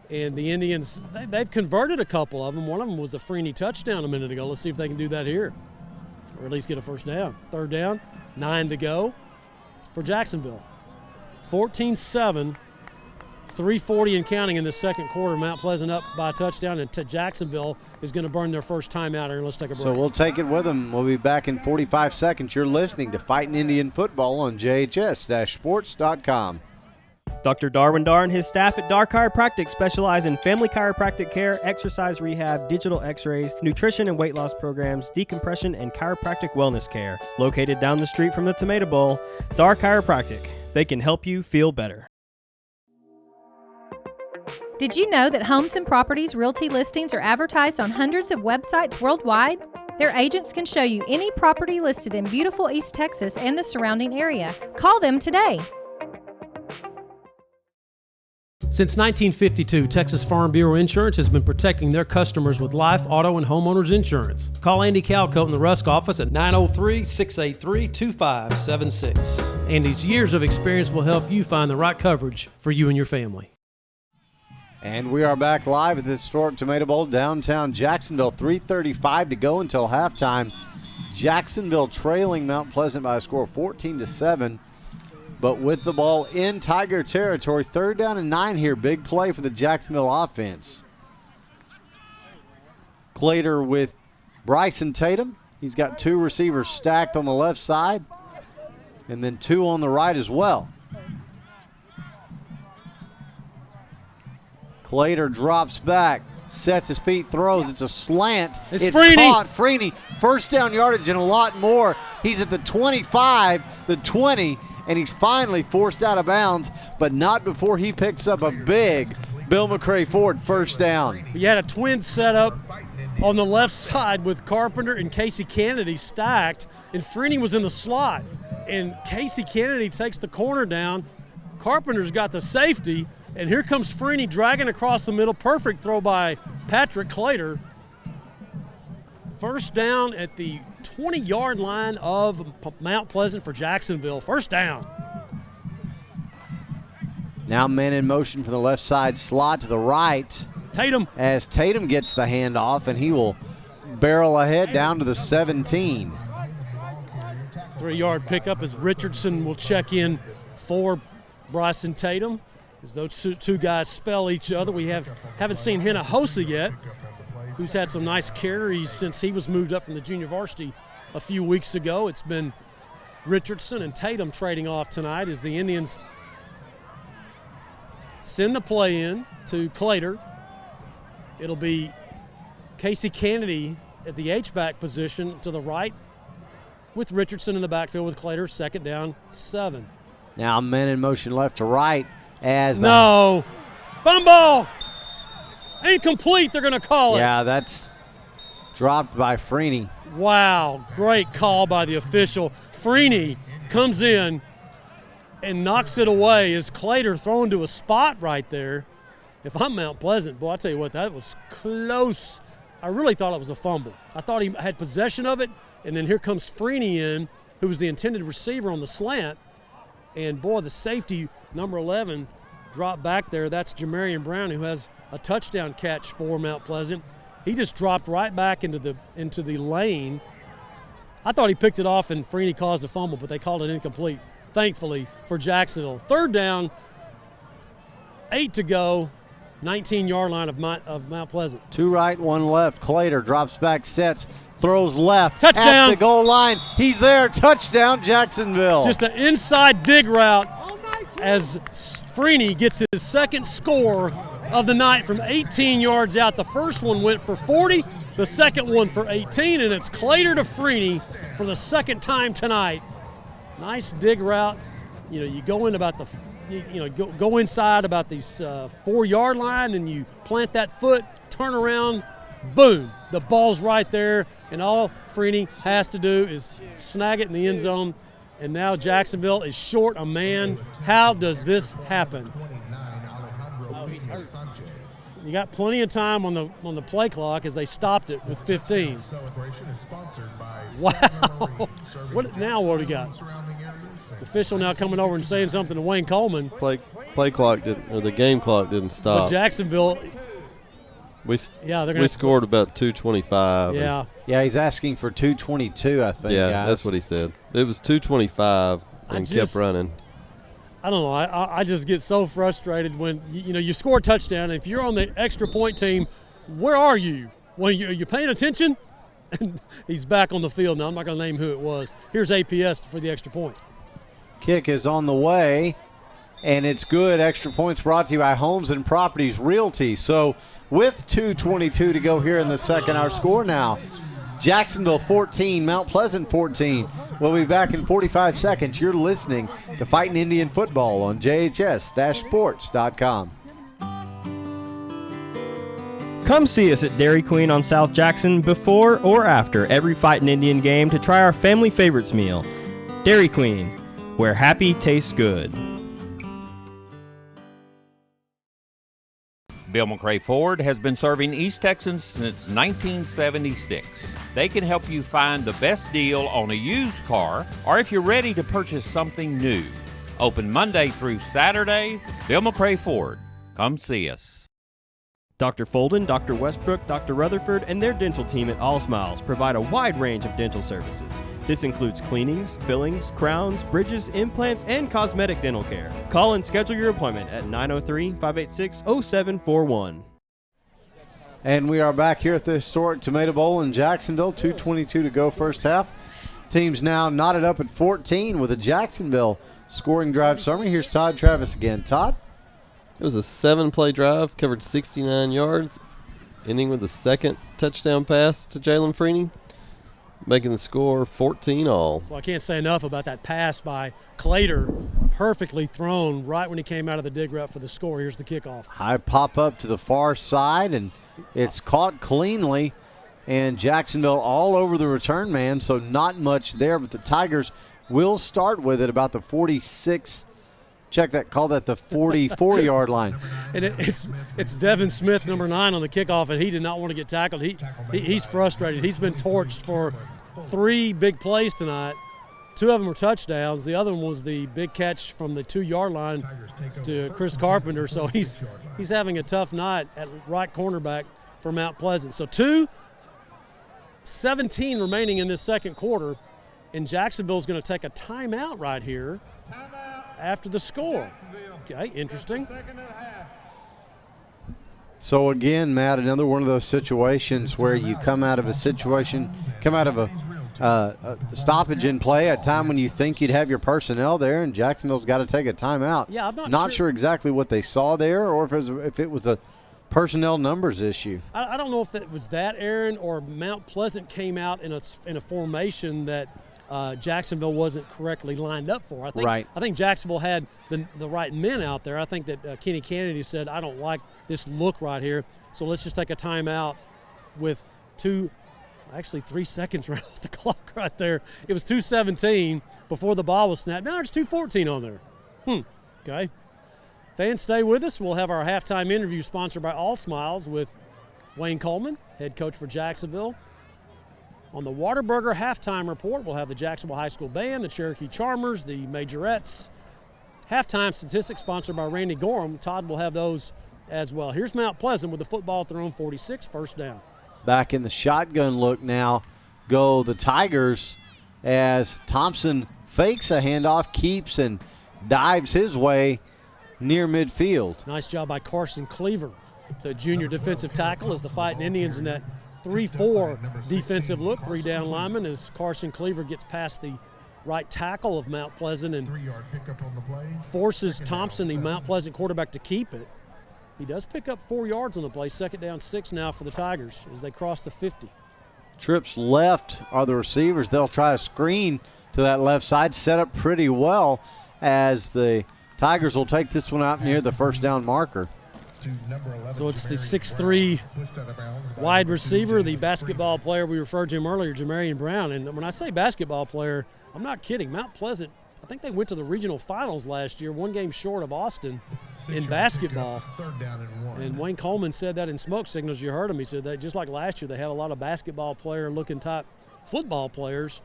And the Indians, they've converted a couple of them. One of them was a Freeney touchdown a minute ago. Let's see if they can do that here, or at least get a first down. 3rd down, 9 to go for Jacksonville. 14-7. 3:40 and counting in the second quarter. Mount Pleasant up by a touchdown, and Jacksonville is going to burn their first timeout here. Let's take a break. So we'll take it with them. We'll be back in 45 seconds. You're listening to Fighting Indian Football on JHS-sports.com. Dr. Darwin Dar and his staff at Dar Chiropractic specialize in family chiropractic care, exercise rehab, digital x-rays, nutrition and weight loss programs, decompression, and chiropractic wellness care. Located down the street from the Tomato Bowl, Dar Chiropractic. They can help you feel better. Did you know that Homes and Properties realty listings are advertised on hundreds of websites worldwide? Their agents can show you any property listed in beautiful East Texas and the surrounding area. Call them today. Since 1952, Texas Farm Bureau Insurance has been protecting their customers with life, auto, and homeowners insurance. Call Andy Calcoat in the Rusk office at 903-683-2576. Andy's years of experience will help you find the right coverage for you and your family. And we are back live at the historic Tomato Bowl, downtown Jacksonville. 3:35 to go until halftime. Jacksonville trailing Mount Pleasant by a score of 14-7. But with the ball in Tiger territory, 3rd down and 9 here. Big play for the Jacksonville offense. Clater with Bryson Tatum. He's got 2 receivers stacked on the left side, and then 2 on the right as well. Clater drops back, sets his feet, throws. It's a slant. It's Freeney. Caught. Freeney, first down yardage and a lot more. He's at the 25, the 20, and he's finally forced out of bounds, but not before he picks up a big Bill McCray Ford first down. You had a twin setup on the left side with Carpenter and Casey Kennedy stacked, and Freeney was in the slot. And Casey Kennedy takes the corner down. Carpenter's got the safety, and here comes Freeney dragging across the middle. Perfect throw by Patrick Clater. First down at the 20-yard line of Mount Pleasant for Jacksonville. First down. Now man in motion from the left side slot to the right. Tatum. As Tatum gets the handoff, and he will barrel ahead down to the 17. 3-yard pickup as Richardson will check in for Bryson Tatum. As those two guys spell each other. We haven't seen Hinojosa yet, who's had some nice carries since he was moved up from the junior varsity a few weeks ago. It's been Richardson and Tatum trading off tonight as the Indians send the play in to Clater. It'll be Casey Kennedy at the H-back position to the right with Richardson in the backfield with Clater, 2nd down, 7. Now men in motion left to right as No. Fumble. Incomplete, they're going to call it. Yeah, that's dropped by Freeney. Wow, great call by the official. Freeney comes in and knocks it away. Is Clater thrown to a spot right there? If I'm Mount Pleasant, boy, I tell you what, that was close. I really thought it was a fumble. I thought he had possession of it, and then here comes Freeney in, who was the intended receiver on the slant. And, boy, the safety, number 11, dropped back there. That's Jamarian Brown, who has a touchdown catch for Mount Pleasant. He just dropped right back into the lane. I thought he picked it off and Freeney caused a fumble, but they called it incomplete, thankfully, for Jacksonville. 3rd down, 8 to go, 19-yard line of Mount Pleasant. 2 right, 1 left. Clater drops back, sets, throws left. Touchdown. At the goal line. He's there. Touchdown, Jacksonville. Just an inside dig route as Freeney gets his 2nd score of the night from 18 yards out. The first one went for 40, the second one for 18, and it's Clater to Freeney for the 2nd time tonight. Nice dig route. You know, you go in about go inside about these 4-yard line, and you plant that foot, turn around, boom, the ball's right there, and all Freeney has to do is snag it in the end zone. And now Jacksonville is short a man. How does this happen? You got plenty of time on the play clock as they stopped it with 15. Wow. What do we got? The official now coming over and saying something to Wayne Coleman. Play clock didn't, or the game clock didn't stop. But Jacksonville. We scored about 2:25. Yeah. Yeah, he's asking for 2:22, I think. Yeah, guys. that's what he said. It was 2:25 and kept running. I don't know. I just get so frustrated when you score a touchdown. If you're on the extra point team, where are you? Are you paying attention? And he's back on the field now. I'm not going to name who it was. Here's APS for the extra point. Kick is on the way, and it's good. Extra points brought to you by Homes and Properties Realty. So with 2:22 to go here in the second, our score now, Jacksonville 14, Mount Pleasant 14. We'll be back in 45 seconds. You're listening to Fighting Indian Football on JHS-Sports.com. Come see us at Dairy Queen on South Jackson before or after every Fighting Indian game to try our family favorites meal. Dairy Queen, where happy tastes good. Bill McRae Ford has been serving East Texans since 1976. They can help you find the best deal on a used car or if you're ready to purchase something new. Open Monday through Saturday. Bill McRae Ford. Come see us. Dr. Folden, Dr. Westbrook, Dr. Rutherford, and their dental team at All Smiles provide a wide range of dental services. This includes cleanings, fillings, crowns, bridges, implants, and cosmetic dental care. Call and schedule your appointment at 903-586-0741. And we are back here at the historic Tomato Bowl in Jacksonville. 2:22 to go first half. Teams now knotted up at 14 with a Jacksonville scoring drive summary. Here's Todd Travis again. Todd? It was a 7-play drive, covered 69 yards, ending with a 2nd touchdown pass to Jalen Freeney, making the score 14-all. Well, I can't say enough about that pass by Clater, perfectly thrown right when he came out of the dig route for the score. Here's the kickoff. High pop up to the far side, and it's caught cleanly, and Jacksonville all over the return man, so not much there, but the Tigers will start with it about the 46. Call that the 44-yard line. And it's Devin Smith, number 9, on the kickoff, and he did not want to get tackled. He's frustrated. He's been torched for 3 big plays tonight. 2 of them were touchdowns. The other one was the big catch from the 2-yard line to Chris Carpenter. So he's having a tough night at right cornerback for Mount Pleasant. So 2:17 remaining in this second quarter, and Jacksonville's going to take a timeout right here after the score. Okay, interesting. So again, Matt, another one of those situations where you come out of a stoppage in play at a time when you think you'd have your personnel there, and Jacksonville's got to take a timeout. Yeah, I'm not sure exactly what they saw there, or if it was a personnel numbers issue. I don't know if it was that, Aaron, or Mount Pleasant came out in a formation that Jacksonville wasn't correctly lined up for. I think Jacksonville had the right men out there. I think that Kenny Kennedy said, I don't like this look right here, so let's just take a timeout with 3 seconds right off the clock right there. It was 2:17 before the ball was snapped. Now there's 2:14 on there. Okay. Fans, stay with us. We'll have our halftime interview sponsored by All Smiles with Wayne Coleman, head coach for Jacksonville. On the Whataburger halftime report, we'll have the Jacksonville High School Band, the Cherokee Charmers, the Majorettes. Halftime statistics sponsored by Randy Gorham. Todd will have those as well. Here's Mount Pleasant with the football at their own 46, first down. Back in the shotgun look now go the Tigers as Thompson fakes a handoff, keeps and dives his way near midfield. Nice job by Carson Cleaver, the junior defensive tackle, as the Fighting Indians in that 3-4 defensive look, 3 down linemen, as Carson Cleaver gets past the right tackle of Mount Pleasant and forces Thompson, the Mount Pleasant quarterback, to keep it. He does pick up 4 yards on the play. 2nd down 6 now for the Tigers as they cross the 50. Trips left are the receivers. They'll try a screen to that left side, set up pretty well as the Tigers will take this one out near the first down marker. So it's the 6'3" wide receiver, the basketball player we referred to him earlier, Jamarian Brown. And when I say basketball player, I'm not kidding. Mount Pleasant, I think they went to the regional finals last year, 1 game short of Austin in basketball. And Wayne Coleman said that in smoke signals. You heard him. He said that just like last year, they had a lot of basketball player-looking type football players,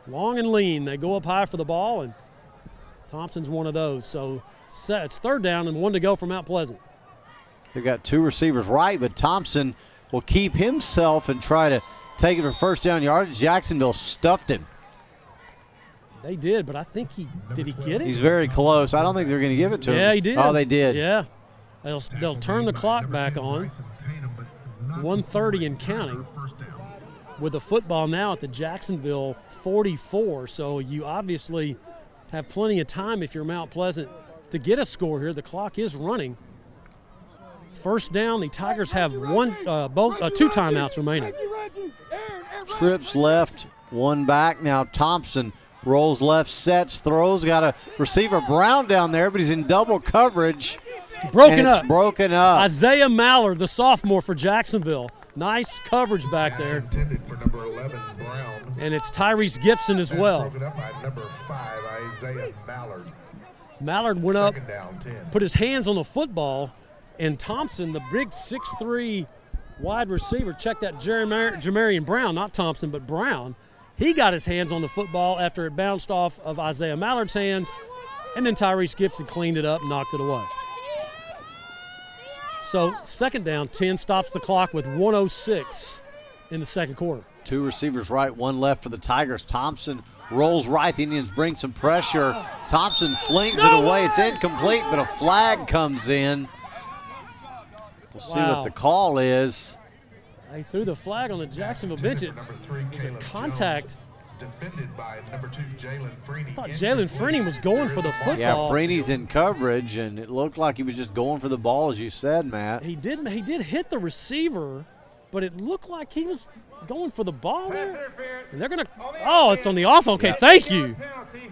long and lean. They go up high for the ball, and Thompson's one of those. So it's 3rd down and 1 to go for Mount Pleasant. They've got 2 receivers right, but Thompson will keep himself and try to take it for first down yardage. Jacksonville stuffed him. They did, but I think did he get it? He's very close. I don't think they're going to give it to him. Yeah, he did. Oh, they did. Yeah. They'll turn the clock back on. 1:30 and counting. With the football now at the Jacksonville 44. So you obviously have plenty of time if you're Mount Pleasant to get a score here. The clock is running. First down, the Tigers have 2 timeouts remaining. Trips left, 1 back. Now Thompson rolls left, sets, throws. Got a receiver Brown down there, but he's in double coverage. Broken up. Isaiah Mallard, the sophomore for Jacksonville. Nice coverage back there. For number 11, Brown. And it's Tyrese Gibson as well. Broken up by number 5, Isaiah Mallard. Mallard went up, down, 10. put his hands on the football, and Thompson, the big 6'3" wide receiver, check that Jamarian Brown, not Thompson, but Brown. He got his hands on the football after it bounced off of Isaiah Mallard's hands, and then Tyrese Gibson cleaned it up and knocked it away. So 2nd down, 10 stops the clock with 1:06 in the 2nd quarter. 2 receivers right, 1 left for the Tigers. Thompson rolls right. The Indians bring some pressure. Thompson flings it away. It's incomplete, but a flag comes in. We'll see what the call is. They threw the flag on the Jacksonville bench. It was a contact. Defended by number 2, Jalen Freeney. I thought Jalen Freeney was going for the football. Yeah, Freeney's in coverage, and it looked like he was just going for the ball, as you said, Matt. He did hit the receiver, but it looked like he was going for the ball there. And they're going to – it's on the off. Okay, thank you.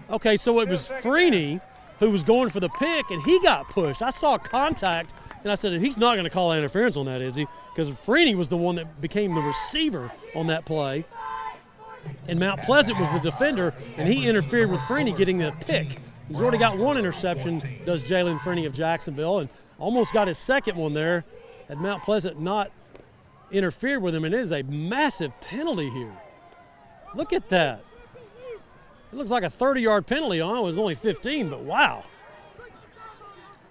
Okay, so it was Freeney who was going for the pick, and he got pushed. I saw contact, and I said, he's not going to call interference on that, is he? Because Freeney was the one that became the receiver on that play. And Mount Pleasant was the defender, and he interfered with Freeney getting the pick. He's already got 1 interception, does Jalen Freeney of Jacksonville, and almost got his 2nd one there. Had Mount Pleasant not interfered with him, and it is a massive penalty here. Look at that. It looks like a 30-yard penalty. It was only 15, but wow.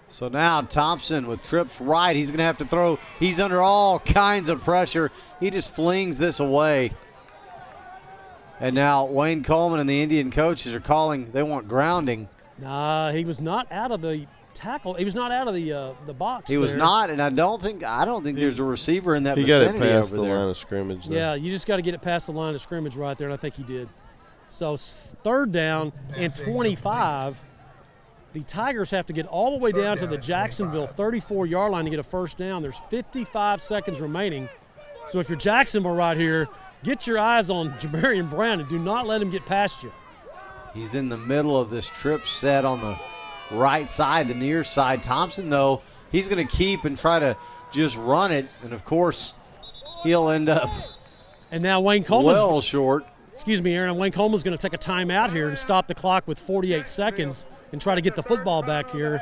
So now Thompson with trips right. He's going to have to throw. He's under all kinds of pressure. He just flings this away. And now Wayne Coleman and the Indian coaches are calling. They want grounding. Nah, he was not out of the tackle. He was not out of the box. He was not, and I don't think there's a receiver in that He vicinity got it past over the there. line of scrimmage. Though. Yeah, you just got to get it past the line of scrimmage right there, and I think he did. So 3rd down and 25. The Tigers have to get all the way down to the Jacksonville 34-yard line to get a first down. There's 55 seconds remaining. So if you're Jacksonville right here, get your eyes on Jamarian Brown and do not let him get past you. He's in the middle of this trip set on the right side, the near side. Thompson, though, he's going to keep and try to just run it. And, of course, he'll end up and now Wayne Coleman's well short. Excuse me, Aaron. Wayne Coleman's going to take a timeout here and stop the clock with 48 seconds and try to get the football back here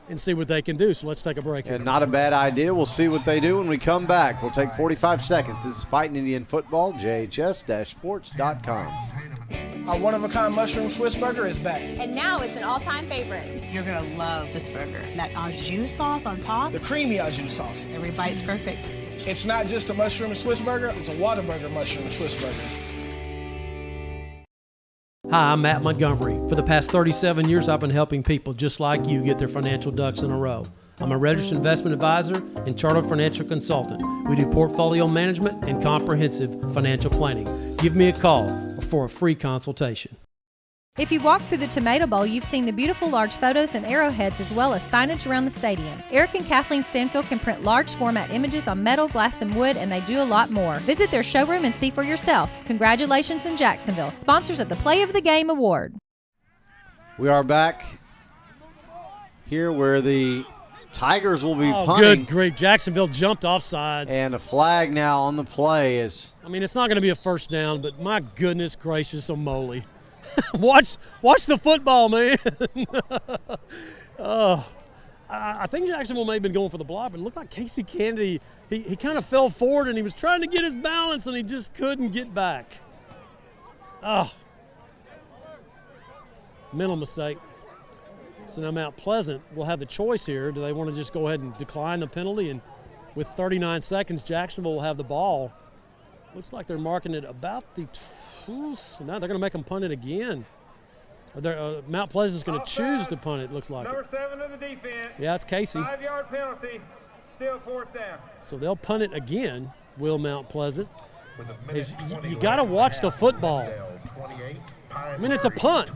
and see what they can do. So let's take a break here. And not a bad idea. We'll see what they do when we come back. We'll take 45 seconds. This is Fighting Indian Football, JHS-sports.com. Our one-of-a-kind mushroom Swiss burger is back. And now it's an all-time favorite. You're going to love this burger. That au jus sauce on top. The creamy au jus sauce. Every bite's perfect. It's not just a mushroom Swiss burger, it's a Whataburger mushroom Swiss burger. Hi, I'm Matt Montgomery. For the past 37 years, I've been helping people just like you get their financial ducks in a row. I'm a registered investment advisor and chartered financial consultant. We do portfolio management and comprehensive financial planning. Give me a call for a free consultation. If you walk through the Tomato Bowl, you've seen the beautiful large photos and arrowheads as well as signage around the stadium. Eric and Kathleen Stanfield can print large format images on metal, glass, and wood, and they do a lot more. Visit their showroom and see for yourself. Congratulations in Jacksonville, sponsors of the Play of the Game Award. We are back here where the Tigers will be punting. Good grief. Jacksonville jumped off sides. And a flag now on the play is. I mean, it's not going to be a first down, but my goodness gracious, moly. watch the football, man. I think Jacksonville may have been going for the block, but it looked like Casey Kennedy, he kind of fell forward and he was trying to get his balance and he just couldn't get back. Mental mistake. So now Mount Pleasant will have the choice here. Do they want to just go ahead and decline the penalty? And with 39 seconds, Jacksonville will have the ball. Looks like they're marking it about the now they're going to make them punt it again. Mount Pleasant's going to choose to punt it, looks like. Number 7 of the defense. Yeah, it's Casey. 5-yard penalty, still 4th down. So they'll punt it again, Will Mount Pleasant. You got to watch the football. I mean, it's a punt.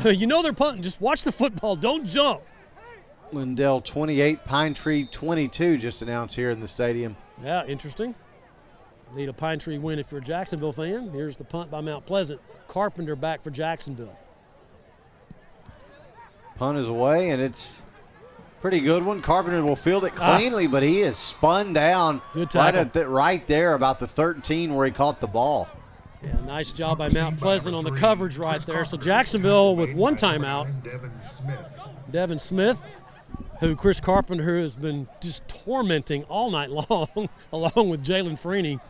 You know they're punting. Just watch the football. Don't jump. Lindell 28, Pine Tree 22 just announced here in the stadium. Yeah, interesting. Need a Pine Tree win if you're a Jacksonville fan. Here's the punt by Mount Pleasant. Carpenter back for Jacksonville. Punt is away, and it's a pretty good one. Carpenter will field it cleanly, but he is spun down right there about the 13 where he caught the ball. Yeah, nice job by Mount Pleasant on the coverage right there. So Jacksonville with one timeout. Devin Smith, who Chris Carpenter has been just tormenting all night long, along with Jalen Freeney,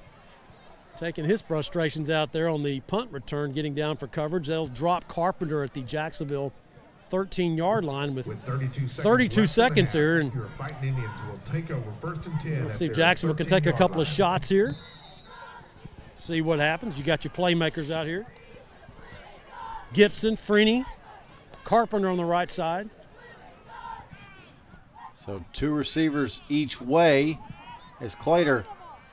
taking his frustrations out there on the punt return, getting down for coverage. They'll drop Carpenter at the Jacksonville 13-yard line with 32 seconds here. And let's see if Jacksonville can take a couple of shots here. See what happens. You got your playmakers out here. Gibson, Freeney, Carpenter on the right side. So 2 receivers each way as Clater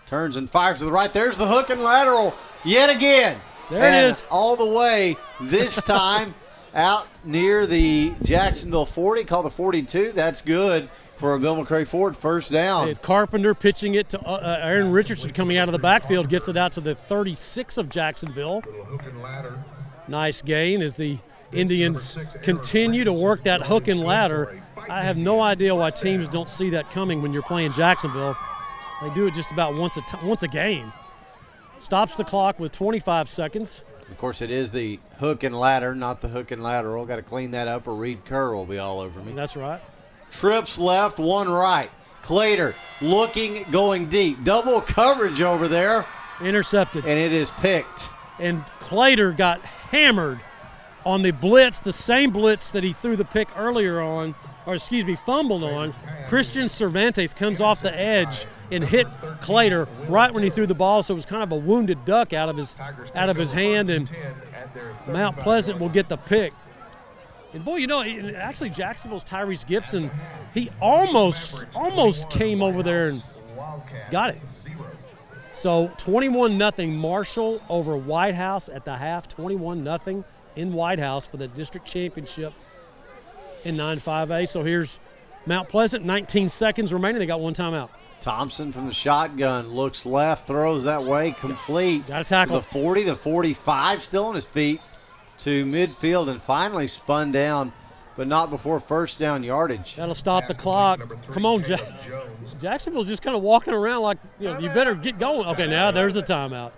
turns and fires to the right. There's the hook and lateral yet again. There it is. All the way this time out near the Jacksonville 40, called the 42. That's good for a Bill McCray Ford first down. It's Carpenter pitching it to Aaron Richardson coming out of the backfield, gets it out to the 36 of Jacksonville. Nice gain as the Indians continue to work that hook and ladder. I have no idea why teams don't see that coming when you're playing Jacksonville. They do it just about once a game. Stops the clock with 25 seconds. Of course, it is the hook and ladder, not the hook and lateral. Got to clean that up or Reed Kerr will be all over me. That's right. Trips left, 1 right. Clater looking, going deep. Double coverage over there. Intercepted. And it is picked. And Clater got hammered on the blitz, the same blitz that he threw the pick earlier on, fumbled on. Christian Cervantes comes off the edge and hit Clater right when he threw the ball, so it was kind of a wounded duck out of his hand, and Mount Pleasant will get the pick. And boy, actually Jacksonville's Tyrese Gibson, he almost came over there and got it. So 21-0 Marshall over White House at the half, 21-0 in White House for the district championship in 9-5A. So here's Mount Pleasant, 19 seconds remaining. They got one timeout. Thompson from the shotgun looks left, throws that way, complete. Got a tackle. The 40, the 45, still on his feet to midfield and finally spun down, but not before first down yardage. That'll stop the clock. Come on, Jacksonville's just kind of walking around like, you better get going. Okay, now there's the timeout.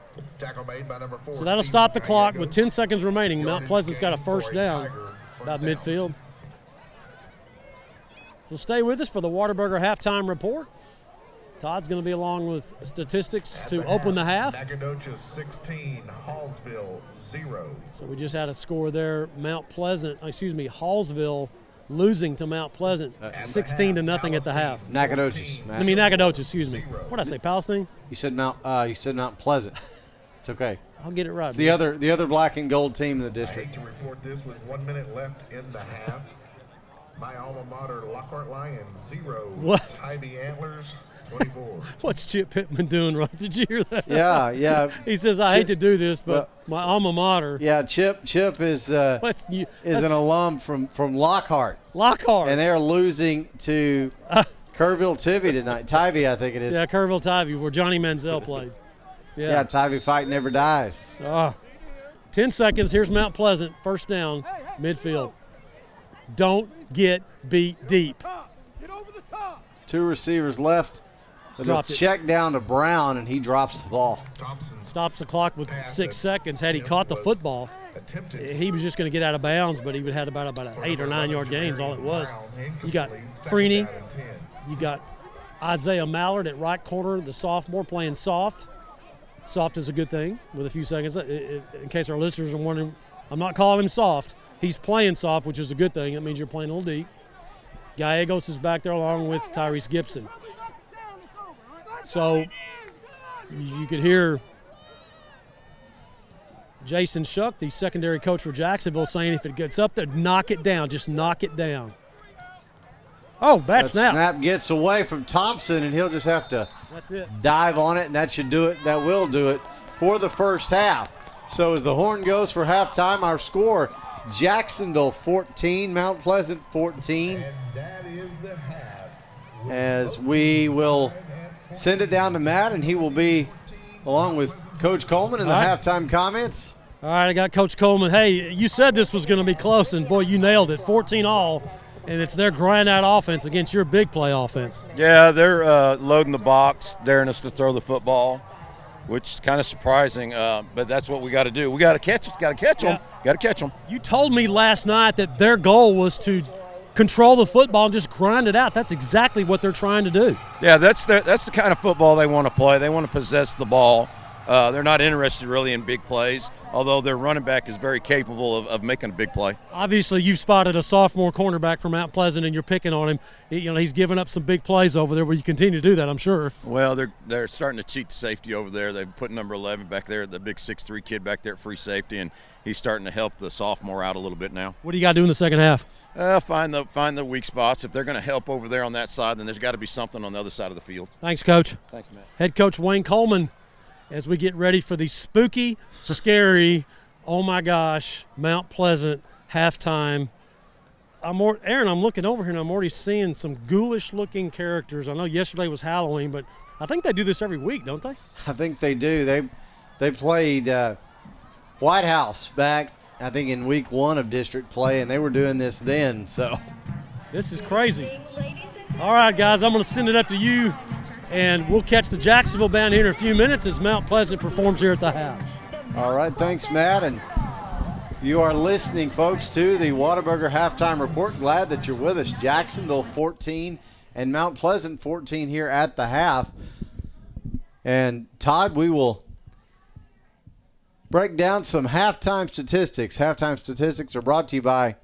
So that'll stop the clock with 10 seconds remaining. Mount Pleasant's got a first down about midfield. So stay with us for the Whataburger halftime report. Todd's going to be along with statistics to open the half. Nacogdoches 16, Hallsville 0. So we just had a score there. Hallsville losing to Mount Pleasant 16-0 at the half. Nacogdoches. Nacogdoches, excuse me. What did I say, Palestine? You said Mount Pleasant. It's okay. I'll get it right. It's the other black and gold team in the district. I hate to report this with 1 minute left in the half. My alma mater, Lockhart Lions 0. What? Tybee Antlers 24. What's Chip Pittman doing, right? Did you hear that? Yeah. He says, I hate to do this, but my alma mater. Yeah, Chip is an alum from Lockhart. Lockhart. And they're losing to Kerrville Tivy tonight. Tybee, I think it is. Yeah, Kerrville Tivy, where Johnny Manziel played. Yeah, Tybee fight never dies. 10 seconds. Here's Mount Pleasant. First down, midfield. Don't get beat deep. Two receivers left. Check down to Brown, and he drops the ball. Stops the clock with 6 seconds. Had he caught the football, he was just going to get out of bounds, but he would have had about an 8 or 9 yard gains, all it was. You got Freeney. You got Isaiah Mallard at right corner, the sophomore, playing soft. Soft is a good thing with a few seconds. In case our listeners are wondering, I'm not calling him soft. He's playing soft, which is a good thing. That means you're playing a little deep. Gallegos is back there along with Tyrese Gibson. So you could hear Jason Shuck, the secondary coach for Jacksonville, saying if it gets up there, knock it down. Just knock it down. Oh, bad snap. Snap gets away from Thompson, and he'll just have to dive on it, and that should do it. That will do it for the first half. So as the horn goes for halftime, our score, Jacksonville 14, Mount Pleasant 14. And that is the half. As we will send it down to Matt, and he will be along with Coach Coleman in the halftime comments. All right, I got Coach Coleman. Hey, you said this was going to be close, and boy, you nailed it. 14-all, and it's their grind-out offense against your big play offense. Yeah, they're loading the box, daring us to throw the football, which is kind of surprising, but that's what we got to do. We got to catch them. Yeah. Got to catch them. You told me last night that their goal was to control the football and just grind it out. That's exactly what they're trying to do. Yeah, that's the kind of football they want to play. They want to possess the ball. They're not interested really in big plays, although their running back is very capable of making a big play. Obviously, you've spotted a sophomore cornerback from Mount Pleasant, and you're picking on him. He's given up some big plays over there. Will you continue to do that, I'm sure? Well, they're starting to cheat the safety over there. They've put number 11 back there, the big 6'3" kid back there at free safety, and he's starting to help the sophomore out a little bit now. What do you got to do in the second half? Find the weak spots. If they're going to help over there on that side, then there's got to be something on the other side of the field. Thanks, Coach. Thanks, Matt. Head Coach Wayne Coleman, as we get ready for the spooky, scary, oh my gosh, Mount Pleasant halftime. Aaron, I'm looking over here and I'm already seeing some ghoulish-looking characters. I know yesterday was Halloween, but I think they do this every week, don't they? I think they do. They played White House back, I think, in week 1 of district play, and they were doing this then. So this is crazy. All right, guys, I'm going to send it up to you. And we'll catch the Jacksonville band here in a few minutes as Mount Pleasant performs here at the half. All right, thanks, Matt. And you are listening, folks, to the Whataburger Halftime Report. Glad that you're with us. Jacksonville 14 and Mount Pleasant 14 here at the half. And, Todd, we will break down some halftime statistics. Halftime statistics are brought to you by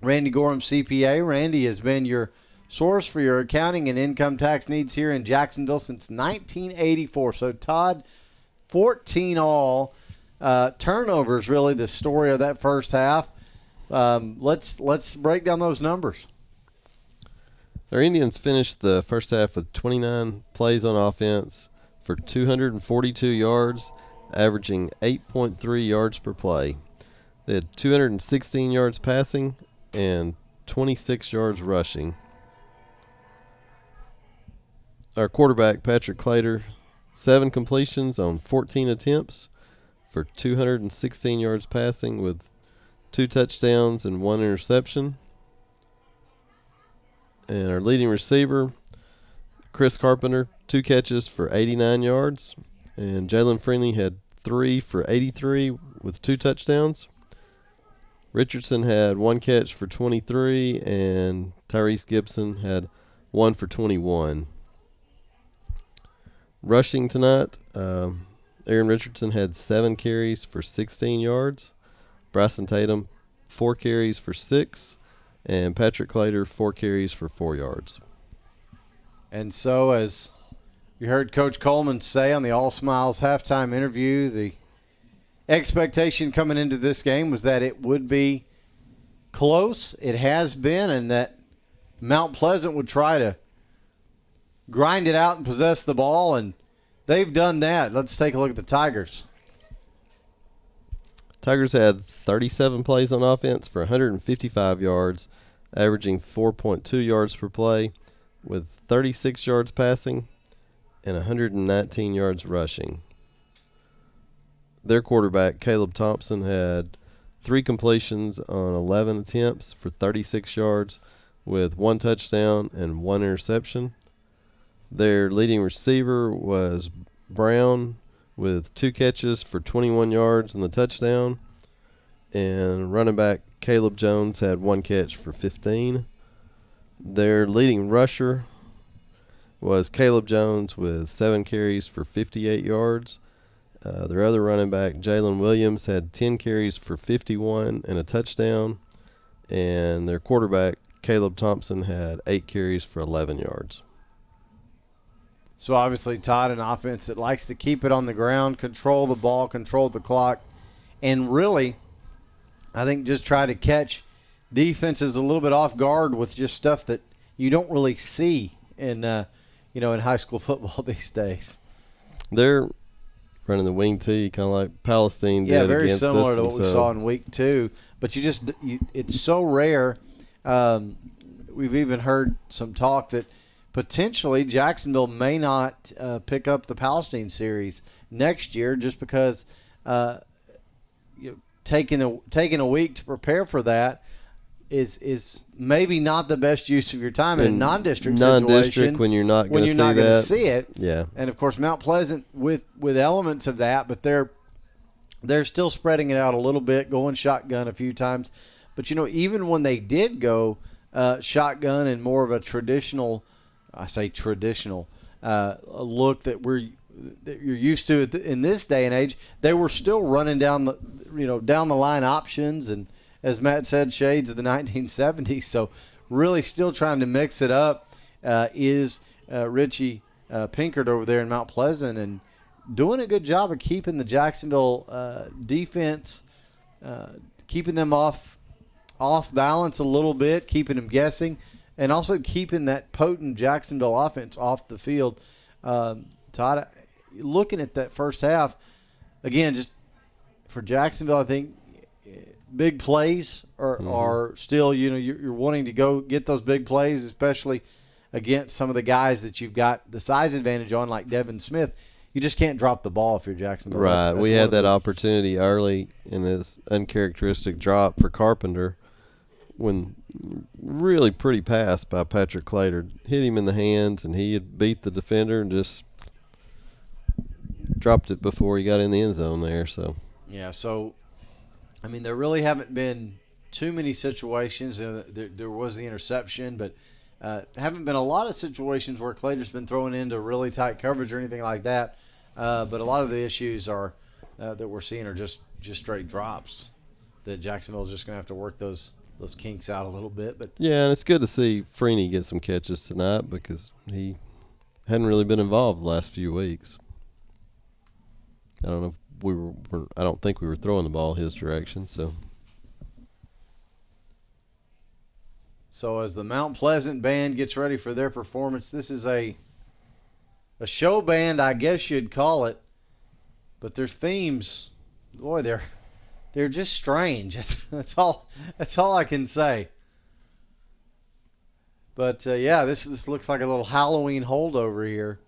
Randy Gorham, CPA. Randy has been your source for your accounting and income tax needs here in Jacksonville since 1984. So, Todd, 14 all. Turnovers really the story of that first half. Let's break down those numbers. Our Indians finished the first half with 29 plays on offense for 242 yards, averaging 8.3 yards per play. They had 216 yards passing and 26 yards rushing. Our quarterback, Patrick Clater, 7 completions on 14 attempts for 216 yards passing with 2 touchdowns and 1 interception. And our leading receiver, Chris Carpenter, 2 catches for 89 yards. And Jalen Freeney had 3 for 83 with 2 touchdowns. Richardson had 1 catch for 23, and Tyrese Gibson had 1 for 21. Rushing tonight, Aaron Richardson had 7 carries for 16 yards. Bryson Tatum, 4 carries for 6. And Patrick Clater, 4 carries for 4 yards. And so, as you heard Coach Coleman say on the All Smiles halftime interview, the expectation coming into this game was that it would be close. It has been, and that Mount Pleasant would try to grind it out and possess the ball, and they've done that. Let's take a look at the Tigers. Tigers had 37 plays on offense for 155 yards, averaging 4.2 yards per play, with 36 yards passing and 119 yards rushing. Their quarterback, Caleb Thompson, had 3 completions on 11 attempts for 36 yards, with 1 touchdown and 1 interception. Their leading receiver was Brown, with 2 catches for 21 yards and the touchdown. And running back Caleb Jones had 1 catch for 15. Their leading rusher was Caleb Jones with 7 carries for 58 yards. Their other running back, Jalen Williams, had 10 carries for 51 and a touchdown. And their quarterback, Caleb Thompson, had 8 carries for 11 yards. So obviously, Todd, an offense that likes to keep it on the ground, control the ball, control the clock, and really, I think just try to catch defenses a little bit off guard with just stuff that you don't really see in in high school football these days. They're running the wing tee, kind of like Palestine did against us. Yeah, very similar to what we saw in week 2. But it's so rare. We've even heard some talk that potentially Jacksonville may not pick up the Palestine series next year just because taking a week to prepare for that is maybe not the best use of your time in a non-district situation when you're not going to see it. Yeah. And of course Mount Pleasant with elements of that, but they're still spreading it out a little bit, going shotgun a few times. But even when they did go shotgun and more of a traditional, I say traditional, look that you're used to in this day and age, they were still running down the line options, and as Matt said, shades of the 1970s. So really still trying to mix it up is Richie Pinkert over there in Mount Pleasant, and doing a good job of keeping the Jacksonville defense, keeping them off balance a little bit, keeping them guessing, and also keeping that potent Jacksonville offense off the field. Todd, looking at that first half, again, just for Jacksonville, I think big plays are still, you're wanting to go get those big plays, especially against some of the guys that you've got the size advantage on, like Devin Smith. You just can't drop the ball if you're Jacksonville. Right. We had that opportunity early in this uncharacteristic drop for Carpenter when really pretty pass by Patrick Clater hit him in the hands, and he had beat the defender and just dropped it before he got in the end zone there. So yeah, so I mean, there really haven't been too many situations. There was the interception, but haven't been a lot of situations where Clater's been thrown into really tight coverage or anything like that. But a lot of the issues are that we're seeing are just straight drops that Jacksonville's just going to have to work those kinks out a little bit. But yeah, and it's good to see Freeney get some catches tonight because he hadn't really been involved the last few weeks. I don't know if I don't think we were throwing the ball his direction. So So as the Mount Pleasant band gets ready for their performance, this is a show band, I guess you'd call it. But their themes, boy, they're just strange. That's all I can say. But yeah, this looks like a little Halloween holdover here.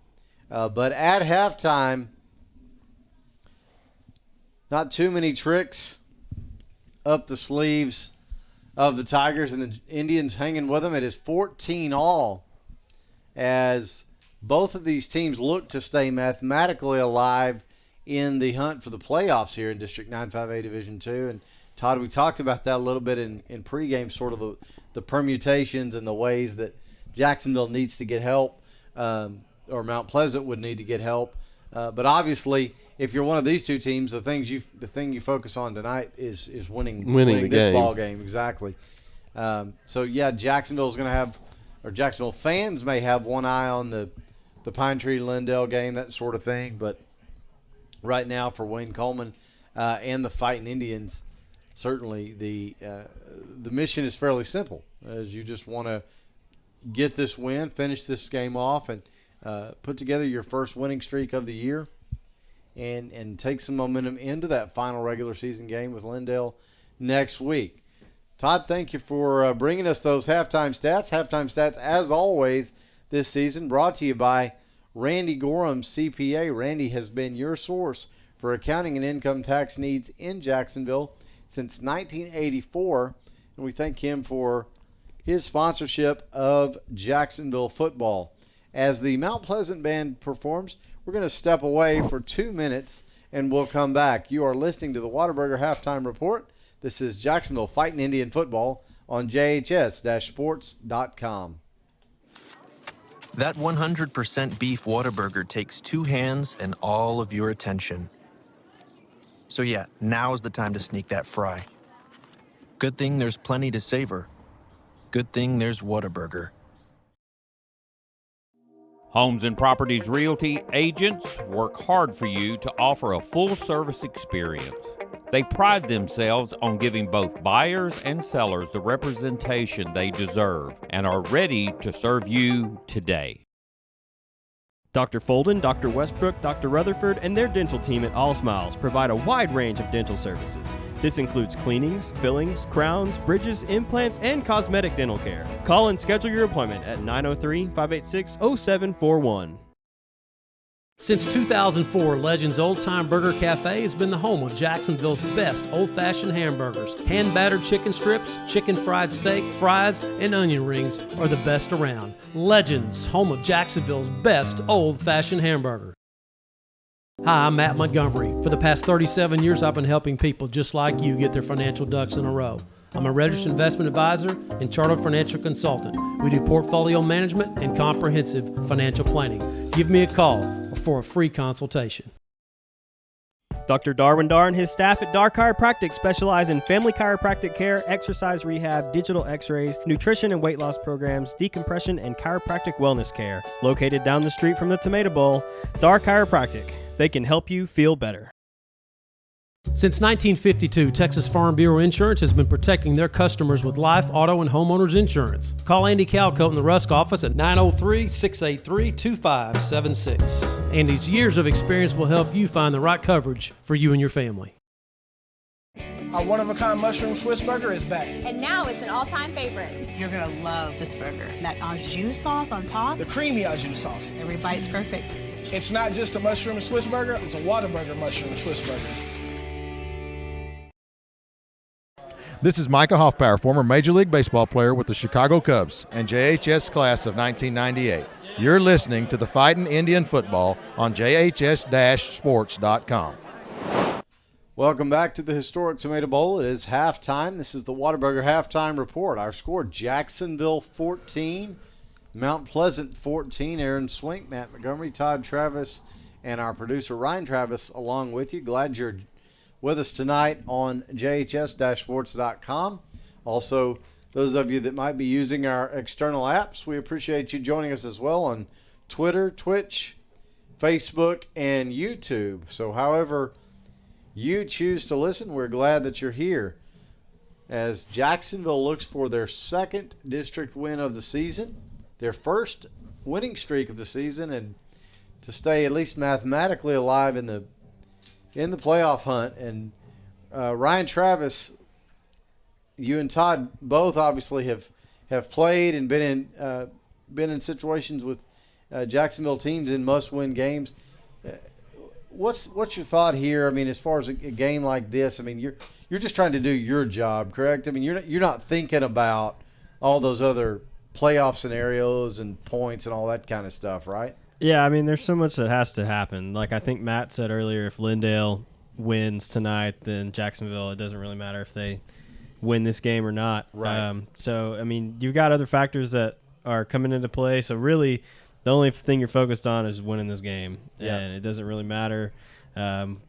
But at halftime, not too many tricks up the sleeves of the Tigers, and the Indians hanging with them. It is 14-all as both of these teams look to stay mathematically alive in the hunt for the playoffs here in District 9-5A Division 2. And Todd, we talked about that a little bit in pregame, sort of the permutations and the ways that Jacksonville needs to get help, or Mount Pleasant would need to get help. But obviously, if you're one of these two teams, the thing you focus on tonight is winning the this game. ball game. Exactly. So yeah, Jacksonville's going to have, or Jacksonville fans may have one eye on the Pine Tree Lindale game, that sort of thing. But right now, for Wayne Coleman and the Fighting Indians, certainly the mission is fairly simple, as you just want to get this win, finish this game off, and put together your first winning streak of the year, and take some momentum into that final regular season game with Lindale next week. Todd, thank you for bringing us those halftime stats. Halftime stats, as always, this season, brought to you by Randy Gorham, CPA. Randy has been your source for accounting and income tax needs in Jacksonville since 1984, and we thank him for his sponsorship of Jacksonville football. As the Mount Pleasant band performs, we're going to step away for 2 minutes, and we'll come back. You are listening to the Whataburger Halftime Report. This is Jacksonville Fighting Indian Football on JHS-sports.com. That 100% beef Whataburger takes 2 hands and all of your attention. So yeah, now's the time to sneak that fry. Good thing there's plenty to savor. Good thing there's Whataburger. Homes and Properties Realty agents work hard for you to offer a full-service experience. They pride themselves on giving both buyers and sellers the representation they deserve and are ready to serve you today. Dr. Folden, Dr. Westbrook, Dr. Rutherford, and their dental team at All Smiles provide a wide range of dental services. This includes cleanings, fillings, crowns, bridges, implants, and cosmetic dental care. Call and schedule your appointment at 903-586-0741. Since 2004, Legends Old Time Burger Cafe has been the home of Jacksonville's best old-fashioned hamburgers. Hand-battered chicken strips, chicken fried steak, fries, and onion rings are the best around. Legends, home of Jacksonville's best old-fashioned hamburger. Hi, I'm Matt Montgomery. For the past 37 years, I've been helping people just like you get their financial ducks in a row. I'm a registered investment advisor and chartered financial consultant. We do portfolio management and comprehensive financial planning. Give me a call for a free consultation. Dr. Darwin Dar and his staff at Dar Chiropractic specialize in family chiropractic care, exercise rehab, digital x-rays, nutrition and weight loss programs, decompression, and chiropractic wellness care. Located down the street from the Tomato Bowl, Dar Chiropractic. They can help you feel better. Since 1952, Texas Farm Bureau Insurance has been protecting their customers with life, auto, and homeowners insurance. Call Andy Calcoat in the Rusk office at 903-683-2576. Andy's years of experience will help you find the right coverage for you and your family. Our one-of-a-kind mushroom Swiss burger is back. And now it's an all-time favorite. You're going to love this burger. That au jus sauce on top. The creamy au jus sauce. Every bite's perfect. It's not just a mushroom Swiss burger, it's a Whataburger mushroom Swiss burger. This is Micah Hoffpower, former Major League Baseball player with the Chicago Cubs and JHS class of 1998. You're listening to the Fightin' Indian Football on JHS-sports.com. Welcome back to the historic Tomato Bowl. It is halftime. This is the Whataburger Halftime Report. Our score, Jacksonville 14, Mount Pleasant 14. Aaron Swink, Matt Montgomery, Todd Travis, and our producer Ryan Travis along with you. Glad you're with us tonight on JHS-sports.com. Also, those of you that might be using our external apps, we appreciate you joining us as well on Twitter, Twitch, Facebook, and YouTube. So however you choose to listen, we're glad that you're here. as Jacksonville looks for their second district win of the season, their first winning streak of the season, and to stay at least mathematically alive in the playoff hunt. And Ryan Travis, you and Todd both obviously have played and been in situations with Jacksonville teams in must-win games. What's your thought here? I mean, as far as a game like this, I mean, you're just trying to do your job, correct? I mean, you're not thinking about all those other playoff scenarios and points and all that kind of stuff, right? Yeah, I mean, there's so much that has to happen. Like I think Matt said earlier, if Lindale wins tonight, then Jacksonville, it doesn't really matter if they win this game or not. Right. So, I mean, you've got other factors that are coming into play. So, really, the only thing you're focused on is winning this game. Yeah. And it doesn't really matter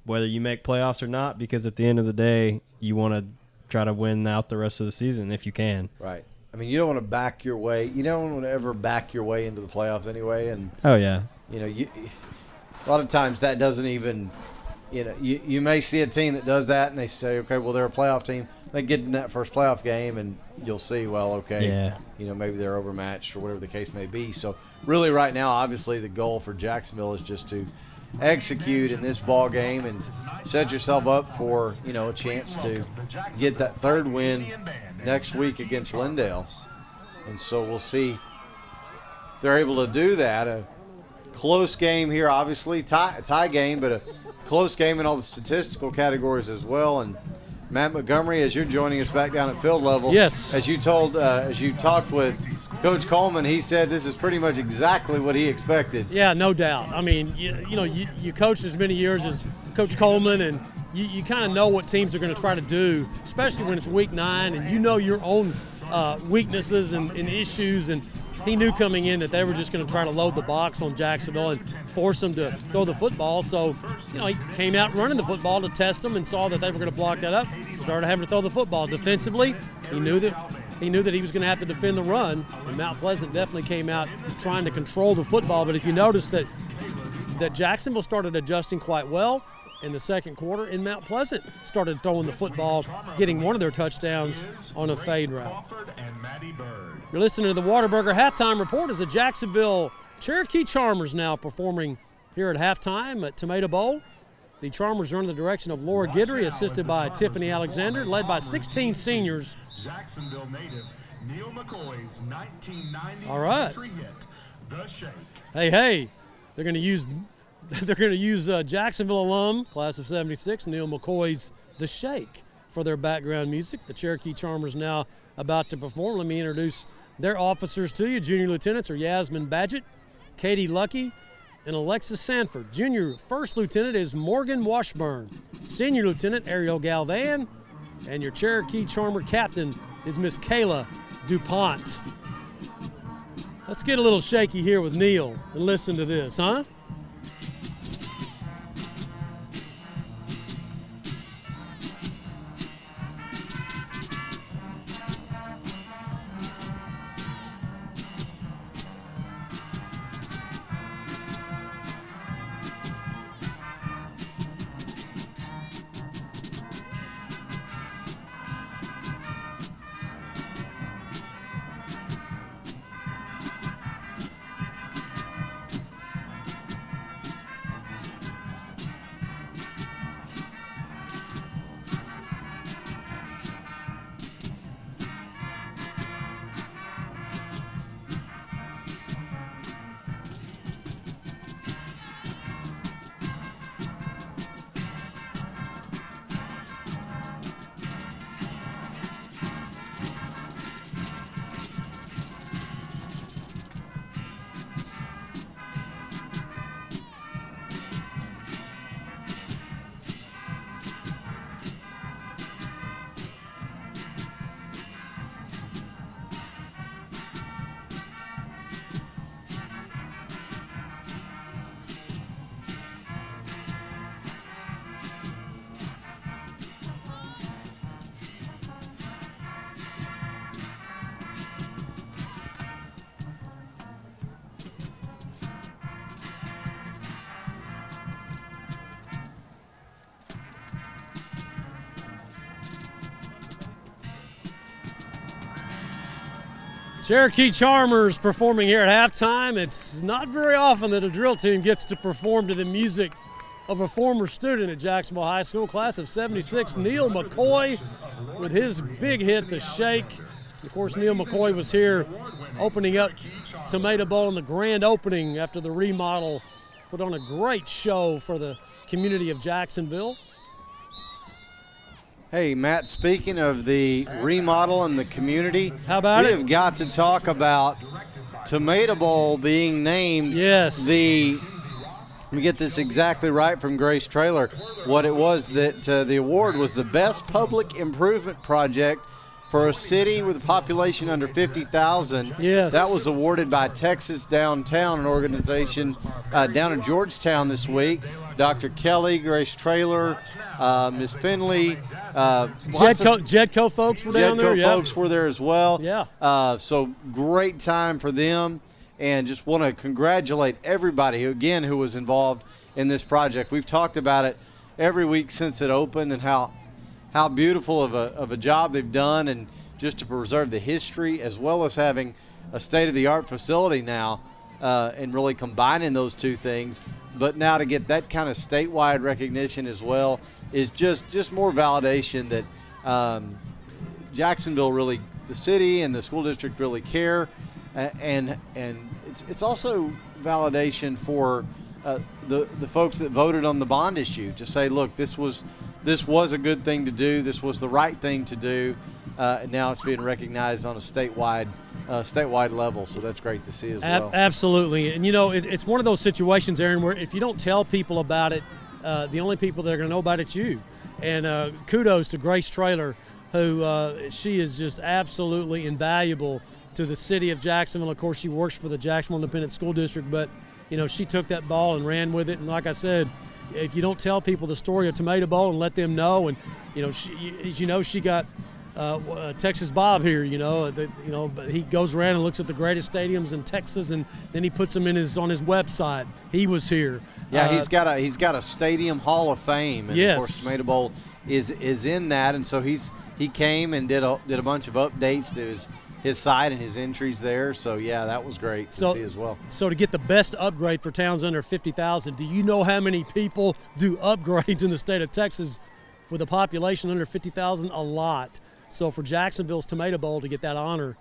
whether you make playoffs or not, because at the end of the day, you want to try to win out the rest of the season if you can. Right. I mean, you don't want to back your way. You don't want to ever back your way into the playoffs anyway. And oh yeah, you know, a lot of times that doesn't even. You know, you may see a team that does that, and they say, okay, well, they're a playoff team. They get in that first playoff game, and you'll see, well, okay, yeah, you know, maybe they're overmatched or whatever the case may be. So really, right now, obviously, the goal for Jacksonville is just to execute in this ball game and set yourself up for, you know, a chance to get that third win next week against Lindale. And so we'll see if they're able to do that. A close game here, obviously, tie game, but a close game in all the statistical categories as well. And Matt Montgomery, as you're joining us back down at field level, yes, as you talked with Coach Coleman, he said this is pretty much exactly what he expected. Yeah, no doubt. I mean, you coached as many years as Coach Coleman, and you kind of know what teams are going to try to do, especially when it's week 9 and you know your own weaknesses and issues. And he knew coming in that they were just going to try to load the box on Jacksonville and force them to throw the football. So, he came out running the football to test them and saw that they were going to block that up. Started having to throw the football. Defensively, he knew that he was going to have to defend the run. And Mount Pleasant definitely came out trying to control the football. But if you notice that Jacksonville started adjusting quite well in the second quarter, and Mount Pleasant started throwing the football, getting one of their touchdowns on a fade route. You're listening to the Whataburger Halftime Report as the Jacksonville Cherokee Charmers now performing here at halftime at Tomato Bowl. The Charmers are under the direction of Laura Guidry, assisted by Tiffany Alexander, led by 16 seniors. Jacksonville native Neil McCoy's 1990s right. country hit, The Shake. Hey, they're going to use Jacksonville alum, class of 76, Neil McCoy's The Shake for their background music. The Cherokee Charmers now about to perform. Let me introduce their officers to you. Junior lieutenants are Yasmin Badgett, Katie Lucky, and Alexis Sanford. Junior first lieutenant is Morgan Washburn. Senior lieutenant Ariel Galvan, and your Cherokee Charmer captain is Miss Kayla DuPont. Let's get a little shaky here with Neil and listen to this, huh? Cherokee Charmers performing here at halftime. It's not very often that a drill team gets to perform to the music of a former student at Jacksonville High School, class of '76, Neil McCoy, with his big hit, The Shake. Of course, Neil McCoy was here opening up Tomato Bowl in the grand opening after the remodel. Put on a great show for the community of Jacksonville. Hey, Matt, speaking of the remodel and the community, how about we have got to talk about Tomato Bowl being named let me get this exactly right from Grace Traylor. What it was that the award was the best public improvement project for a city with a population under 50,000. Yes. That was awarded by Texas Downtown, an organization down in Georgetown this week. Dr. Kelly, Grace Traylor, Ms. Finley. Jedco folks were down there. Jedco folks were there as well. Yeah. So great time for them. And just want to congratulate everybody, who was involved in this project. We've talked about it every week since it opened and how beautiful of a job they've done, and just to preserve the history as well as having a state-of-the-art facility now and really combining those two things. But now to get that kind of statewide recognition as well is just more validation that Jacksonville really, the city and the school district really care. And it's also validation for the folks that voted on the bond issue to say, look, this was a good thing to do. This was the right thing to do. And now it's being recognized on a statewide level. So that's great to see as well. Absolutely. And, it's one of those situations, Aaron, where if you don't tell people about it, the only people that are going to know about it's you. And kudos to Grace Traylor, who she is just absolutely invaluable to the city of Jacksonville. Of course, she works for the Jacksonville Independent School District, but, she took that ball and ran with it. And like I said, if you don't tell people the story of Tomato Bowl and let them know, and, she got Texas Bob here, but he goes around and looks at the greatest stadiums in Texas, and then he puts them on his website. He was here. Yeah, he's got a stadium Hall of Fame, and yes. Of course Tomato Bowl is in that, and so he came and did a bunch of updates to his site and his entries there. So yeah, that was great to see as well. So to get the best upgrade for towns under 50,000, do you know how many people do upgrades in the state of Texas with a population under 50,000? A lot. So for Jacksonville's Tomato Bowl to get that honor,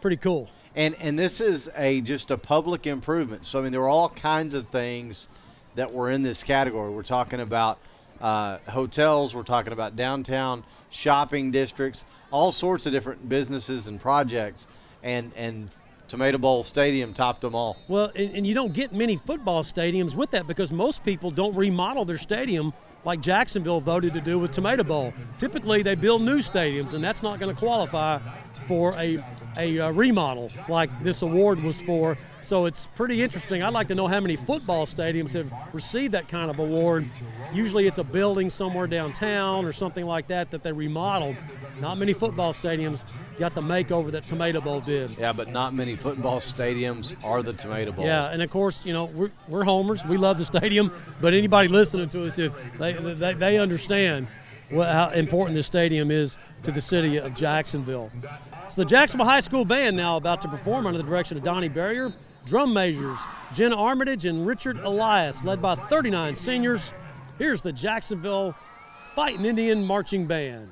pretty cool. And this is just a public improvement. So I mean, there were all kinds of things that were in this category. We're talking about hotels. We're talking about downtown shopping districts, all sorts of different businesses and projects, and Tomato Bowl Stadium topped them all. Well, and you don't get many football stadiums with that because most people don't remodel their stadium like Jacksonville voted to do with Tomato Bowl. Typically, they build new stadiums, and that's not going to qualify for a remodel like this award was for. So it's pretty interesting. I'd like to know how many football stadiums have received that kind of award. Usually it's a building somewhere downtown or something like that they remodeled. Not many football stadiums got the makeover that Tomato Bowl did. Yeah, but not many football stadiums are the Tomato Bowl. Yeah, and of course, we're homers. We love the stadium, but anybody listening to us, if they understand how important this stadium is to the city of Jacksonville. So the Jacksonville High School Band now about to perform under the direction of Donnie Barrier. Drum majors, Jen Armitage and Richard Elias, led by 39 seniors. Here's the Jacksonville Fighting Indian Marching Band.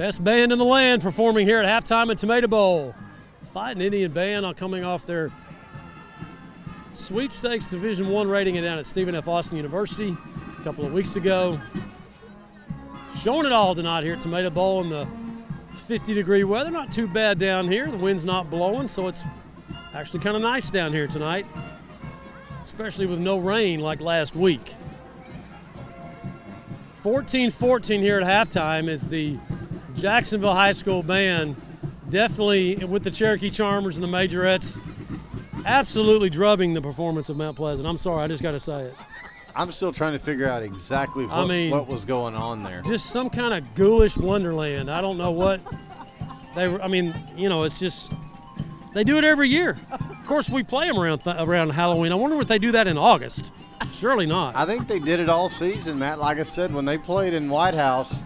Best band in the land performing here at halftime at Tomato Bowl. Fighting Indian Band coming off their sweepstakes Division I rating it down at Stephen F. Austin University a couple of weeks ago. Showing it all tonight here at Tomato Bowl in the 50-degree weather. Not too bad down here. The wind's not blowing, so it's actually kind of nice down here tonight, especially with no rain like last week. 14-14 here at halftime is the Jacksonville High School Band, definitely with the Cherokee Charmers and the Majorettes, absolutely drubbing the performance of Mount Pleasant. I'm sorry, I just got to say it. I'm still trying to figure out exactly what was going on there. Just some kind of ghoulish wonderland. I don't know what they were. I mean, it's just they do it every year. Of course, we play them around Halloween. I wonder if they do that in August. Surely not. I think they did it all season, Matt. Like I said, when they played in White House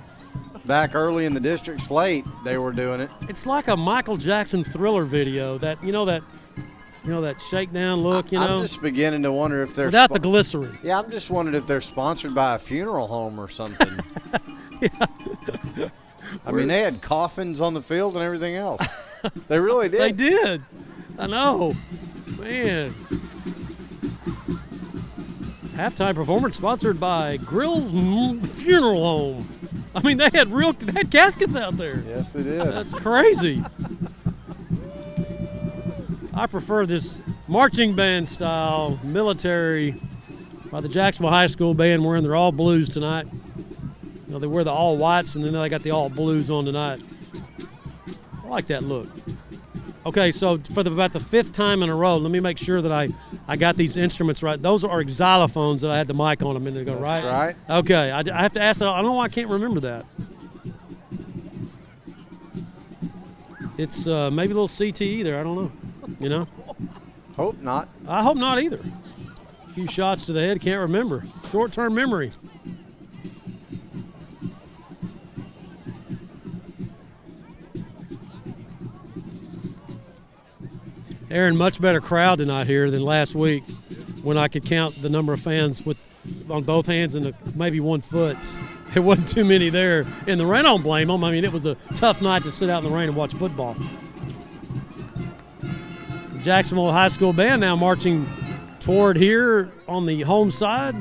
back early in the district slate, they were doing it. It's like a Michael Jackson Thriller video. That shakedown look. I'm just beginning to wonder if they're without the glycerin. Yeah, I'm just wondering if they're sponsored by a funeral home or something. Yeah. I mean, they had coffins on the field and everything else. They really did. They did. I know, man. Halftime performance sponsored by Grill's Funeral Home. I mean, they had caskets out there. Yes, they did. That's crazy. I prefer this marching band style, military, by the Jacksonville High School Band wearing their all blues tonight. They wear the all whites and then they got the all blues on tonight. I like that look. Okay, so for about the fifth time in a row, let me make sure that I got these instruments right. Those are xylophones that I had the mic on a minute ago, right? That's right. Okay, I have to ask that. I don't know why I can't remember that. It's maybe a little CTE there. I don't know. Hope not. I hope not either. A few shots to the head, can't remember. Short-term memory. Aaron, much better crowd tonight here than last week when I could count the number of fans on both hands and maybe 1 foot. There wasn't too many there in the rain. I don't blame them. I mean, it was a tough night to sit out in the rain and watch football. It's the Jacksonville High School Band now marching toward here on the home side.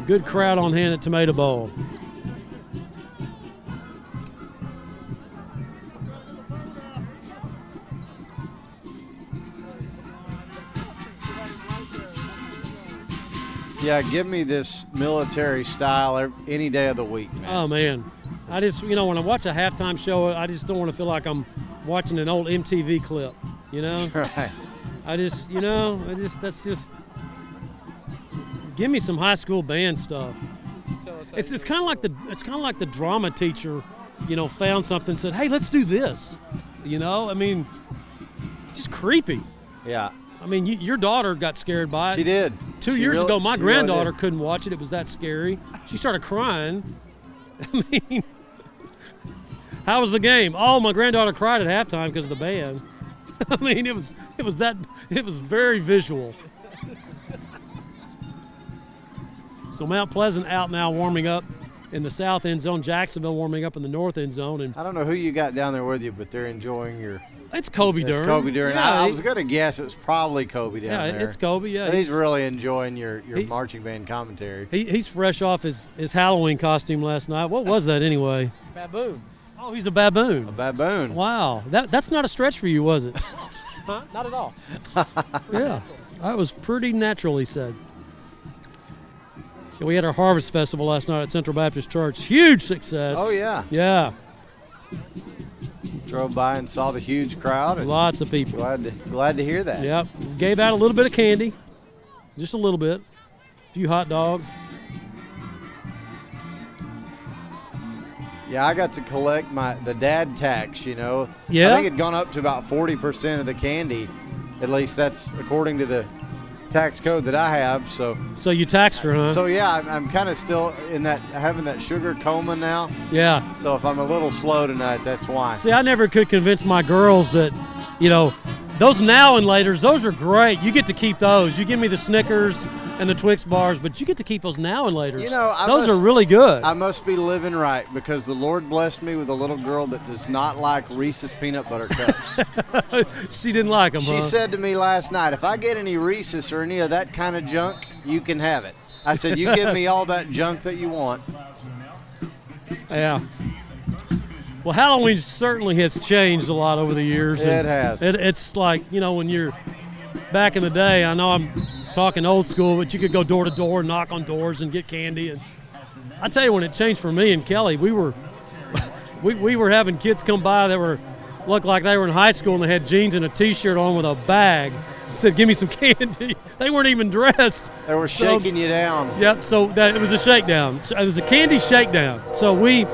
Good crowd on hand at Tomato Bowl. Yeah, give me this military style any day of the week, man. Oh, man. I just, when I watch a halftime show, I just don't want to feel like I'm watching an old MTV clip, That's right. That's just, give me some high school band stuff. It's kind of like the drama teacher, found something and said, hey, let's do this. I mean, just creepy. Yeah. I mean, your daughter got scared by it. She did. 2 years ago, my granddaughter couldn't watch it. It was that scary. She started crying. I mean, how was the game? Oh, my granddaughter cried at halftime because of the band. I mean, it was very visual. So Mount Pleasant out now warming up in the south end zone. Jacksonville warming up in the north end zone. And I don't know who you got down there with you, but they're enjoying your. It's Kobe Durham. It's Kobe Durham. Yeah, I was going to guess it was probably Kobe down there. Yeah, it's Kobe. Yeah, he's really enjoying your marching band commentary. He's fresh off his Halloween costume last night. What was that anyway? Baboon. Oh, he's a baboon. A baboon. Wow, that's not a stretch for you, was it? Huh? Not at all. Yeah, that was pretty naturally said. We had our Harvest Festival last night at Central Baptist Church. Huge success. Oh, yeah. Yeah. Drove by and saw the huge crowd. And lots of people. Glad to hear that. Yep. Gave out a little bit of candy. Just a little bit. A few hot dogs. Yeah, I got to collect the dad tax, Yeah. I think it had gone up to about 40% of the candy. At least that's according to the tax code that I have. So you taxed her, huh? So yeah, I'm kind of still in having that sugar coma now. Yeah. So if I'm a little slow tonight, that's why. See, I never could convince my girls that, those now and laters, those are great. You get to keep those. You give me the Snickers and the Twix bars, but you get to keep those now and laters. You know, those are really good. I must be living right because the Lord blessed me with a little girl that does not like Reese's peanut butter cups. She didn't like them, She said to me last night, if I get any Reese's or any of that kind of junk, you can have it. I said, you give me all that junk that you want. Yeah. Well, Halloween certainly has changed a lot over the years. It has. It's like, you know, when you're back in the day, I know I'm talking old school, but you could go door to door, knock on doors, and get candy. And I tell you, when it changed for me and Kelly, we were having kids come by that looked like they were in high school and they had jeans and a T-shirt on with a bag. Said, "Give me some candy." They weren't even dressed. They were shaking you down. Yep. So it was a shakedown. It was a candy shakedown. So we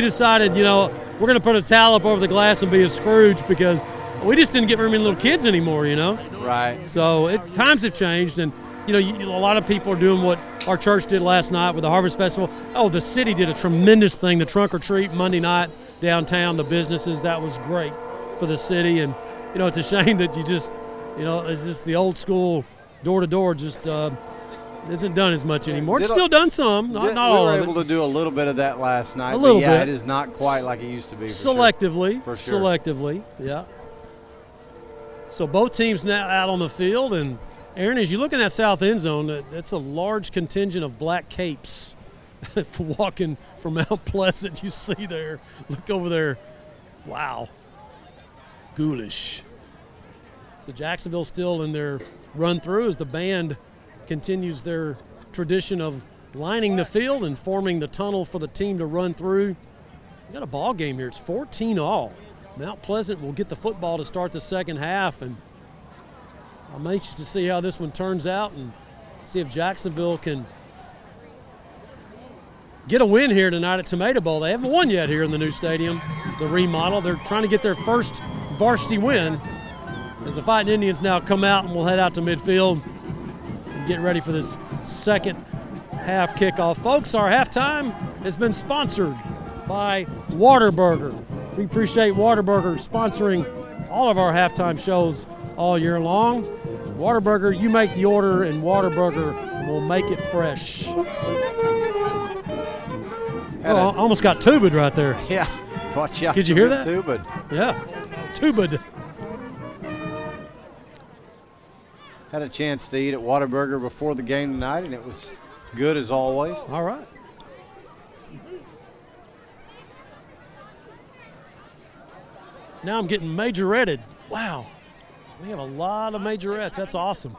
decided, you know, we're going to put a towel up over the glass and be a Scrooge because we just didn't get very many little kids anymore, you know. Right. So times have changed, and you know, a lot of people are doing what our church did last night with the Harvest Festival. Oh, the city did a tremendous thing. The trunk or treat Monday night downtown, the businesses, that was great for the city. And you know, it's a shame that you just. You know, it's just the old school door-to-door just isn't done as much anymore. It's still done some, not all of it. We were able to do a little bit of that last night. A little bit. It is not quite like it used to be. Selectively. For sure. Selectively, yeah. So both teams now out on the field. And, Aaron, as you look in that south end zone, that's a large contingent of black capes walking from Mount Pleasant. You see there. Look over there. Wow. Ghoulish. So Jacksonville still in their run through as the band continues their tradition of lining the field and forming the tunnel for the team to run through. We got a ball game here. It's 14-all. Mount Pleasant will get the football to start the second half, and I'm anxious to see how this one turns out and see if Jacksonville can get a win here tonight at Tomato Bowl. They haven't won yet here in the new stadium, the remodel. They're trying to get their first varsity win. As the Fighting Indians now come out, and we'll head out to midfield and get ready for this second half kickoff. Folks, our halftime has been sponsored by Whataburger. We appreciate Whataburger sponsoring all of our halftime shows all year long. Whataburger, you make the order, and Whataburger will make it fresh. I almost got tubed right there. Yeah, watch out. Did you hear that? Tubed. Yeah, tubed. Had a chance to eat at Whataburger before the game tonight, and it was good as always. All right. Now I'm getting majoretted. Wow. We have a lot of majorettes. That's awesome.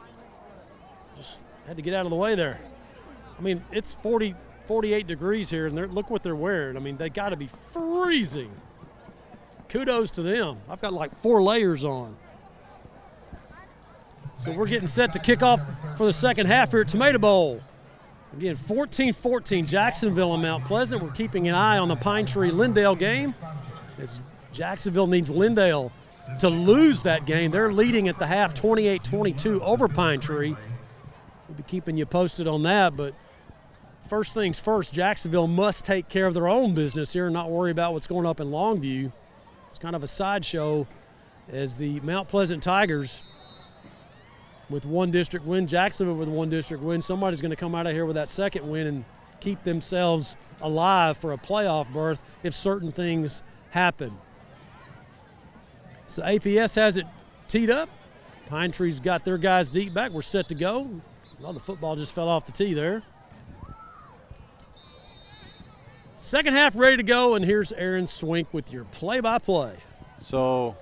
Just had to get out of the way there. I mean, it's 48 degrees here, and look what they're wearing. I mean, they got to be freezing. Kudos to them. I've got like 4 layers on. So we're getting set to kick off for the second half here at Tomato Bowl. Again, 14-14, Jacksonville and Mount Pleasant. We're keeping an eye on the Pine Tree-Lindale game as Jacksonville needs Lindale to lose that game. They're leading at the half 28-22 over Pine Tree. We'll be keeping you posted on that, but first things first, Jacksonville must take care of their own business here and not worry about what's going up in Longview. It's kind of a sideshow as the Mount Pleasant Tigers with one district win, Jacksonville with one district win. Somebody's going to come out of here with that second win and keep themselves alive for a playoff berth if certain things happen. So APS has it teed up. Pine Tree's got their guys deep back. We're set to go. Well, the football just fell off the tee there. Second half ready to go, and here's Aaron Swink with your play-by-play. So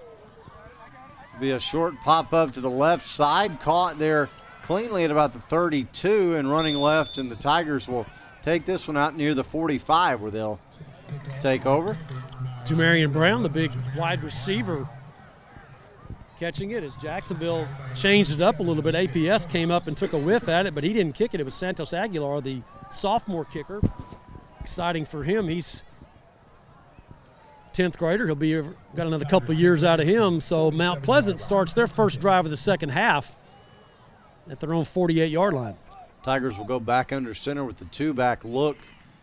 be a short pop-up to the left side, caught there cleanly at about the 32 and running left, and the Tigers will take this one out near the 45 where they'll take over. Jamarian Brown, the big wide receiver, catching it as Jacksonville changed it up a little bit. APS came up and took a whiff at it, but he didn't kick it. It was Santos Aguilar, the sophomore kicker. Exciting for him. He's 10th grader. He'll be got another couple of years out of him. So Mount Pleasant starts their first drive of the second half at their own 48-yard line. Tigers will go back under center with the 2-back look,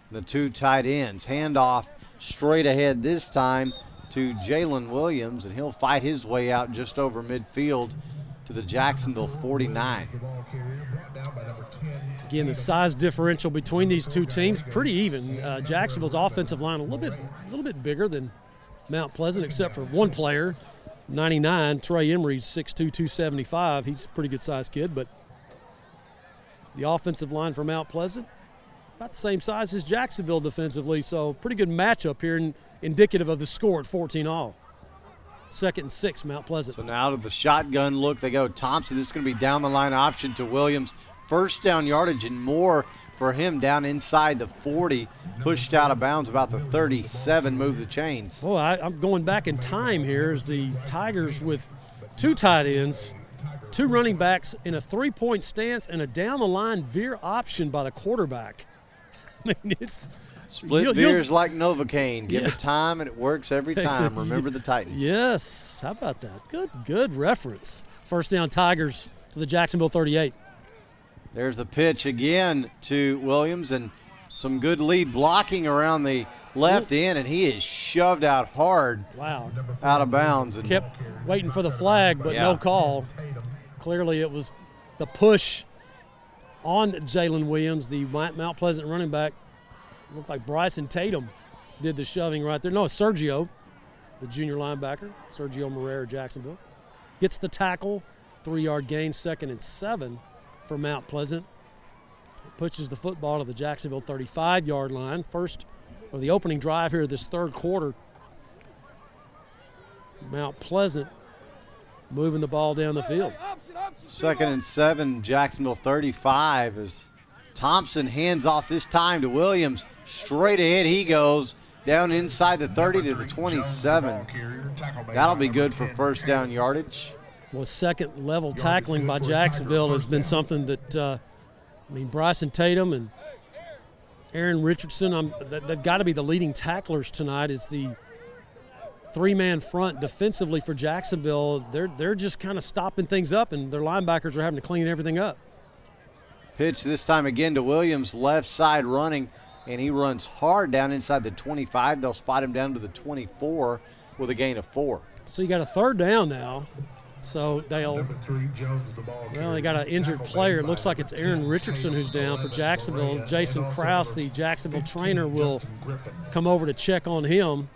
the 2 tight ends. Handoff straight ahead this time. to Jalen Williams, and he'll fight his way out just over midfield to the Jacksonville 49. Again, the size differential between these two teams pretty even. Jacksonville's offensive line a little bit bigger than Mount Pleasant, except for one player, 99. Trey Emery's 6'2", 275. He's a pretty good sized kid, but the offensive line for Mount Pleasant about the same size as Jacksonville defensively, so pretty good matchup here, and indicative of the score at 14-all. 2nd and 6, Mount Pleasant. So now to the shotgun look, they go Thompson. This is going to be down the line option to Williams. First down yardage and more for him down inside the 40. Pushed out of bounds about the 37, move the chains. Oh, I'm going back in time here as the Tigers with 2 tight ends, 2 running backs in a 3-point stance, and a down-the-line veer option by the quarterback. I mean, it's split veers like Novocaine. Give it time, and it works every time. Remember the Titans. Yes. How about that? Good reference. First down, Tigers to the Jacksonville 38. There's the pitch again to Williams, and some good lead blocking around the left end, and he is shoved out hard. Wow. Out of bounds. And kept waiting for the flag, but no call. Clearly it was the push on Jalen Williams, the Mount Pleasant running back. Looked like Bryson Tatum did the shoving right there. No, it's Sergio, the junior linebacker, Sergio Moreira, Jacksonville. Gets the tackle, 3-yard gain, 2nd and 7 for Mount Pleasant. Pushes the football to the Jacksonville 35-yard line. First, or the opening drive here this third quarter. Mount Pleasant moving the ball down the field. 2nd and 7, Jacksonville 35 as Thompson hands off this time to Williams. Straight ahead he goes down inside the 30 to the 27. That'll be good for first down yardage. Well, second level tackling by Jacksonville has been something that, Bryson Tatum and Aaron Richardson, they've got to be the leading tacklers tonight. Is the 3-man front defensively for Jacksonville. They're just kind of stopping things up, and their linebackers are having to clean everything up. Pitch this time again to Williams, left side running, and he runs hard down inside the 25. They'll spot him down to the 24 with a gain of 4. So you got a 3rd down now. So they got an injured player. It looks like it's Aaron Richardson who's down for Jacksonville. Jason Krause, the Jacksonville trainer, will come over to check on him.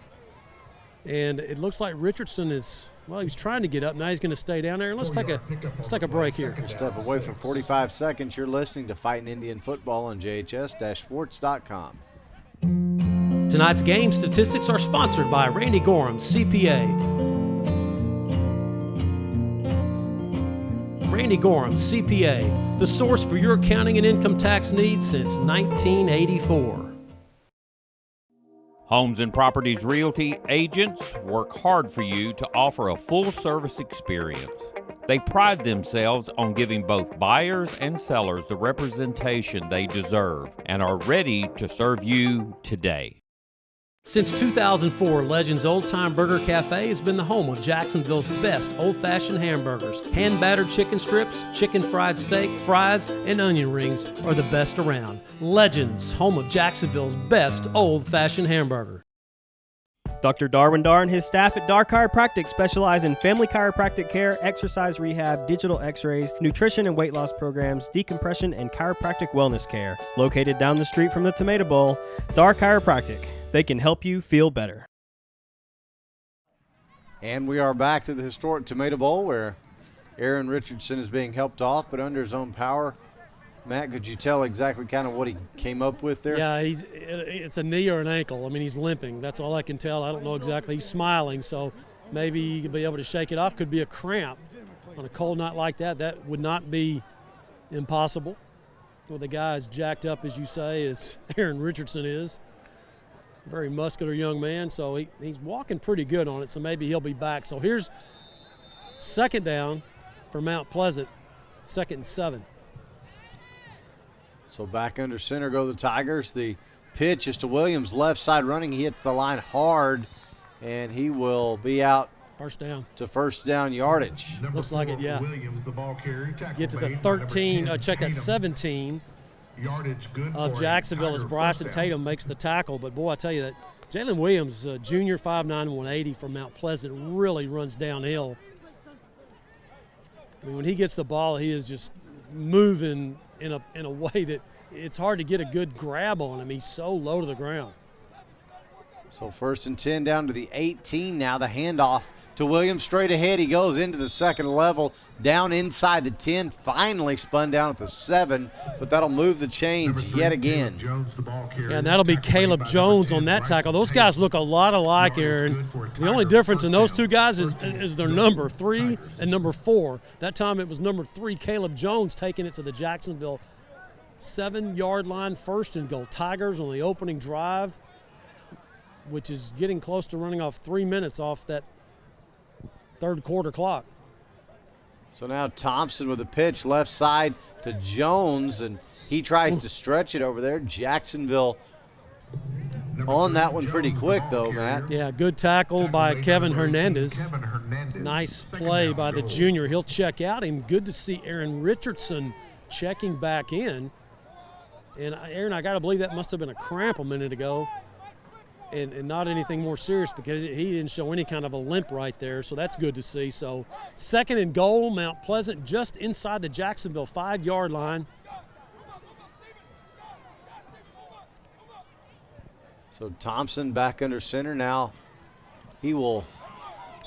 And it looks like Richardson is, he was trying to get up. Now he's going to stay down there. Let's take a break here. Step away for 45 seconds. You're listening to Fighting Indian Football on JHS-Sports.com. Tonight's game statistics are sponsored by Randy Gorham, CPA. Randy Gorham, CPA, the source for your accounting and income tax needs since 1984. Homes and Properties Realty agents work hard for you to offer a full-service experience. They pride themselves on giving both buyers and sellers the representation they deserve and are ready to serve you today. Since 2004, Legends Old Time Burger Cafe has been the home of Jacksonville's best old-fashioned hamburgers. Hand-battered chicken strips, chicken fried steak, fries, and onion rings are the best around. Legends, home of Jacksonville's best old-fashioned hamburger. Dr. Darwin Dar and his staff at Dar Chiropractic specialize in family chiropractic care, exercise rehab, digital x-rays, nutrition and weight loss programs, decompression, and chiropractic wellness care. Located down the street from the Tomato Bowl, Dar Chiropractic. They can help you feel better. And we are back to the historic Tomato Bowl where Aaron Richardson is being helped off, but under his own power. Matt, could you tell exactly kind of what he came up with there? Yeah, it's a knee or an ankle. He's limping. That's all I can tell. I don't know exactly. He's smiling, so maybe he could be able to shake it off. Could be a cramp on a cold night like that. That would not be impossible with a guy as jacked up, as you say, as Aaron Richardson is. Very muscular young man, so he's walking pretty good on it, so maybe he'll be back. So here's 2nd down for Mount Pleasant, 2nd and 7. So back under center go the Tigers. The pitch is to Williams, left side running. He hits the line hard, and he will be out first down to first down yardage. Looks like it, yeah. Williams, the ball carrier, get to the 13, check that 17. Yardage good of Jacksonville as Bryson Tatum makes the tackle. But, boy, I tell you, Jalen Williams, junior, 5'9", 180 from Mount Pleasant, really runs downhill. I mean, when he gets the ball, he is just moving in a way that it's hard to get a good grab on him. He's so low to the ground. So 1st and 10 down to the 18 now. The handoff to Williams straight ahead. He goes into the second level, down inside the 10, finally spun down at the 7, but that'll move the change yet again. Yeah, and that'll be Caleb Jones on that tackle. Those guys look a lot alike, Aaron. The only difference in those two guys is their number, 3 and number 4. That time it was number 3, Caleb Jones, taking it to the Jacksonville 7-yard line, 1st and goal. Tigers on the opening drive, which is getting close to running off 3 minutes off that third quarter clock. So now Thompson with a pitch left side to Jones, and he tries to stretch it over there. Jacksonville on that one pretty quick, though, Matt. Yeah, good tackle by Kevin Hernandez. Nice play by the junior. He'll check out, and good to see Aaron Richardson checking back in. And, Aaron, I got to believe that must have been a cramp a minute ago. And not anything more serious, because he didn't show any kind of a limp right there, so that's good to see. So 2nd and goal, Mount Pleasant just inside the Jacksonville 5-yard line. So Thompson back under center now. He will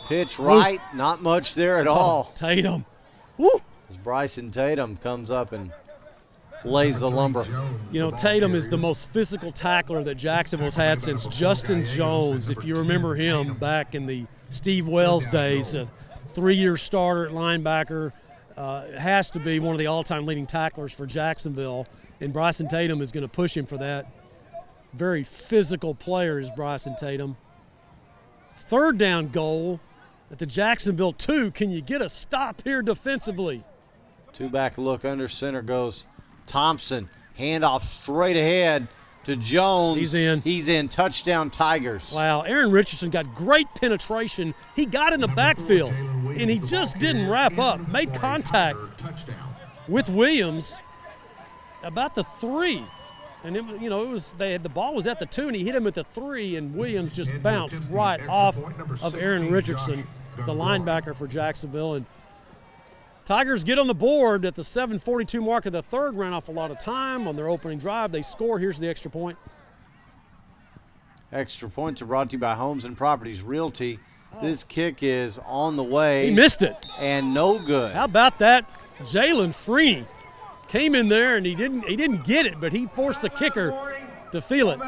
pitch right, not much there at all. Tatum. Woo! As Bryson Tatum comes up and lays the lumber. You know, Tatum is the most physical tackler that Jacksonville's had since Justin Jones, if you remember him back in the Steve Wells days, a 3-year starter at linebacker, has to be one of the all-time leading tacklers for Jacksonville, and Bryson Tatum is going to push him for that. Very physical player is Bryson Tatum. 3rd down goal at the Jacksonville 2. Can you get a stop here defensively? 2-back look under center goes Thompson. Handoff straight ahead to Jones. He's in. Touchdown Tigers. Wow, Aaron Richardson got great penetration. He got in the backfield, and he just didn't wrap up. Made contact with Williams about the 3. And the ball was at the 2, and he hit him at the 3, and Williams just bounced right off of Aaron Richardson, the linebacker for Jacksonville. And Tigers get on the board at the 7:42 mark of the 3rd, ran off a lot of time on their opening drive. They score. Here's the extra point. Extra points are brought to you by Homes and Properties Realty. This kick is on the way. He missed it. And no good. How about that? Jalen Freeney came in there, and he didn't get it, but he forced the kicker to feel it.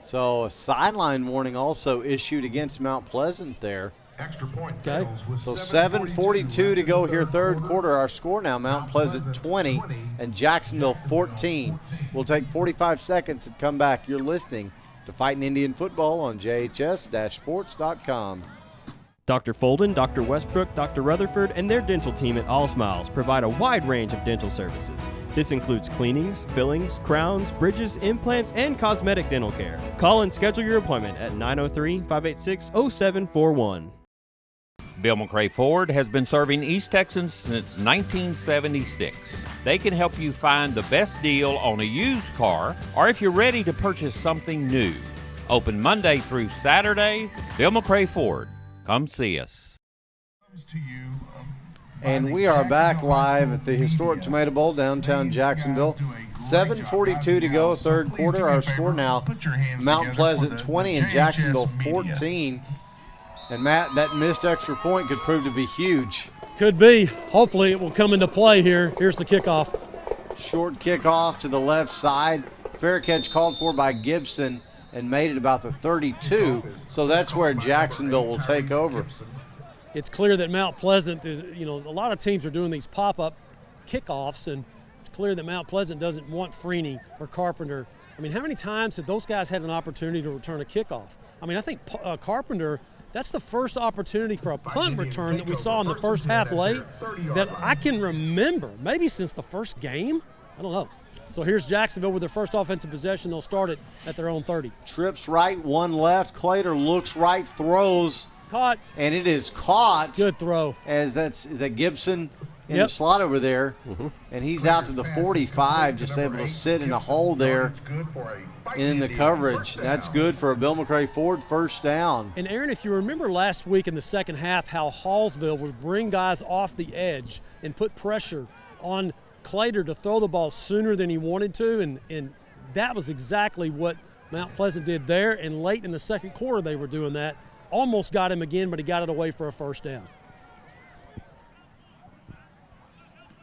So a sideline warning also issued against Mount Pleasant there. Extra point. Okay. So 7:42 to go here, 3rd quarter. Our score now, Mount Pleasant 20 and Jacksonville 14. We'll take 45 seconds and come back. You're listening to Fighting Indian Football on JHS-sports.com. Dr. Folden, Dr. Westbrook, Dr. Rutherford, and their dental team at All Smiles provide a wide range of dental services. This includes cleanings, fillings, crowns, bridges, implants, and cosmetic dental care. Call and schedule your appointment at 903-586-0741. Bill McRae Ford has been serving East Texans since 1976. They can help you find the best deal on a used car, or if you're ready to purchase something new. Open Monday through Saturday. Bill McRae Ford. Come see us. And we are back live at the historic Tomato Bowl, downtown Jacksonville. 7:42 to go, 3rd quarter. Our score now, Mount Pleasant 20 and Jacksonville 14. And, Matt, that missed extra point could prove to be huge. Could be. Hopefully it will come into play here. Here's the kickoff. Short kickoff to the left side. Fair catch called for by Gibson and made it about the 32. So that's where Jacksonville will take over. It's clear that Mount Pleasant is, a lot of teams are doing these pop-up kickoffs, and it's clear that Mount Pleasant doesn't want Freeney or Carpenter. I mean, how many times have those guys had an opportunity to return a kickoff? I mean, I think Carpenter, that's the first opportunity for a punt return that we saw in the first half late that I can remember, maybe since the first game. I don't know. So here's Jacksonville with their first offensive possession. They'll start it at their own 30. Trips right, 1 left. Clater looks right, throws. Caught. And it is caught. Good throw. Is that Gibson in the slot over there, and he's out to the 45, just able to sit in a hole there in the coverage. That's good for a Bill McRae Ford first down. And Aaron, if you remember last week in the second half how Hallsville would bring guys off the edge and put pressure on Clater to throw the ball sooner than he wanted to, and that was exactly what Mount Pleasant did there, and late in the second quarter they were doing that. Almost got him again, but he got it away for a first down.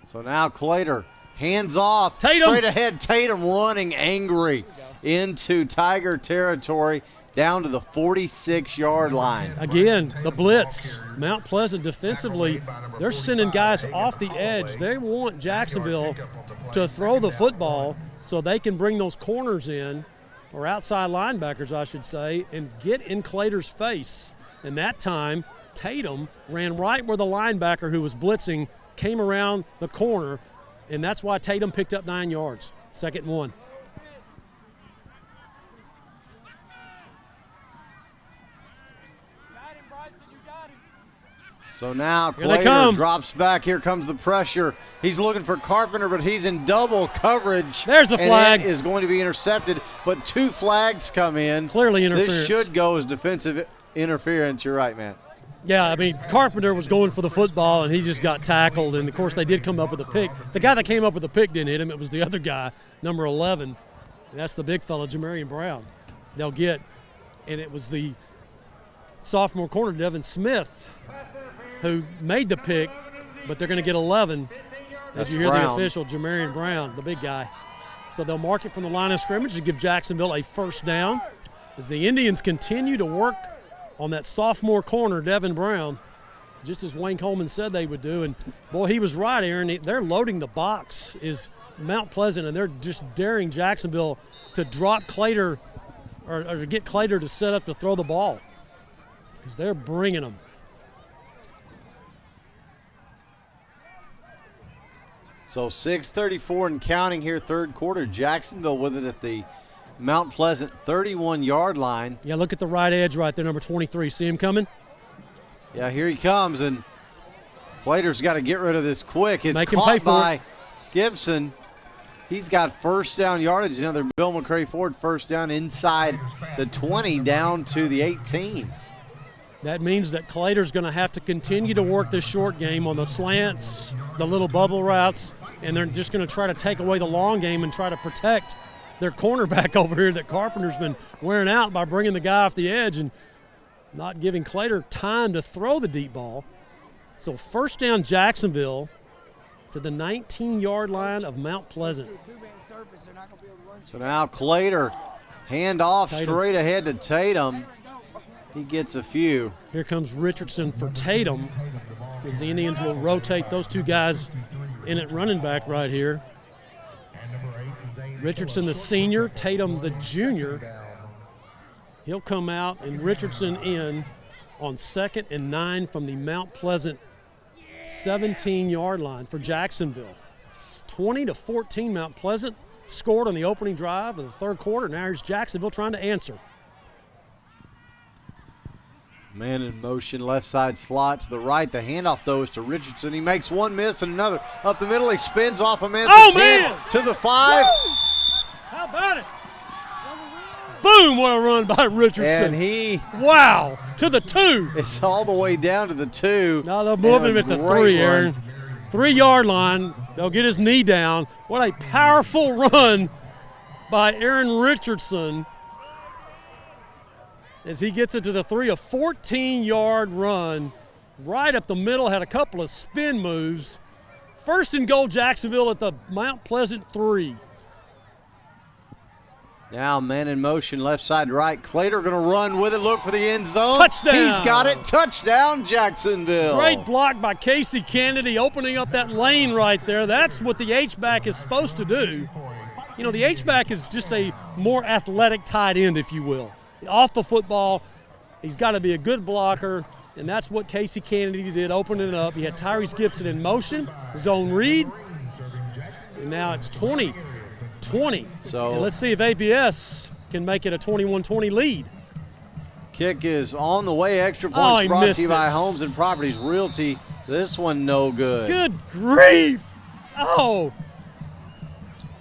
So now Clater, hands off, Tatum. Straight ahead, Tatum running angry into Tiger territory down to the 46-yard line. Again, the blitz. Mount Pleasant defensively, they're sending guys off the edge. They want Jacksonville to throw the football so they can bring those corners in, or outside linebackers, I should say, and get in Clater's face. And that time, Tatum ran right where the linebacker who was blitzing came around the corner, and that's why Tatum picked up 9 yards. 2nd and 1. So now Here they Clater come. drops back. Here comes the pressure. He's looking for Carpenter, but he's in double coverage. There's the flag. And it is going to be intercepted, but 2 flags come in. Clearly interference. This should go as defensive interference. You're right, man. Yeah, I mean, Carpenter was going for the football, and he just got tackled. And, of course, they did come up with a pick. The guy that came up with the pick didn't hit him. It was the other guy, number 11. And that's the big fella, Jamarian Brown. They'll get, and it was the sophomore corner, Devin Smith, who made the pick, but they're going to get 11. As you hear the official, Jamarian Brown, the big guy. So they'll mark it from the line of scrimmage to give Jacksonville a first down as the Indians continue to work on that sophomore corner, Devin Brown, just as Wayne Coleman said they would do. And, boy, he was right, Aaron. They're loading the box, is Mount Pleasant, and they're just daring Jacksonville to drop Clater or to get Clater to set up to throw the ball because they're bringing them. So 6:34 and counting here, third quarter. Jacksonville with it at the Mount Pleasant 31-yard line. Yeah, look at the right edge right there, number 23. See him coming? Yeah, here he comes, and Clater's got to get rid of this quick. It's Make him pay caught for by it. Gibson. He's got first down yardage. Another Bill McRae Ford first down inside the 20 down to the 18. That means that Clater's going to have to continue to work this short game on the slants, the little bubble routes, and they're just going to try to take away the long game and try to protect their cornerback over here that Carpenter's been wearing out by bringing the guy off the edge and not giving Clater time to throw the deep ball. So first down Jacksonville to the 19-yard line of Mount Pleasant. So now Clater, hand off straight ahead to Tatum. He gets a few. Here comes Richardson for Tatum as the Indians will rotate those two guys in at running back right here. Richardson the senior, Tatum the junior. He'll come out and Richardson in on 2nd and 9 from the Mount Pleasant 17-yard line for Jacksonville. It's 20-14 Mount Pleasant scored on the opening drive of the third quarter. Now here's Jacksonville trying to answer. Man in motion, left side slot to the right. The handoff, though, is to Richardson. He makes one miss and another. Up the middle, he spins off a man to 10, to the 5. Woo! How about it? Boom, what a run by Richardson. And he... Wow, to the 2. It's all the way down to the 2. Now they'll move him at the 3, Aaron. 3-yard line. They'll get his knee down. What a powerful run by Aaron Richardson. As he gets it to the 3, a 14-yard run right up the middle, had a couple of spin moves. First and goal, Jacksonville at the Mount Pleasant 3. Now man in motion, left side right. Clater going to run with it, look for the end zone. Touchdown. He's got it. Touchdown, Jacksonville. Great block by Casey Kennedy, opening up that lane right there. That's what the H-back is supposed to do. You know, the H-back is just a more athletic tight end, if you will. Off the football, he's got to be a good blocker, and that's what Casey Kennedy did, opening it up. He had Tyrese Gibson in motion, zone read, and now it's 20. So and let's see if APS can make it a 21-20 lead. Kick is on the way. Extra points brought to you by Homes and Properties Realty This one no good. Good grief! Oh!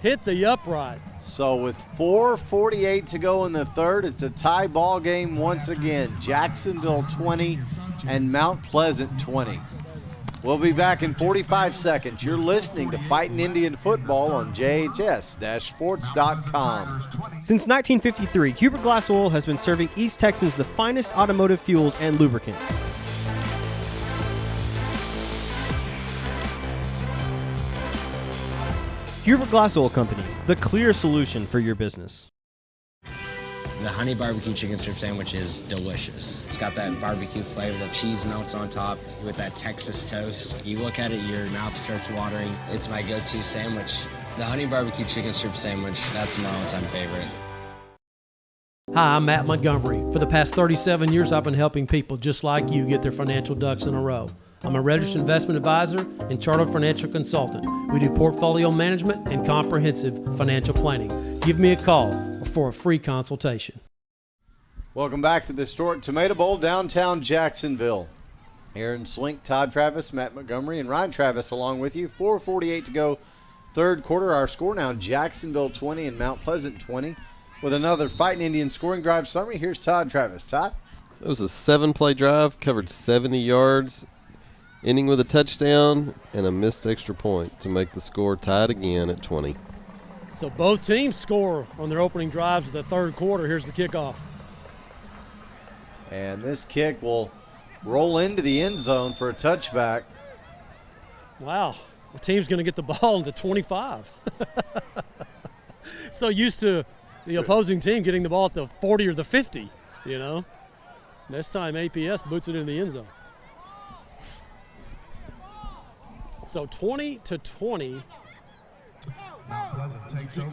Hit the upright. So with 4:48 to go in the third, it's a tie ball game once again. Jacksonville 20 and Mount Pleasant 20. We'll be back in 45 seconds. You're listening to Fightin' Indian Football on JHS-sports.com. Since 1953, Hubert Glass Oil has been serving East Texans the finest automotive fuels and lubricants. Hubert Glass Oil Company, the clear solution for your business. The honey barbecue chicken strip sandwich is delicious. It's got that barbecue flavor, the cheese melts on top with that Texas toast. You look at it, your mouth starts watering. It's my go-to sandwich. The honey barbecue chicken strip sandwich, that's my all-time favorite. Hi, I'm Matt Montgomery. For the past 37 years, I've been helping people just like you get their financial ducks in a row. I'm a registered investment advisor and chartered financial consultant. We do portfolio management and comprehensive financial planning. Give me a call for a free consultation. Welcome back to the historic Tomato Bowl, downtown Jacksonville. Aaron Swink, Todd Travis, Matt Montgomery, and Ryan Travis along with you. 4:48 to go, third quarter. Our score now, Jacksonville 20 and Mount Pleasant 20. With another Fightin' Indian scoring drive summary, here's Todd Travis. Todd? It was a 7-play drive, covered 70 yards, ending with a touchdown and a missed extra point to make the score tied again at 20. So both teams score on their opening drives of the third quarter. Here's the kickoff. And this kick will roll into the end zone for a touchback. Wow, the team's going to get the ball at the 25. So used to the opposing team getting the ball at the 40 or the 50, you know. This time APS boots it in the end zone. So 20-20.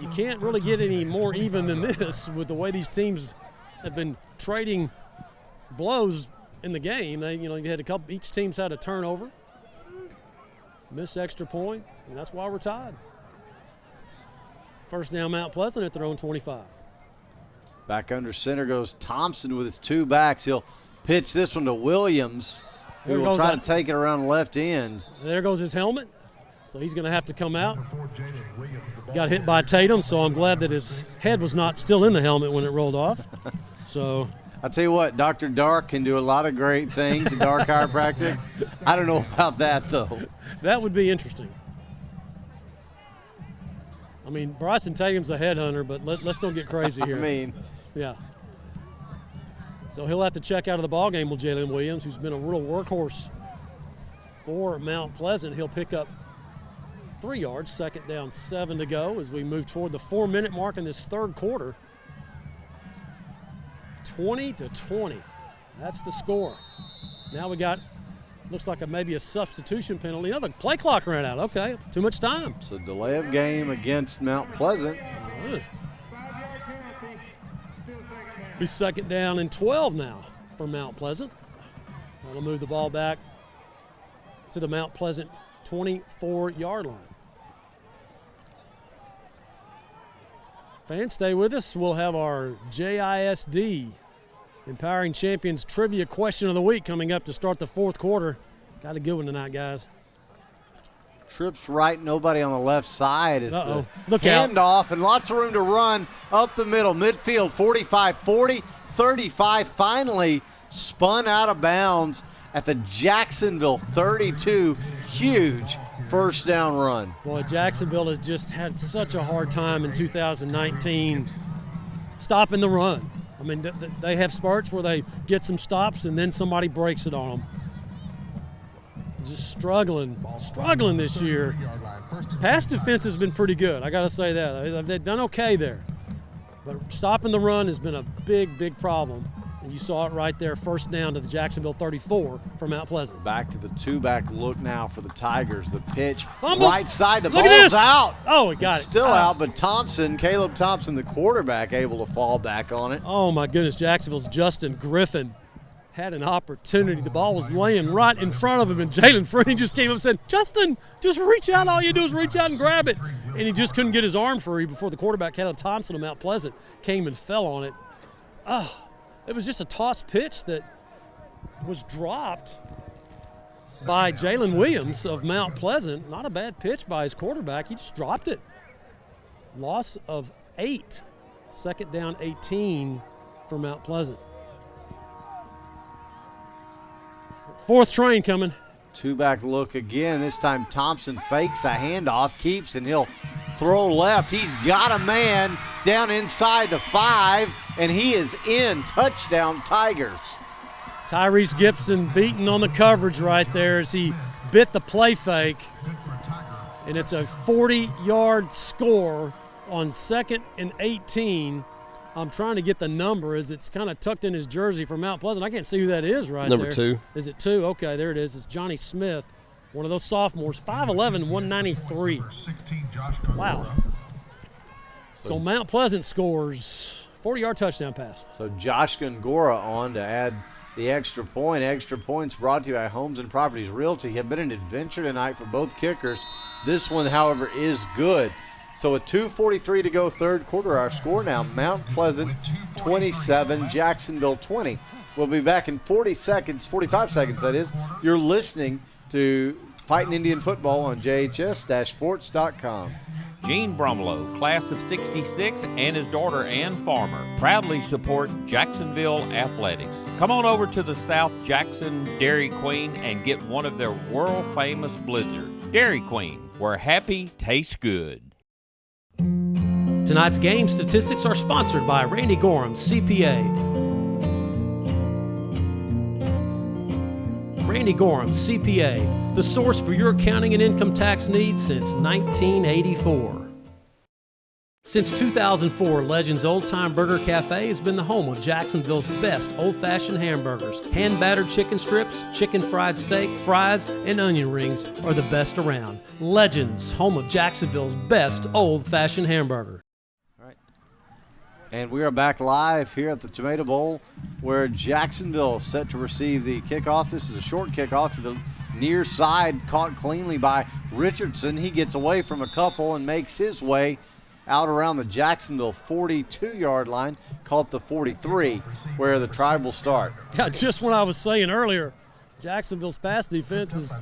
You can't really get any more even than this with the way these teams have been trading blows in the game. You had a couple. Each team's had a turnover, missed extra point, and that's why we're tied. First down, Mount Pleasant at their own 25. Back under center goes Thompson with his two backs. He'll pitch this one to Williams, who will try to take it around the left end. There goes his helmet, so he's going to have to come out. Got hit by Tatum, so I'm glad that his head was not still in the helmet when it rolled off. So I'll tell you what, Dr. Dark can do a lot of great things in Dark Chiropractic. I don't know about that, though. That would be interesting. I mean, Bryson Tatum's a headhunter, but let's don't get crazy here. Yeah. So he'll have to check out of the ballgame with Jalen Williams, who's been a real workhorse for Mount Pleasant. He'll pick up 3 yards, second down, 7 to go as we move toward the 4-minute mark in this third quarter. 20-20. That's the score. Now we got, looks like maybe a substitution penalty. No, the play clock ran out. Okay, too much time. It's a delay of game against Mount Pleasant. Be second down and 12 now for Mount Pleasant. That'll move the ball back to the Mount Pleasant 24-yard line. Fans, stay with us. We'll have our JISD Empowering Champions Trivia Question of the Week coming up to start the fourth quarter. Got a good one tonight, guys. Trips right, nobody on the left side. It's the Look handoff and lots of room to run up the middle. Midfield, 45-40, 35, finally spun out of bounds at the Jacksonville 32. Huge first down run. Boy, Jacksonville has just had such a hard time in 2019 stopping the run. I mean, they have spurts where they get some stops and then somebody breaks it on them. Just struggling this year. Pass defense has been pretty good. I got to say that. They've done okay there. But stopping the run has been a big, big problem. And you saw it right there, first down to the Jacksonville 34 for Mount Pleasant. Back to the two-back look now for the Tigers. The pitch, Fumble. right side, the Look at ball's this. out. Oh, he got it. Still out, but Caleb Thompson, the quarterback, able to fall back on it. Oh, my goodness, Jacksonville's Justin Griffin had an opportunity. The ball was laying right in front of him, and Jalen Freeney just came up and said, Justin, just reach out. All you do is reach out and grab it. And he just couldn't get his arm free before the quarterback, Caleb Thompson of Mount Pleasant, came and fell on it. Oh, it was just a toss pitch that was dropped. by Jalen Williams of Mount Pleasant. Not a bad pitch by his quarterback. He just dropped it. Loss of 8. Second down 18 for Mount Pleasant. Fourth train coming. Two-back look again. This time Thompson fakes a handoff, keeps, and he'll throw left. He's got a man down inside the 5, and he is in. Touchdown, Tigers. Tyrese Gibson beaten on the coverage right there as he bit the play fake. And it's a 40-yard score on 2nd and 18. I'm trying to get the number as it's kind of tucked in his jersey for Mount Pleasant. I can't see who that is right Number there. 2. Is it 2? Okay, there it is. It's Johnny Smith, one of those sophomores, 5'11", 193. Wow. So Mount Pleasant scores 40-yard touchdown pass. So Josh Gongora on to add the extra point. Extra points brought to you by Homes and Properties Realty. Have been an adventure tonight for both kickers. This one, however, is good. So with 2:43 to go, third quarter, our score now, Mount Pleasant 27, Jacksonville 20. We'll be back in 45 seconds that is. You're listening to Fighting Indian Football on JHS-sports.com. Gene Brumlow, class of 66, and his daughter Ann Farmer proudly support Jacksonville athletics. Come on over to the South Jackson Dairy Queen and get one of their world-famous blizzards. Dairy Queen, where happy tastes good. Tonight's game statistics are sponsored by Randy Gorham, CPA. Randy Gorham, CPA, the source for your accounting and income tax needs since 1984. Since 2004, Legends Old Time Burger Cafe has been the home of Jacksonville's best old-fashioned hamburgers. Hand-battered chicken strips, chicken fried steak, fries, and onion rings are the best around. Legends, home of Jacksonville's best old-fashioned hamburger. And we are back live here at the Tomato Bowl where Jacksonville is set to receive the kickoff. This is a short kickoff to the near side, caught cleanly by Richardson. He gets away from a couple and makes his way out around the Jacksonville 42-yard line, called the 43, where the Tribe will start. Yeah, just what I was saying earlier, Jacksonville's pass defense has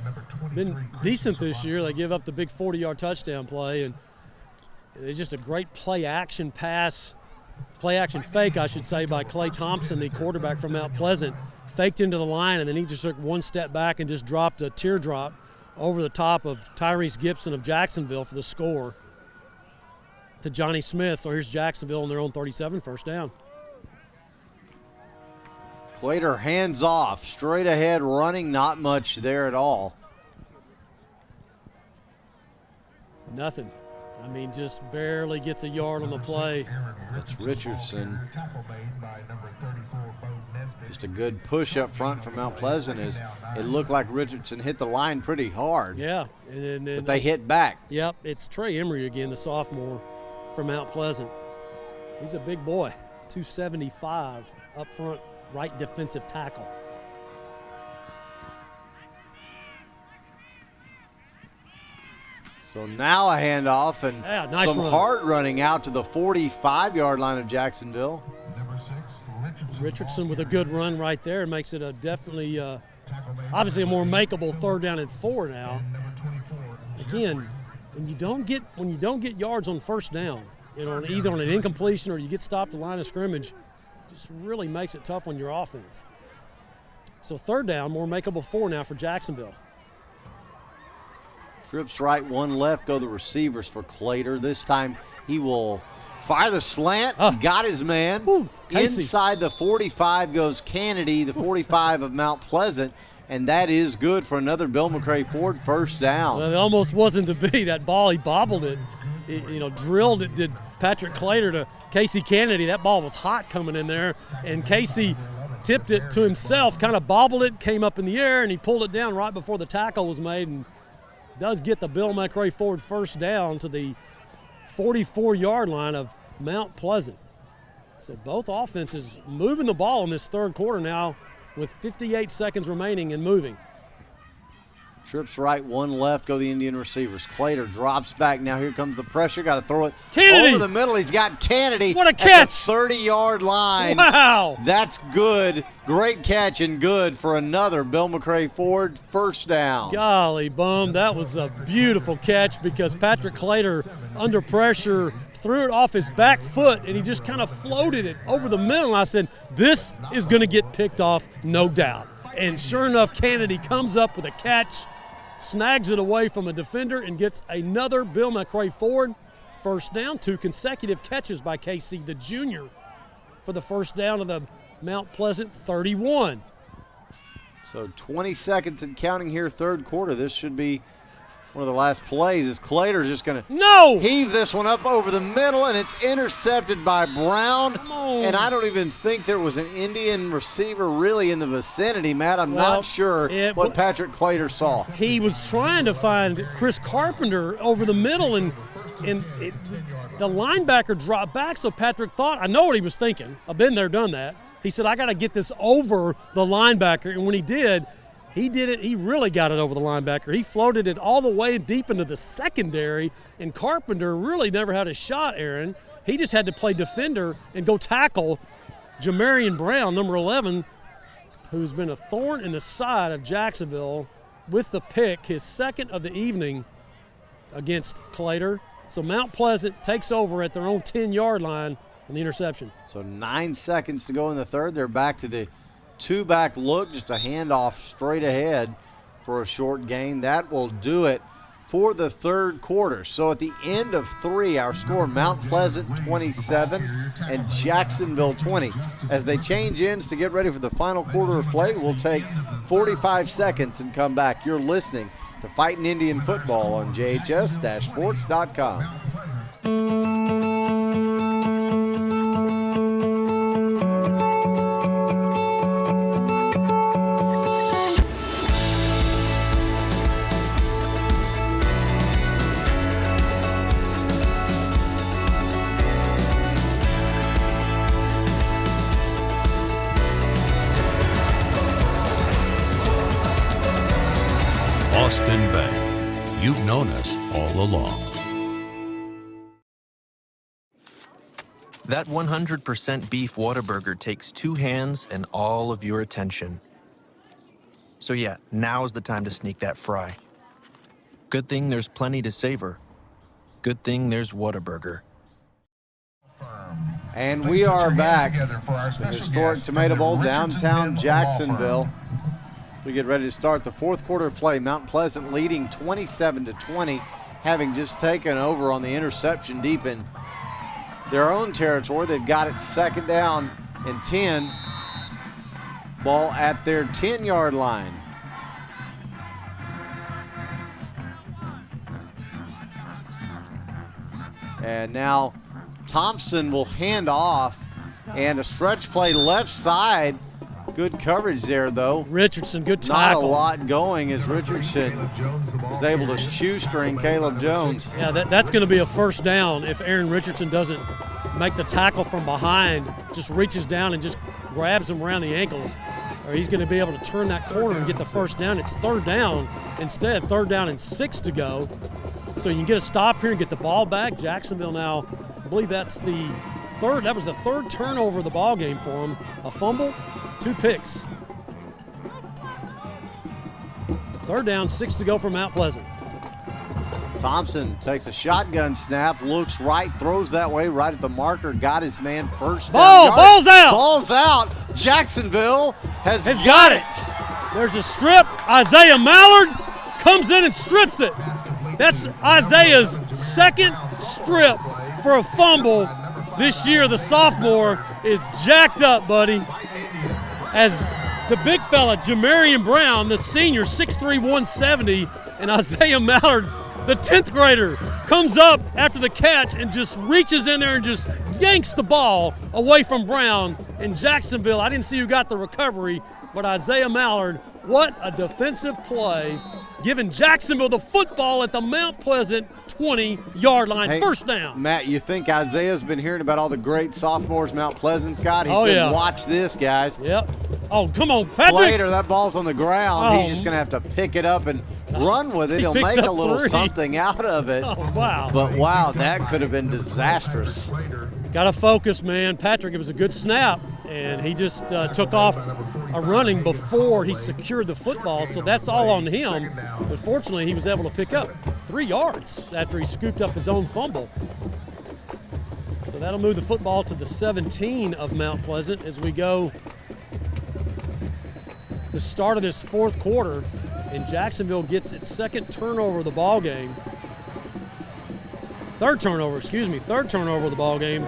been decent this year. They give up the big 40-yard touchdown play, and it's just a great play-action pass. Play-action fake, I should say, by Clay Thompson, the quarterback from Mount Pleasant. Faked into the line, and then he just took one step back and just dropped a teardrop over the top of Tyrese Gibson of Jacksonville for the score to Johnny Smith. So here's Jacksonville on their own 37, first down. Clater hands off, straight ahead, running, not much there at all. Nothing. I mean, just barely gets a yard on the play. That's Richardson. Just a good push up front from Mount Pleasant as it looked like Richardson hit the line pretty hard. Yeah. But they hit back. Yep, it's Trey Emery again, the sophomore from Mount Pleasant. He's a big boy, 275 up front, right defensive tackle. So now a handoff and nice some run. hard running out to the 45-yard line of Jacksonville. Richardson with a good run right there makes it a definitely, obviously a more makeable 3rd down and 4 now. Again, when you don't get yards on first down, either on an incompletion or you get stopped at the line of scrimmage, it just really makes it tough on your offense. So 3rd down, more makeable 4 now for Jacksonville. Trips right, one left, go the receivers for Clater. This time he will fire the slant. Got his man. Inside the 45 goes Kennedy, the 45 of Mount Pleasant, and that is good for another Bill McCray Ford first down. Well, it almost wasn't to be. That ball, he bobbled it. Drilled it, did Patrick Clater to Casey Kennedy. That ball was hot coming in there, and Casey tipped it to himself, kind of bobbled it, came up in the air, and he pulled it down right before the tackle was made, and does get the Bill McCray Ford first down to the 44-yard line of Mount Pleasant. So both offenses moving the ball in this 3rd quarter now with 58 seconds remaining and moving. Trips right, one left, go the Indian receivers. Clater drops back. Now here comes the pressure. Got to throw it Kennedy! over the middle. He's got Kennedy. What a catch! At the 30-yard line. Wow! That's good. Great catch and good for another Bill McRae Ford first down. Golly, bum. That was a beautiful catch because Patrick Clater, under pressure, threw it off his back foot, and he just kind of floated it over the middle. And I said, this is going to get picked off, no doubt. And sure enough, Kennedy comes up with a catch, snags it away from a defender, and gets another Bill McRae Ford first down. 2 consecutive catches by Casey, the junior, for the first down of the Mount Pleasant 31. So 20 seconds and counting here, third quarter. This should be one of the last plays as Clater's just going to heave this one up over the middle, and it's intercepted by Brown. And I don't even think there was an Indian receiver really in the vicinity, Matt. I'm not sure what Patrick Clater saw. He was trying to find Chris Carpenter over the middle, and the linebacker dropped back, so Patrick thought, I know what he was thinking. I've been there, done that. He said, I got to get this over the linebacker, and when he did it. He really got it over the linebacker. He floated it all the way deep into the secondary, and Carpenter really never had a shot, Aaron. He just had to play defender and go tackle Jamarian Brown, number 11, who's been a thorn in the side of Jacksonville with the pick, his second of the evening against Clater. So Mount Pleasant takes over at their own 10-yard line on the interception. So 9 seconds to go in the third. They're back to the two-back look, just a handoff straight ahead for a short gain. That will do it for the third quarter. So at the end of 3, our score, Mount Pleasant 27 and Jacksonville 20. As they change ends to get ready for the final quarter of play, we'll take 45 seconds and come back. You're listening to Fightin' Indian Football on JHS-Sports.com. Austin Bank. You've known us all along. That 100% beef Whataburger takes 2 hands and all of your attention. So yeah, now's the time to sneak that fry. Good thing there's plenty to savor. Good thing there's Whataburger. And we are back. The historic Tomato Bowl, downtown Jacksonville. We get ready to start the fourth quarter of play. Mount Pleasant leading 27-20, having just taken over on the interception deep in their own territory. They've got it second down and 10. Ball at their 10-yard line. And now Thompson will hand off, and a stretch play left side. Good coverage there, though. Richardson, good tackle. Not a lot going as Richardson is able to shoestring Caleb Jones. Yeah, that's going to be a first down if Aaron Richardson doesn't make the tackle from behind, just reaches down and just grabs him around the ankles, or he's going to be able to turn that corner and get the first down. It's third down instead, third down and 6 to go. So you can get a stop here and get the ball back. Jacksonville now, I believe that was the third turnover of the ball game for them. A fumble, 2 picks. Third down, 6 to go for Mount Pleasant. Thompson takes a shotgun snap, looks right, throws that way, right at the marker, got his man first down. Ball's out! Ball's out! Jacksonville has got it! There's a strip. Isaiah Mallard comes in and strips it. That's Isaiah's second strip for a fumble this year. The sophomore is jacked up, buddy. As the big fella, Jamarian Brown, the senior, 6'3", 170, and Isaiah Mallard, the 10th grader, comes up after the catch and just reaches in there and just yanks the ball away from Brown. In Jacksonville, I didn't see who got the recovery, but Isaiah Mallard, what a defensive play, giving Jacksonville the football at the Mount Pleasant 20-yard line. Hey, first down. Matt, you think Isaiah's been hearing about all the great sophomores Mount Pleasant's got? He Oh, said, yeah. watch this, guys. Yep. Oh, come on, Patrick. Later, that ball's on the ground. Oh. He's just going to have to pick it up and run with it. He He'll picks make up a little 3. something out of it. Oh, wow. But, wow, that could have been disastrous. Got to focus, man. Patrick, it was a good snap, and he just took off a running before he secured the football, so that's all on him. But fortunately, he was able to pick up 3 yards after he scooped up his own fumble. So that'll move the football to the 17 of Mount Pleasant as we go the start of this fourth quarter, and Jacksonville gets its second turnover of the ball game. Third turnover of the ball game.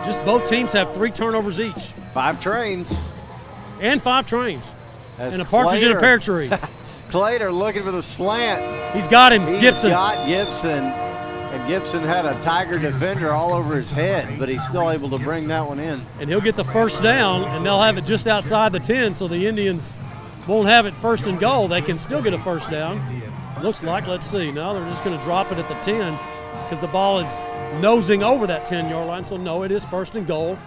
Just both teams have 3 turnovers each. 5 trains. And 5 trains. As and a partridge in a pear tree. Clater looking for the slant. He's got him, He's Gibson. got Gibson. And Gibson had a Tiger defender all over his head, but he's still able to bring that one in. And he'll get the first down, and they'll have it just outside the 10, so the Indians won't have it first and goal. They can still get a first down. Looks like, let's see. No, they're just going to drop it at the 10 because the ball is nosing over that 10-yard line. So, no, it is first and goal.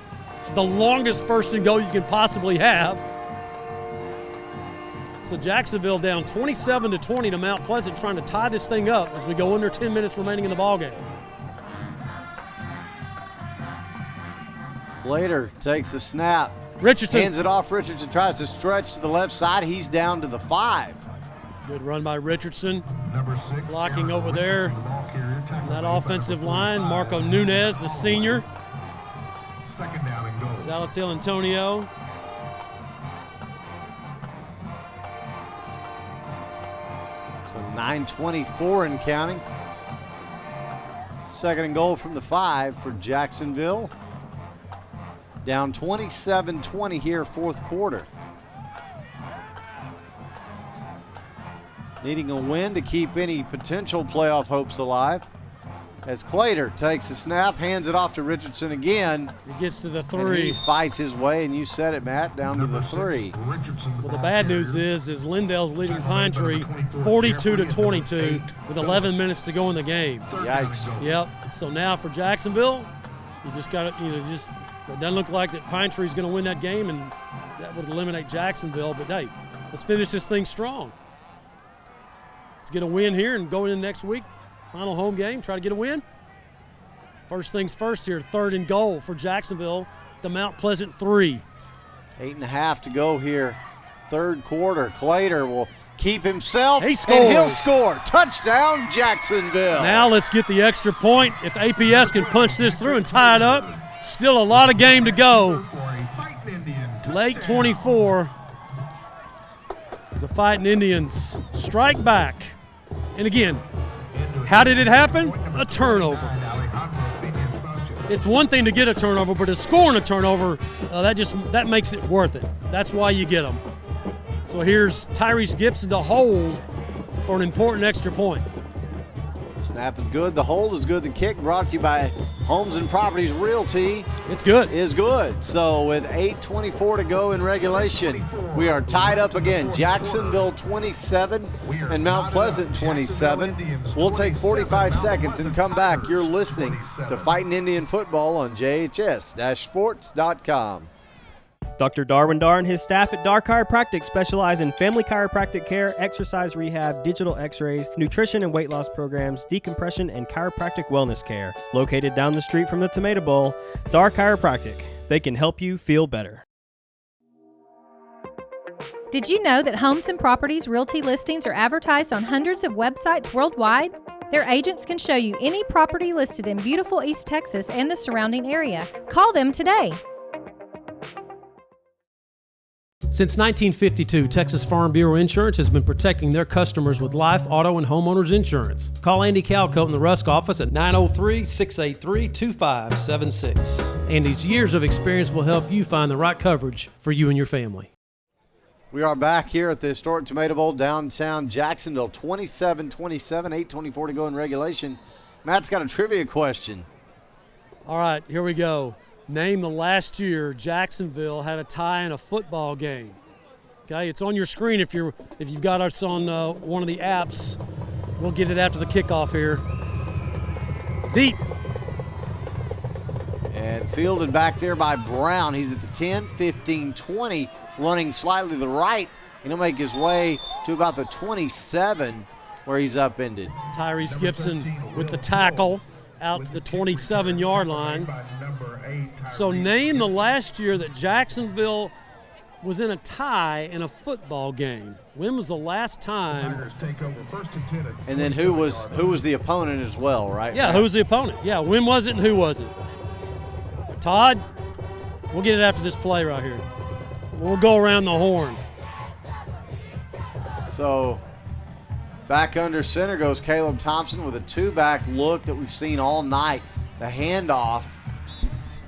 The longest first and goal you can possibly have. So Jacksonville down 27-20 to Mount Pleasant, trying to tie this thing up as we go under 10 minutes remaining in the ballgame. Slater takes the snap. Richardson. Hands it off. Richardson tries to stretch to the left side. He's down to the 5. Good run by Richardson. Blocking over there. That offensive line, Marco Nunez, the senior. Second down and goal. Zalatil Antonio. So 9:24 and counting. Second and goal from the 5 for Jacksonville. Down 27-20 here, fourth quarter. Needing a win to keep any potential playoff hopes alive. As Clater takes the snap, hands it off to Richardson again. He gets to the And 3. he fights his way, and you said it, Matt, down to the 3. Well, the bad news is Lindale's leading Pine Tree 42-22 with 11 minutes to go in the game. Yikes. Yep. So now for Jacksonville, you just got to, it doesn't look like that Pine Tree's going to win that game, and that would eliminate Jacksonville. But hey, let's finish this thing strong. Let's get a win here and go in next week. Final home game, try to get a win. First things first here, third and goal for Jacksonville, the Mount Pleasant 3. 8.5 to go here, third quarter. Clater will keep himself. He scores. And he'll score. Touchdown, Jacksonville. Now let's get the extra point. If APS can punch this through and tie it up, still a lot of game to go. Late 24. The Fighting Indians strike back. And again, how did it happen? A turnover. It's one thing to get a turnover, but to score on a turnover, that makes it worth it. That's why you get them. So here's Tyrese Gibson to hold for an important extra point. Snap is good. The hold is good. The kick brought to you by Homes and Properties Realty. It's good. Is good. So with 8:24 to go in regulation, we are tied up again. Jacksonville 27 and Mount Pleasant 27. We'll take 45 seconds and come back. You're listening to Fighting Indian Football on JHS-sports.com. Dr. Darwin Dar and his staff at Dar Chiropractic specialize in family chiropractic care, exercise rehab, digital x-rays, nutrition and weight loss programs, decompression, and chiropractic wellness care. Located down the street from the Tomato Bowl, Dar Chiropractic. They can help you feel better. Did you know that Homes and Properties Realty listings are advertised on hundreds of websites worldwide? Their agents can show you any property listed in beautiful East Texas and the surrounding area. Call them today. Since 1952, Texas Farm Bureau Insurance has been protecting their customers with life, auto, and homeowners insurance. Call Andy Calcoat in the Rusk office at 903-683-2576. Andy's years of experience will help you find the right coverage for you and your family. We are back here at the historic Tomato Bowl downtown Jacksonville, 27-27, 8:24 to go in regulation. Matt's got a trivia question. All right, here we go. Name the last year Jacksonville had a tie in a football game. Okay, it's on your screen if you've got us on one of the apps. We'll get it after the kickoff here. Deep. And fielded back there by Brown. He's at the 10, 15, 20, running slightly to the right, and he'll make his way to about the 27 where he's upended. Tyrese Gibson with the tackle out to the 27-yard line. So name the last year that Jacksonville was in a tie in a football game. When was the last time? And then who was the opponent as well, right? Yeah, who was the opponent? Yeah, when was it and who was it? Todd, we'll get it after this play right here. We'll go around the horn. So back under center goes Caleb Thompson with a two-back look that we've seen all night. The handoff.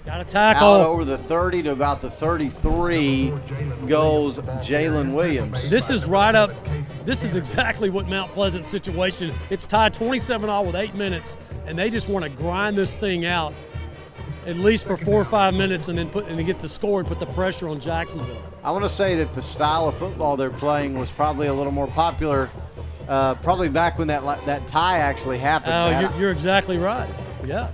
Got a tackle. Out over the 30 to about the 33 goes Jalen Williams. This is right up. This is exactly what Mount Pleasant's situation. It's tied 27-all with 8 minutes, and they just want to grind this thing out at least for 4 or 5 minutes and then get the score and put the pressure on Jacksonville. I want to say that the style of football they're playing was probably a little more popular probably back when that tie actually happened. Oh, you're exactly right. Yeah.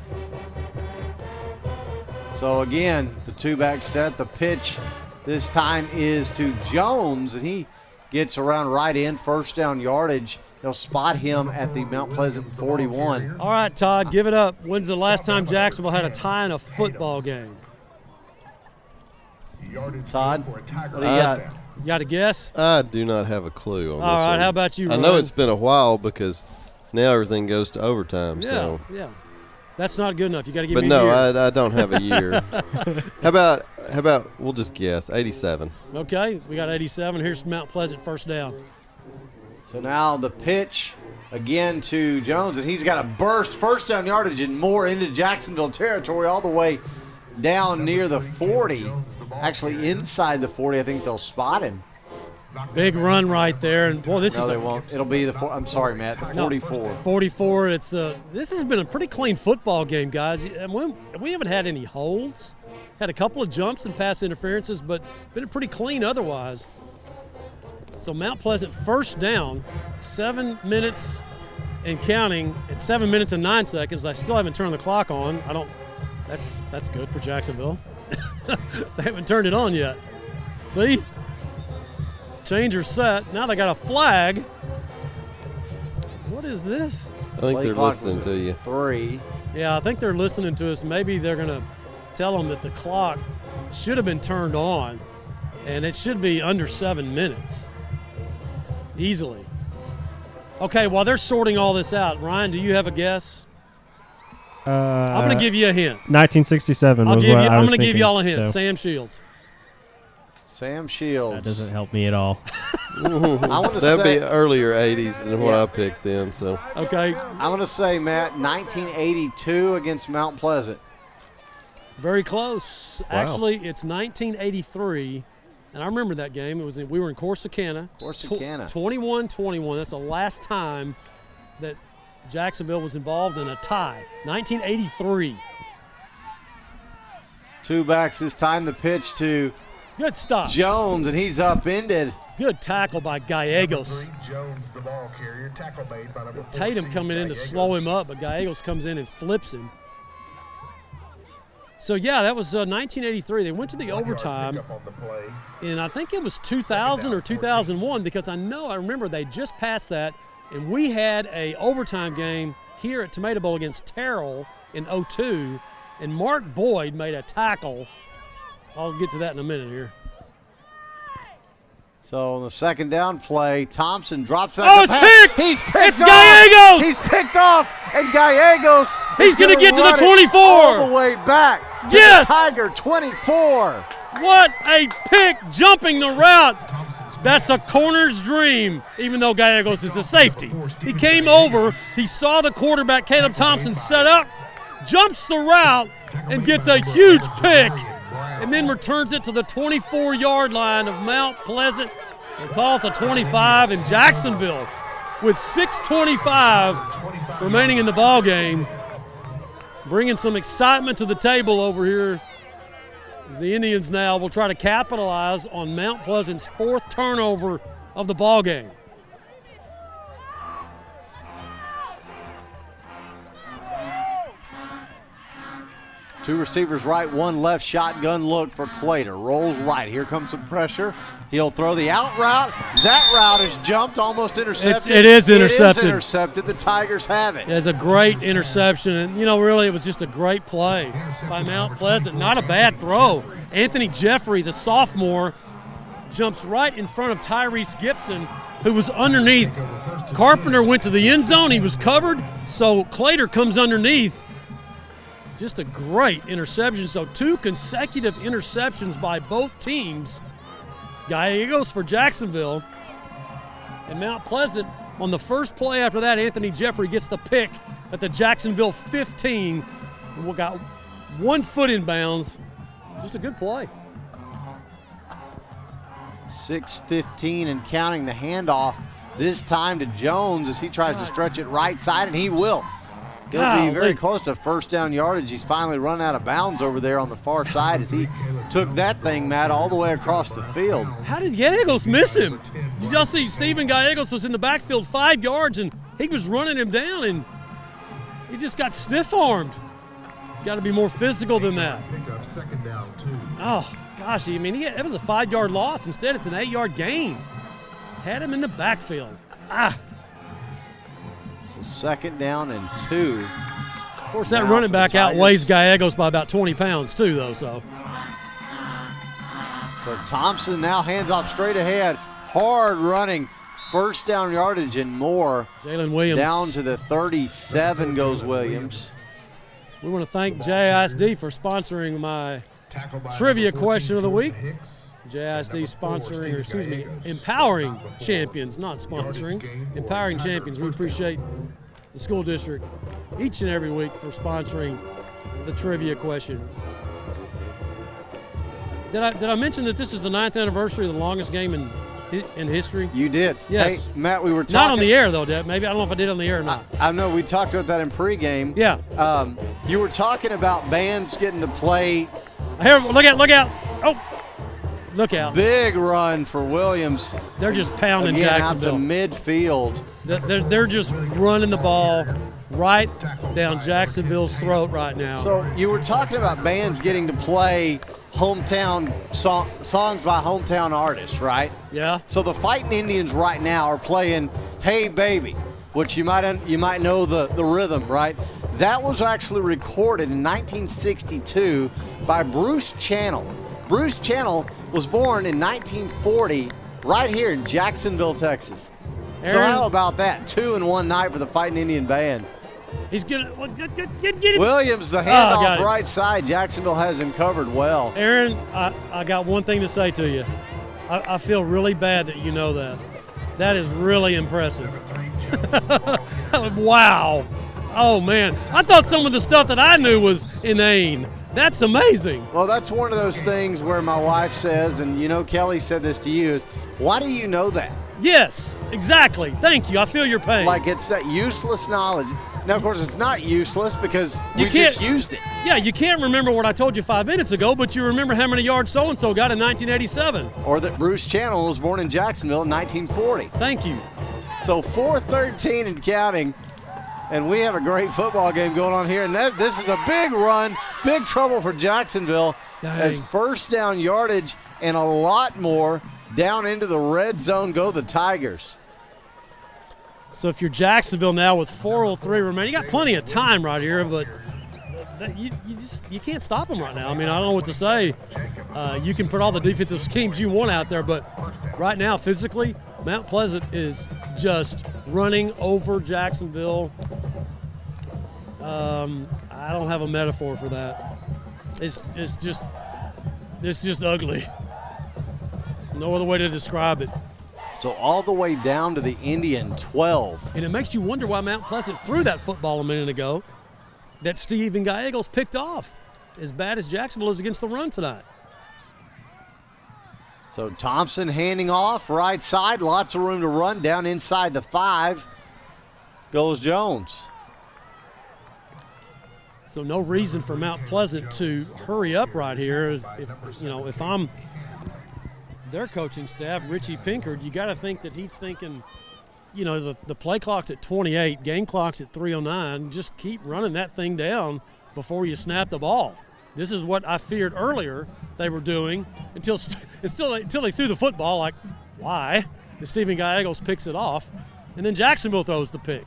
So again, the two-back set, the pitch this time is to Jones, and he gets around right in, first down yardage. They'll spot him at the Mount Pleasant 41. All right, Todd, give it up. When's the last time Jacksonville had a tie in a football game? Todd, what do you got? You got a guess? I do not have a clue on this. All right, one. how about you, I know Ron? it's been a while because now everything goes to overtime. Yeah, so. yeah. That's not good enough. You got to give but me a year. I don't have a year. How about we'll just guess 87. Okay, we got 87. Here's Mount Pleasant first down. So now the pitch again to Jones, and he's got a burst first down yardage and more into Jacksonville territory all the way down near the 40. Actually inside the 40. I think they'll spot him. Big run right there, and boy, they won't. It'll be the. I'm sorry, Matt. The 44. No, 44. It's this has been a pretty clean football game, guys. And we haven't had any holds. Had a couple of jumps and pass interferences, but been pretty clean otherwise. So Mount Pleasant first down, 7 minutes and counting at 7 minutes and 9 seconds. I still haven't turned the clock on. That's good for Jacksonville. They haven't turned it on yet. See? Changer set. Now they got a flag. What is this? I think they're listening to you. 3. Yeah, I think they're listening to us. Maybe they're going to tell them that the clock should have been turned on, and it should be under 7 minutes. Easily. Okay, while they're sorting all this out, Ryan, do you have a guess? I'm going to give you a hint. 1967 I'm was what I was going to thinking, give y'all a hint. so. Sam Shields. Sam Shields. That doesn't help me at all. That'd be earlier 80s than what I picked then. So okay, I'm going to say, Matt, 1982 against Mount Pleasant. Very close. Wow. Actually, it's 1983, and I remember that game. We were in Corsicana. 21-21. That's the last time that Jacksonville was involved in a tie. 1983. Two backs this time. The pitch to good stop Jones, and he's upended. Good tackle by Gallegos. Jones, the ball carrier, tackle made by number Tatum 14, coming in to Gallegos. slow him up, but Gallegos comes in and flips him. So, yeah, that was 1983. They went to the overtime, and I think it was 2000 or 2001 because I remember they just passed that, and we had a overtime game here at Tomato Bowl against Terrell in 02, and Mark Boyd made a tackle. I'll get to that in a minute here. So on the second down play, Thompson drops back. Oh, it's picked! He's picked It's off. Gallegos! He's picked off, and Gallegos He's going to get to the run it 24. all the way back to Yes! the Tiger 24. What a pick, jumping the route. That's a corner's dream, even though Gallegos is the safety. He came over, he saw the quarterback, Caleb Thompson, set up, jumps the route, and gets a huge pick, and then returns it to the 24-yard line of Mount Pleasant. They call it the 25 in Jacksonville with 6:25 remaining in the ball game, bringing some excitement to the table over here. The Indians now will try to capitalize on Mount Pleasant's fourth turnover of the ball game. Two receivers right, one left, shotgun look for Clater. Rolls right. Here comes some pressure. He'll throw the out route. That route is jumped, almost intercepted. It is intercepted. It is intercepted. The Tigers have it. It's a great interception. And, really, it was just a great play by Mount Pleasant. Not a bad throw. Anthony Jeffrey, the sophomore, jumps right in front of Tyrese Gibson, who was underneath. Carpenter went to the end zone. He was covered, so Clater comes underneath. Just a great interception. So 2 consecutive interceptions by both teams. Gallegos for Jacksonville. And Mount Pleasant, on the first play after that, Anthony Jeffrey gets the pick at the Jacksonville 15. We got 1 foot in bounds. Just a good play. 6:15 and counting. The handoff this time to Jones as he tries to stretch it right side, and he will. He'll be very close to first down yardage. He's finally run out of bounds over there on the far side as he took that thing, Matt, all the way across the field. How did Gallegos miss him? Did y'all see Stephen Gallegos was in the backfield 5 yards, and he was running him down, and he just got stiff-armed. Got to be more physical than that. Second down, 2. Oh, gosh, it was a 5-yard loss. Instead, it's an 8-yard gain. Had him in the backfield. So 2nd down and 2. Of course, that running back outweighs Gallegos by about 20 pounds, too, though. So Thompson now hands off straight ahead. Hard running. First down yardage and more. Jalen Williams. Down to the 37 goes Williams. We want to thank JISD for sponsoring my trivia question of the week. JISD sponsoring, empowering champions, not sponsoring, empowering champions. We appreciate the school district each and every week for sponsoring the trivia question. Did I mention that this is the 9th anniversary of the longest game in history? You did. Yes. Hey, Matt, we were talking. Not on the air, though, Dad. Maybe. I don't know if I did on the air or not. I know we talked about that in pregame. Yeah. You were talking about bands getting to play. Here, look out. Oh, look out. Big run for Williams. They're just pounding Again, Jacksonville. out to midfield. They're just running the ball right down Jacksonville's throat right now. So you were talking about bands getting to play hometown songs by hometown artists, right? Yeah. So the Fighting Indians right now are playing "Hey Baby," which you might know the rhythm, right? That was actually recorded in 1962 by Bruce Channel. Bruce Channel was born in 1940 right here in Jacksonville, Texas. So how about that? 2 in one night for the Fighting Indian Band. He's gonna get him. Williams, the handoff right side. Jacksonville has him covered well. Aaron, I got one thing to say to you. I feel really bad that you know that. That is really impressive. Wow. Oh, man. I thought some of the stuff that I knew was inane. That's amazing. Well, that's one of those things where my wife says, and Kelly said this to you, is why do you know that? Yes, exactly. Thank you. I feel your pain. Like it's that useless knowledge. Now, of course, it's not useless because we just used it. Yeah, you can't remember what I told you 5 minutes ago, but you remember how many yards so-and-so got in 1987. Or that Bruce Channel was born in Jacksonville in 1940. Thank you. So 4:13 and counting, and we have a great football game going on here. And this is a big run, big trouble for Jacksonville. Dang. As first down yardage and a lot more down into the red zone go the Tigers. So if you're Jacksonville now with 4:03 remaining, you got plenty of time right here, but you can't stop them right now. I mean, I don't know what to say. You can put all the defensive schemes you want out there, but right now, physically, Mount Pleasant is just running over Jacksonville. I don't have a metaphor for that. It's just ugly. No other way to describe it. So all the way down to the Indian 12. And it makes you wonder why Mount Pleasant threw that football a minute ago that Stephen Gallegos picked off, as bad as Jacksonville is against the run tonight. So Thompson handing off right side, lots of room to run down inside the 5. Goes Jones. So no reason for Mount Pleasant to hurry up right here. If I'm their coaching staff, Richie Pinkard, you got to think that he's thinking, the play clock's at 28, game clock's at 3:09. Just keep running that thing down before you snap the ball. This is what I feared earlier they were doing until they threw the football. Like, why? And Stephen Gallegos picks it off, and then Jacksonville throws the pick.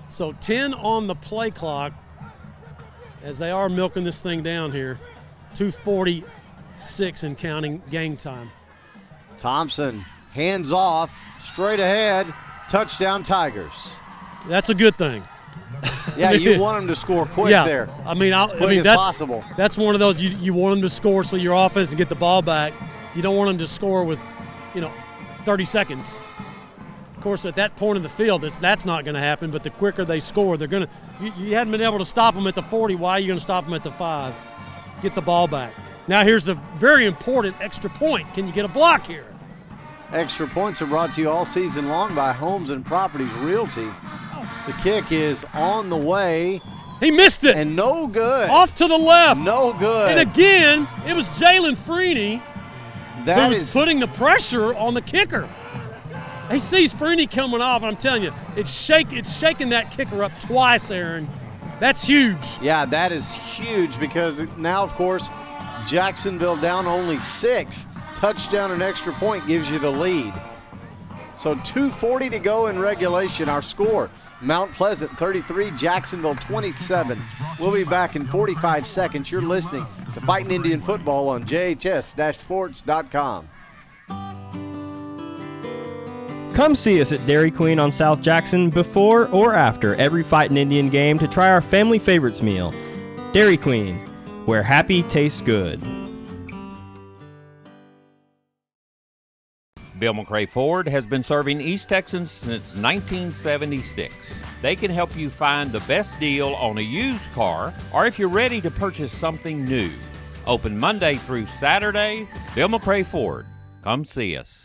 So 10 on the play clock as they are milking this thing down here. 2:46 and counting game time. Thompson, hands off, straight ahead, touchdown Tigers. That's a good thing. Yeah, you want them to score quick there. I mean, as that's possible. That's one of those you want them to score so your offense can get the ball back. You don't want them to score with, 30 seconds. Of course, at that point in the field, that's not going to happen. But the quicker they score, they're going to. You hadn't been able to stop them at the 40. Why are you going to stop them at the 5? Get the ball back. Now here's the very important extra point. Can you get a block here? Extra points are brought to you all season long by Homes and Properties Realty. The kick is on the way. He missed it. And no good. Off to the left. No good. And again, it was Jalen Freeney who was putting the pressure on the kicker. He sees Freeney coming off, and I'm telling you, it's shaking that kicker up twice, Aaron. That's huge. Yeah, that is huge because now, of course, Jacksonville down only 6. Touchdown and extra point gives you the lead. So 2:40 to go in regulation. Our score, Mount Pleasant 33, Jacksonville 27. We'll be back in 45 seconds. You're listening to Fighting Indian Football on JHS-sports.com. Come see us at Dairy Queen on South Jackson before or after every Fightin' Indian game to try our family favorites meal. Dairy Queen, where happy tastes good. Bill McRae Ford has been serving East Texans since 1976. They can help you find the best deal on a used car or if you're ready to purchase something new. Open Monday through Saturday. Bill McRae Ford. Come see us.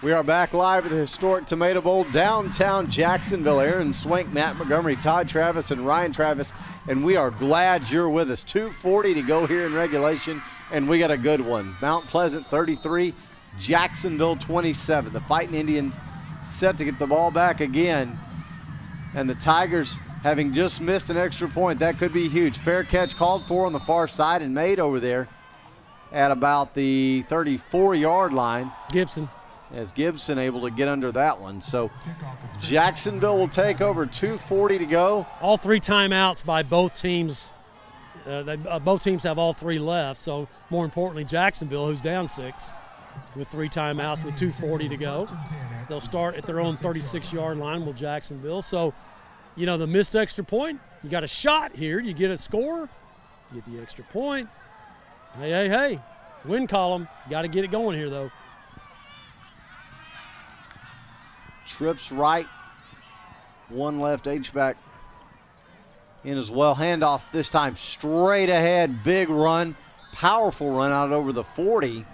We are back live at the historic Tomato Bowl, downtown Jacksonville. Aaron Swank, Matt Montgomery, Todd Travis, and Ryan Travis, and we are glad you're with us. 2:40 to go here in regulation, and we got a good one. Mount Pleasant 33, Jacksonville 27. The Fighting Indians set to get the ball back again, and the Tigers having just missed an extra point. That could be huge. Fair catch called for on the far side and made over there at about the 34-yard line. Gibson. As Gibson able to get under that one. So Jacksonville will take over, 2:40 to go. All 3 timeouts by both teams. Both teams have all 3 left. So more importantly, Jacksonville, who's down 6 with 3 timeouts with 2:40 to go. They'll start at their own 36-yard line with Jacksonville. So, the missed extra point, you got a shot here. You get a score, you get the extra point. Hey. Win column. Got to get it going here, though. Trips right, 1 left, H-back in as well. Handoff this time straight ahead, big run, powerful run out over the 40.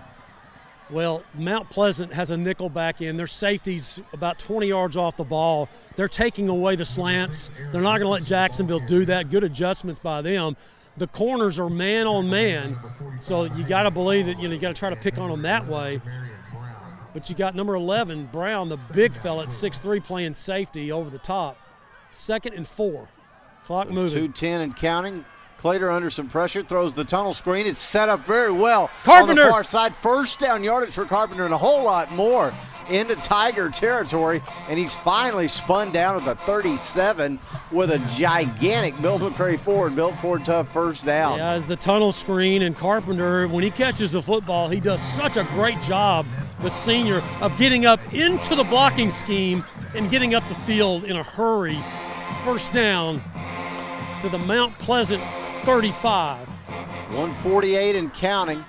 Well, Mount Pleasant has a nickel back in. Their safety's about 20 yards off the ball. They're taking away the slants. They're not going to let Jacksonville do that. Good adjustments by them. The corners are man on man, so you got to believe that, you got to try to pick on them that way. But you got number 11, Brown, the big fella at 6'3", playing safety over the top. 2nd and 4. Clock moving. 2:10 and counting. Clater under some pressure, throws the tunnel screen. It's set up very well. Carpenter. On the far side, first down yardage for Carpenter and a whole lot more into Tiger territory. And he's finally spun down at the 37 with a gigantic Bill McRae Ford, built for tough first down. Yeah, as the tunnel screen, and Carpenter, when he catches the football, he does such a great job, the senior, of getting up into the blocking scheme and getting up the field in a hurry. First down to the Mount Pleasant 35. 148 and counting.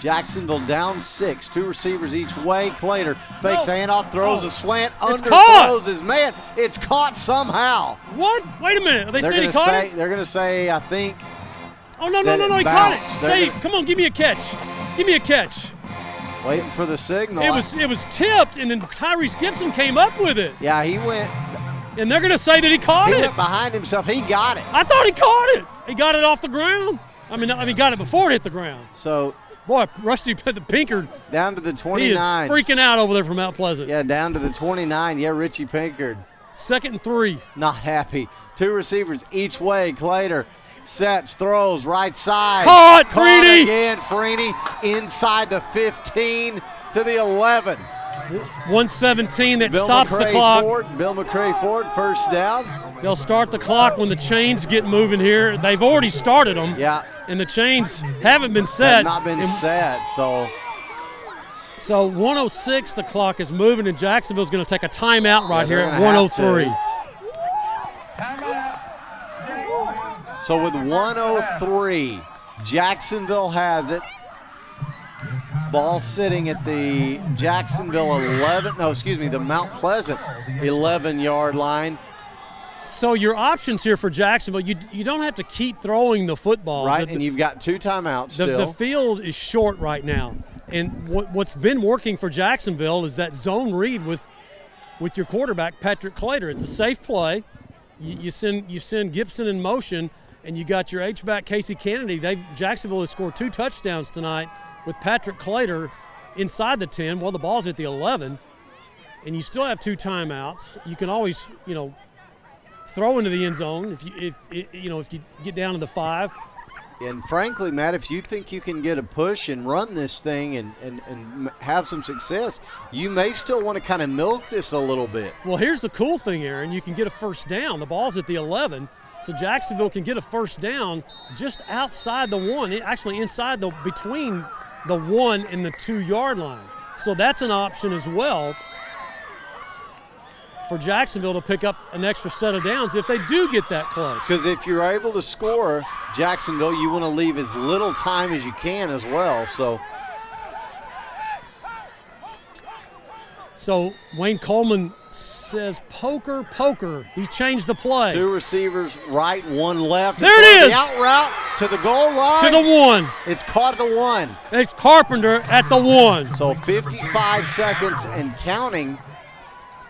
Jacksonville down 6. 2 receivers each way. Clater fakes a handoff, throws a slant, underthrows his man. It's caught somehow. What? Wait a minute. Are they saying he caught it? They're going to say, I think. Oh, no, he caught it. Say, come on, give me a catch. Give me a catch. Waiting for the signal. It was tipped, and then Tyrese Gibson came up with it. Yeah, he went. And they're going to say that he caught it. He went behind himself. He got it. I thought he caught it. He got it off the ground. I mean, got it before it hit the ground. So, boy, Rusty put the Pinkard down to the 29. He is freaking out over there from Mount Pleasant. Yeah, down to the 29. Yeah, Richie Pinkard. 2nd and 3. Not happy. 2 receivers each way. Clater sets, throws, right side. Caught, Freeney! Again, Freeney inside the 15 to the 11. 1:17 that Bill stops McCray the clock. Bill McCray Ford, first down. They'll start the clock when the chains get moving here. They've already started them. Yeah. And the chains haven't been set. Have not been set, so 1:06 the clock is moving, and Jacksonville's going to take a timeout right here at 1:03. So with 1:03, Jacksonville has it. Ball sitting at the Jacksonville the Mount Pleasant 11-yard line. So your options here for Jacksonville, you don't have to keep throwing the football. Right, and you've got 2 timeouts still. The field is short right now. And what's been working for Jacksonville is that zone read with your quarterback, Patrick Clater. It's a safe play. You send Gibson in motion, and you got your H-back Casey Kennedy. Jacksonville has scored 2 touchdowns tonight with Patrick Clater inside the 10. Well, the ball's at the 11, and you still have 2 timeouts. You can always, throw into the end zone if you get down to the 5. And frankly, Matt, if you think you can get a push and run this thing and have some success, you may still want to kind of milk this a little bit. Well, here's the cool thing, Aaron. You can get a first down. The ball's at the 11, so Jacksonville can get a first down just outside the 1, actually inside between the 1 and the 2-yard line. So that's an option as well for Jacksonville to pick up an extra set of downs if they do get that close. Because if you're able to score, Jacksonville, you want to leave as little time as you can as well. So Wayne Coleman says poker. He changed the play. 2 receivers right, 1 left. There it is. The out route to the goal line. To the 1. It's caught at the 1. It's Carpenter at the 1. So 55 seconds and counting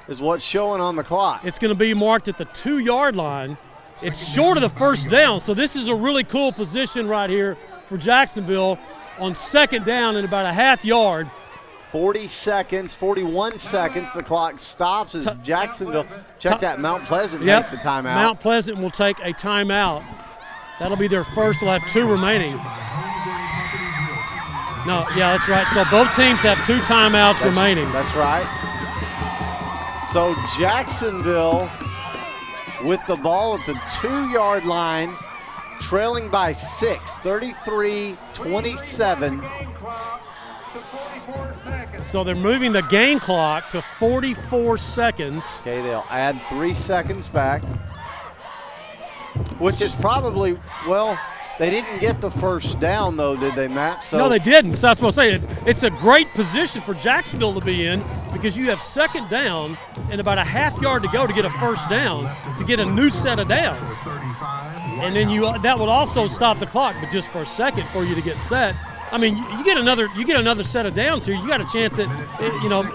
is what's showing on the clock. It's going to be marked at the 2-yard line. It's short of the first down, so this is a really cool position right here for Jacksonville on second down and about a half yard. 41 seconds, the clock stops as Jacksonville, check that, Mount Pleasant takes the timeout. Mount Pleasant will take a timeout. That'll be their first. They'll have 2 remaining. No, yeah, that's right. So both teams have 2 timeouts remaining. That's right. So Jacksonville with the ball at the 2-yard line, trailing by 6, 33-27. So they're moving the game clock to 44 seconds. Okay, they'll add 3 seconds back, which is probably, they didn't get the first down, though, did they, Matt? No, they didn't. So that's what I'm saying. It's a great position for Jacksonville to be in because you have second down and about a half yard to go to get a first down to get a new set of downs. And then that would also stop the clock, but just for a second for you to get set. I mean, you get another set of downs here. You got a chance that,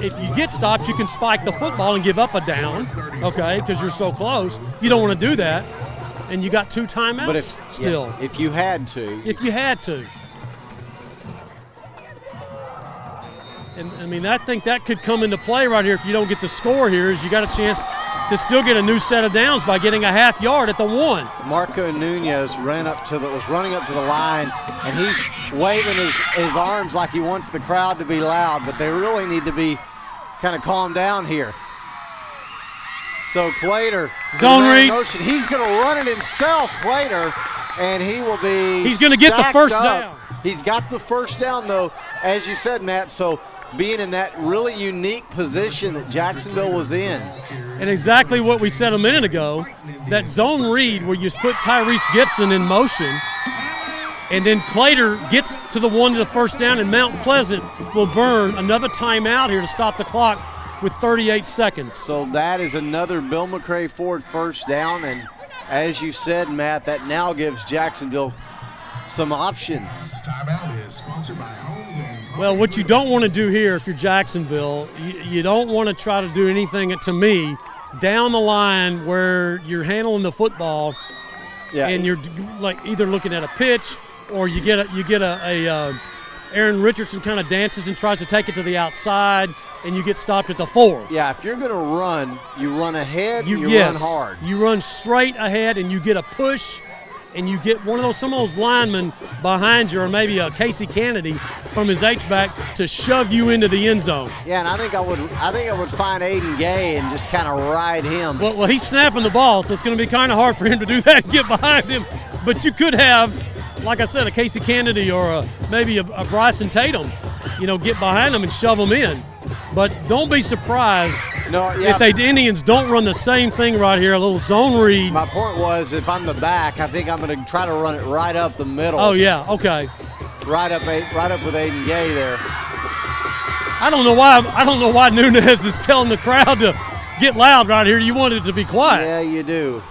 if you get stopped, you can spike the football and give up a down, okay, because you're so close. You don't want to do that. And you got 2 timeouts still. Yeah, if you had to. And, I think that could come into play right here if you don't get the score here, is you got a chance to still get a new set of downs by getting a half yard at the 1. Marco Nunez was running up to the line, and he's waving his arms like he wants the crowd to be loud, but they really need to be kind of calmed down here. So Clater, zone read. He's going to run it himself, Clater, and he will be. He's going to get the first down. He's got the first down, though, as you said, Matt. So being in that really unique position that Jacksonville was in. And exactly what we said a minute ago, that zone read where you put Tyrese Gibson in motion, and then Clater gets to the 1 to the first down, and Mount Pleasant will burn another timeout here to stop the clock with 38 seconds. So that is another Bill McCray Ford first down, and as you said, Matt, that now gives Jacksonville some options. Well, what you don't want to do here if you're Jacksonville, you don't want to try to do anything, to me, down the line where you're handling the football and you're like either looking at a pitch or you get a Aaron Richardson kind of dances and tries to take it to the outside, and you get stopped at the 4. Yeah, if you're going to run, you run ahead, you run hard. You run straight ahead, and you get a push and you get some of those linemen behind you, or maybe a Casey Kennedy from his H-back to shove you into the end zone. Yeah, and I think I would find Aiden Gay and just kind of ride him. Well, he's snapping the ball, so it's going to be kind of hard for him to do that and get behind him. But you could have, like I said, a Casey Kennedy or maybe a Bryson Tatum, get behind him and shove them in. But don't be surprised if the Indians don't run the same thing right here, a little zone read. My point was, if I'm the back, I think I'm going to try to run it right up the middle. Oh, yeah, okay. Right up with Aiden Gay there. I don't know why Nunez is telling the crowd to get loud right here. You want it to be quiet. Yeah, you do.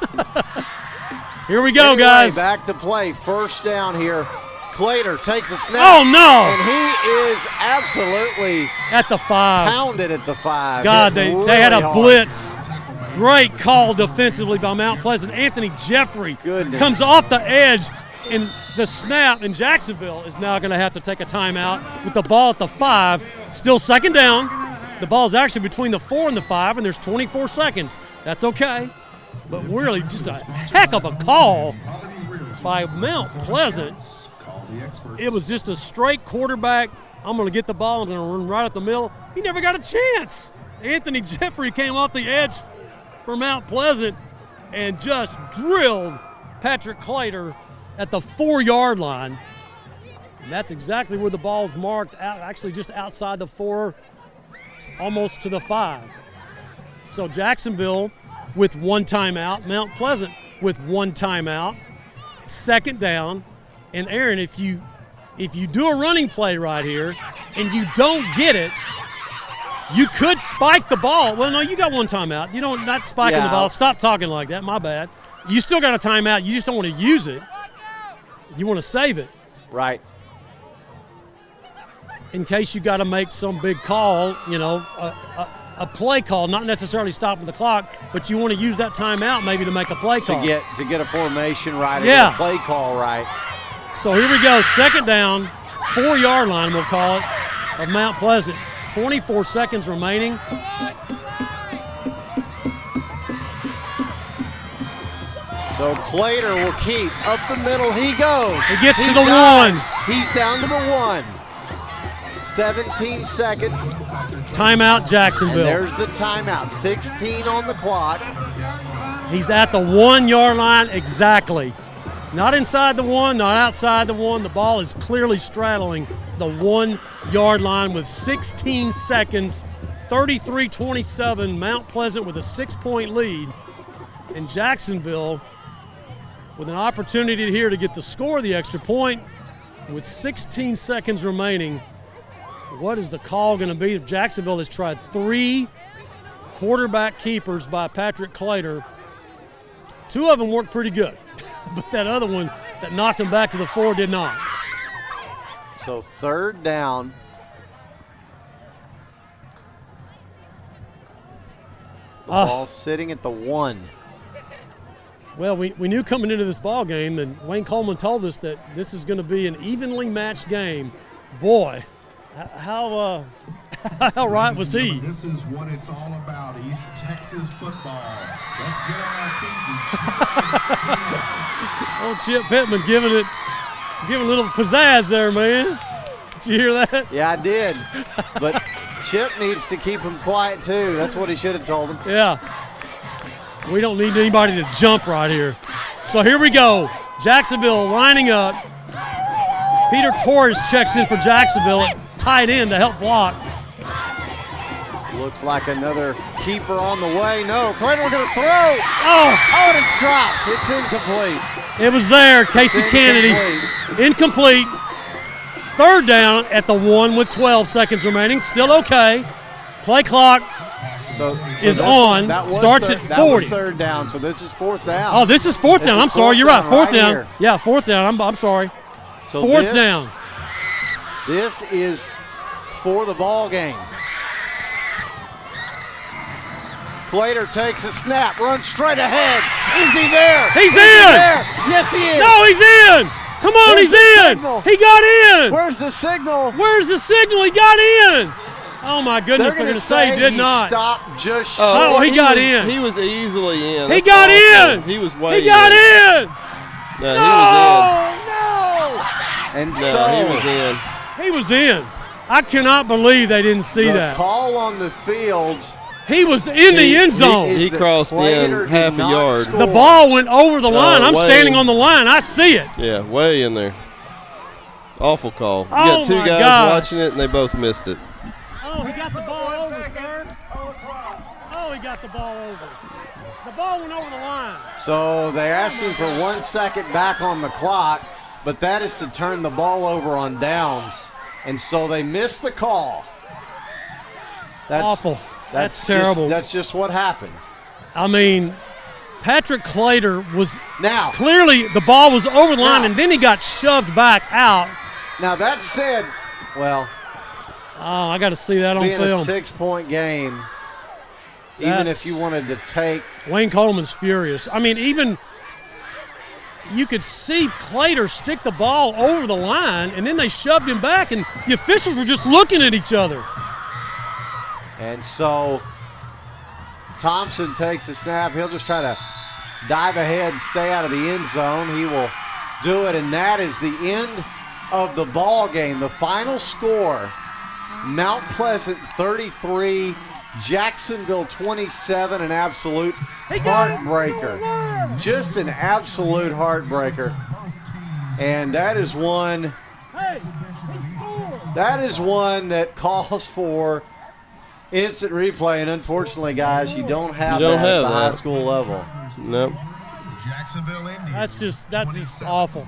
Here we go, anyway, guys. Back to play. First down here. Clater takes a snap. Oh, no. And he is absolutely at the 5. Pounded at the 5. God, they had a hard. blitz. Great call defensively by Mount Pleasant. Anthony Jeffrey comes off the edge in the snap, and Jacksonville is now going to have to take a timeout with the ball at the 5. Still second down. The ball's actually between the 4 and the 5, and there's 24 seconds. That's okay. But really just a heck of a call by Mount Pleasant. It was just a straight quarterback. I'm going to get the ball. I'm going to run right up the middle. He never got a chance. Anthony Jeffrey came off the edge for Mount Pleasant and just drilled Patrick Clater at the 4-yard line. And that's exactly where the ball's marked, actually just outside the 4, almost to the 5. So Jacksonville with 1 timeout, Mount Pleasant with 1 timeout, second down. And Aaron, if you do a running play right here and you don't get it, you could spike the ball. Well, no, you got 1 timeout. You don't not spiking the ball. Stop talking like that. My bad. You still got a timeout. You just don't want to use it. You want to save it. Right. In case you got to make some big call, a play call, not necessarily stopping the clock, but you want to use that timeout maybe to make a play call. To get a formation right, yeah. A play call right. So here we go, second down, 4-yard line we'll call it, of Mount Pleasant. 24 seconds remaining. So Clater will keep. Up the middle he goes. He gets to the 1. He's down to the 1. 17 seconds. Timeout, Jacksonville. And there's the timeout. 16 on the clock. He's at the 1-yard line exactly. Not inside the 1, not outside the 1. The ball is clearly straddling the 1-yard line with 16 seconds. 33-27, Mount Pleasant with a 6-point lead. And Jacksonville with an opportunity here to get the score of the extra point with 16 seconds remaining. What is the call going to be? Jacksonville has tried 3 quarterback keepers by Patrick Clater. 2 of them worked pretty good, but that other one that knocked him back to the 4 did not. So third down. Ball sitting at the 1. Well, we knew coming into this ball game, and Wayne Coleman told us that this is going to be an evenly matched game. Boy, how right was he? This is what it's all about, East Texas football. Let's get on our feet. Old Chip Pittman giving a little pizzazz there, man. Did you hear that? Yeah, I did. But Chip needs to keep him quiet, too. That's what he should have told him. Yeah. We don't need anybody to jump right here. So here we go. Jacksonville lining up. Peter Torres checks in for Jacksonville at tight end to help block. Looks like another keeper on the way. No, Clayton going to throw. Oh, and it's dropped. It's incomplete. It was there, Casey Kennedy. Incomplete. Third down at the 1 with 12 seconds remaining. Still okay. Play clock is on. Starts at 40. That was third down, so this is 4th down. Oh, this is 4th down. I'm sorry. You're right. 4th down. Here. Yeah, 4th down. I'm sorry. So 4th down. This is for the ball game. Clater takes a snap, runs straight ahead. Is he there? He's in. There? Yes, he is. No, he's in. Come on, he's in. Signal? He got in. Where's the signal? Where's the signal? He got in. Oh, my goodness, they're going to say he did not. Stopped just he got in. He was easily in. He got in. He was way He got in. No, he was in. And No, so he was in. He was in. I cannot believe they didn't see the that. call on the field. He was in the end zone. He crossed in half a yard. The ball went over the line. I'm way. standing on the line. I see it. Yeah, way in there. Awful call. You Oh, got two my guys gosh. watching it, and they both missed it. Oh, he got the ball over, sir. Oh, he got the ball over. The ball went over the line. So they're asking for 1 second back on the clock, but that is to turn the ball over on downs. And so they missed the call. That's awful. That's terrible. That's just what happened. I mean, Patrick Clater was now clearly the ball was over the line, and then he got shoved back out. Now that said, well, oh, I got to see that on being film. a 6-point game, even if you wanted to take Wayne Coleman's furious. I mean, even you could see Clater stick the ball over the line, and then they shoved him back, and the officials were just looking at each other. And so Thompson takes a snap. He'll just try to dive ahead and stay out of the end zone. He will do it, and that is the end of the ball game. The final score, Mount Pleasant 33, Jacksonville 27, an absolute heartbreaker. Just an absolute heartbreaker. And that is one that calls for instant replay, and unfortunately, guys, you don't have that at the high school level. Nope. That's just awful.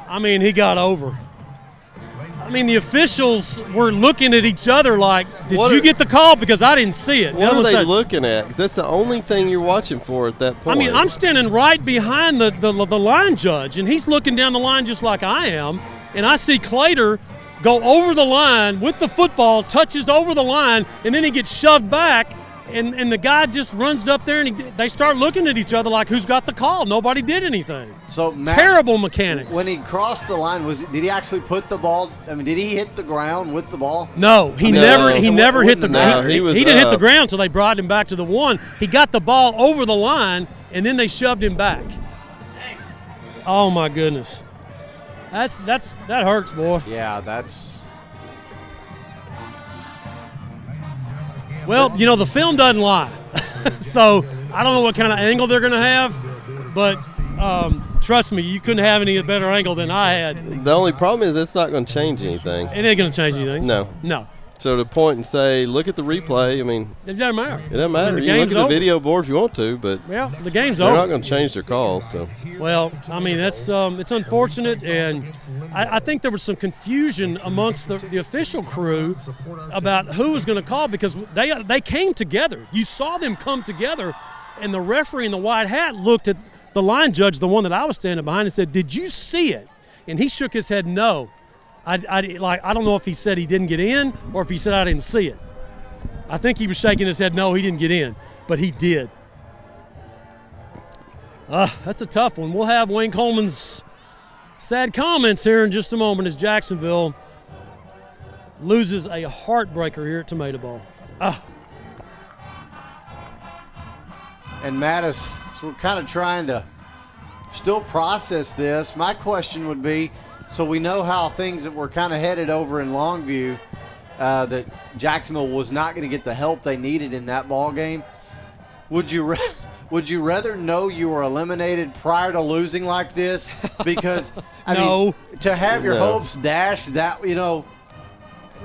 I mean, he got over. I mean, the officials were looking at each other like, did you get the call? Because I didn't see it. What are they looking at? Because that's the only thing you're watching for at that point. I mean, I'm standing right behind the line judge, and he's looking down the line just like I am, and I see Clater go over the line with the football, touches over the line, and then he gets shoved back, and the guy just runs up there, and they start looking at each other like, who's got the call? Nobody did anything. So Matt, terrible mechanics. When he crossed the line, did he actually put the ball? I mean, did he hit the ground with the ball? No, he never hit the ground. He didn't hit the ground, so they brought him back to the one. He got the ball over the line, and then they shoved him back. Oh my goodness, that hurts, boy. Yeah, that's. Well, you know, the film doesn't lie. So I don't know what kind of angle they're going to have, but trust me, you couldn't have any better angle than I had. The only problem is it's not going to change anything. It ain't going to change anything. No. So to point and say, look at the replay, I mean. It doesn't matter. It doesn't matter. I mean, you can look at the video board if you want to, but well, the game's they're over. not going to change their calls. So. Well, I mean, that's it's unfortunate, and I think there was some confusion amongst the official crew about who was going to call because they came together. You saw them come together, and the referee in the white hat looked at the line judge, the one that I was standing behind, and said, "Did you see it?" And he shook his head no. I don't know if he said he didn't get in or if he said I didn't see it. I think he was shaking his head no, he didn't get in, but he did. That's a tough one. We'll have Wayne Coleman's sad comments here in just a moment as Jacksonville loses a heartbreaker here at Tomato Bowl. And Mattis, so we're kind of trying to still process this. My question would be, so we know how things that were kind of headed over in Longview, that Jacksonville was not going to get the help they needed in that ball game. Would you rather know you were eliminated prior to losing like this? Because I mean, to have your hopes dashed, that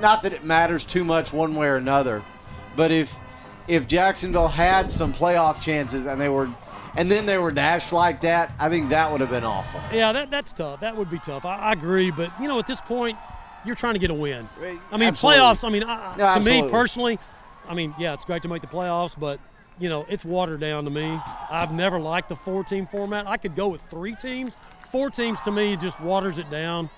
not that it matters too much one way or another, but if Jacksonville had some playoff chances and then they were dashed like that, I think that would have been awful. Yeah, that's tough. That would be tough. I agree, but at this point, you're trying to get a win. I mean, Absolutely. playoffs. I mean, to me absolutely. personally, I mean, yeah, it's great to make the playoffs, but it's watered down to me. I've never liked the 4-team format. I could go with 3 teams. 4 teams to me just waters it down.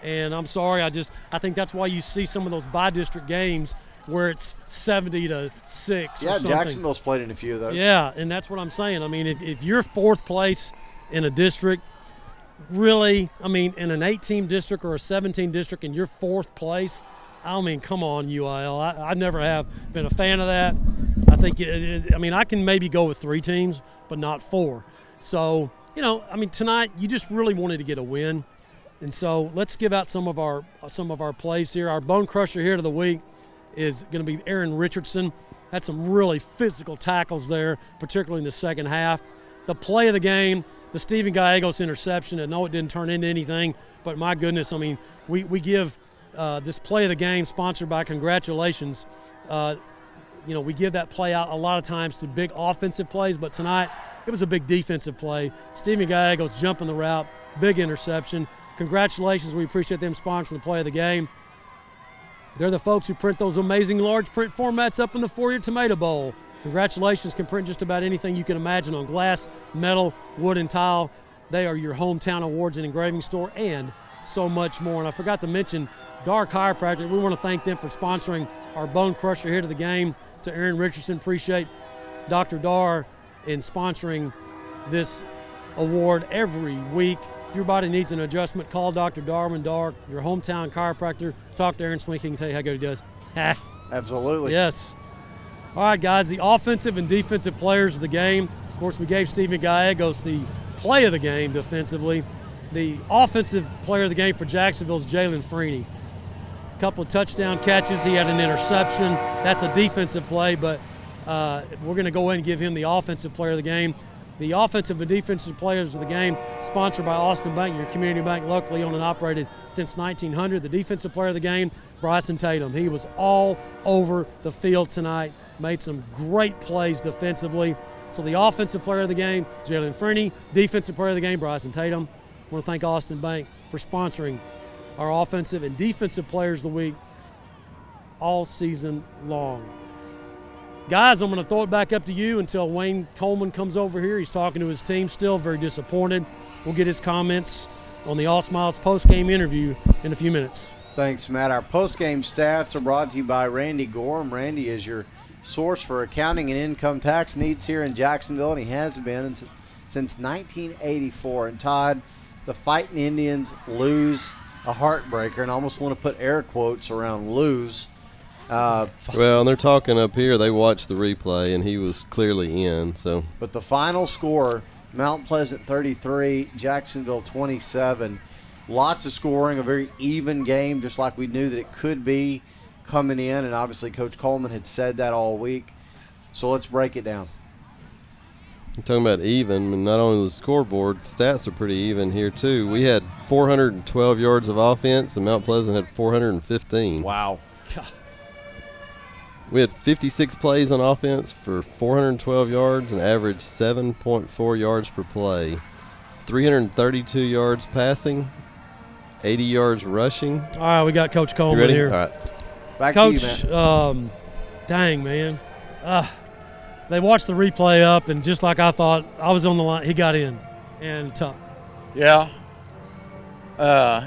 And I'm sorry, I think that's why you see some of those by-district games where it's 70-6 or something. Jacksonville's played in a few of those. Yeah, and that's what I'm saying. I mean, if you're 4th place in a district, really, I mean, in an 8-team district or a 17 district and you're 4th place, I mean, come on, UIL. I never have been a fan of that. I think I mean, I can maybe go with 3 teams, but not 4. So, tonight you just really wanted to get a win. And so let's give out some of our plays here. Our bone crusher here of the week is going to be Aaron Richardson. Had some really physical tackles there, particularly in the second half. The play of the game, the Stephen Gallegos interception. I know it didn't turn into anything, but my goodness, we give this play of the game sponsored by Congratulations. We give that play out a lot of times to big offensive plays, but tonight it was a big defensive play. Stephen Gallegos jumping the route, big interception. Congratulations, we appreciate them sponsoring the play of the game. They're the folks who print those amazing large print formats up in the 4-year Tomato Bowl. Congratulations can print just about anything you can imagine on glass, metal, wood, and tile. They are your hometown awards and engraving store and so much more. And I forgot to mention Dar Chiropractic. We want to thank them for sponsoring our bone crusher here to the game. To Aaron Richardson, appreciate Dr. Dar in sponsoring this award every week. If your body needs an adjustment, call Dr. Darwin Dar, your hometown chiropractor. Talk to Aaron Swink, he can tell you how good he does. Absolutely. Yes. All right, guys, the offensive and defensive players of the game. Of course, we gave Stephen Gallegos the play of the game defensively. The offensive player of the game for Jacksonville is Jalen Freeney. A couple of touchdown catches. He had an interception. That's a defensive play, but we're going to go ahead and give him the offensive player of the game. The offensive and defensive players of the game, sponsored by Austin Bank, your community bank, locally owned and operated since 1900. The defensive player of the game, Bryson Tatum. He was all over the field tonight, made some great plays defensively. So the offensive player of the game, Jalen Freeney. Defensive player of the game, Bryson Tatum. I want to thank Austin Bank for sponsoring our offensive and defensive players of the week all season long. Guys, I'm going to throw it back up to you until Wayne Coleman comes over here. He's talking to his team still, very disappointed. We'll get his comments on the All Smiles post-game interview in a few minutes. Thanks, Matt. Our post-game stats are brought to you by Randy Gorham. Randy is your source for accounting and income tax needs here in Jacksonville, and he has been since 1984. And Todd, the Fighting Indians lose a heartbreaker, and I almost want to put air quotes around lose. Well, they're talking up here. They watched the replay, and he was clearly in. So, but the final score, Mount Pleasant 33, Jacksonville 27. Lots of scoring, a very even game, just like we knew that it could be coming in, and obviously Coach Coleman had said that all week. So let's break it down. I'm talking about even, and not only the scoreboard, stats are pretty even here too. We had 412 yards of offense, and Mount Pleasant had 415. Wow. We had 56 plays on offense for 412 yards and averaged 7.4 yards per play. 332 yards passing, 80 yards rushing. All right, we got Coach Coleman here. All right. Back Coach, to you, man. Dang, man. They watched the replay up, and just like I thought, I was on the line. He got in, and tough. Yeah.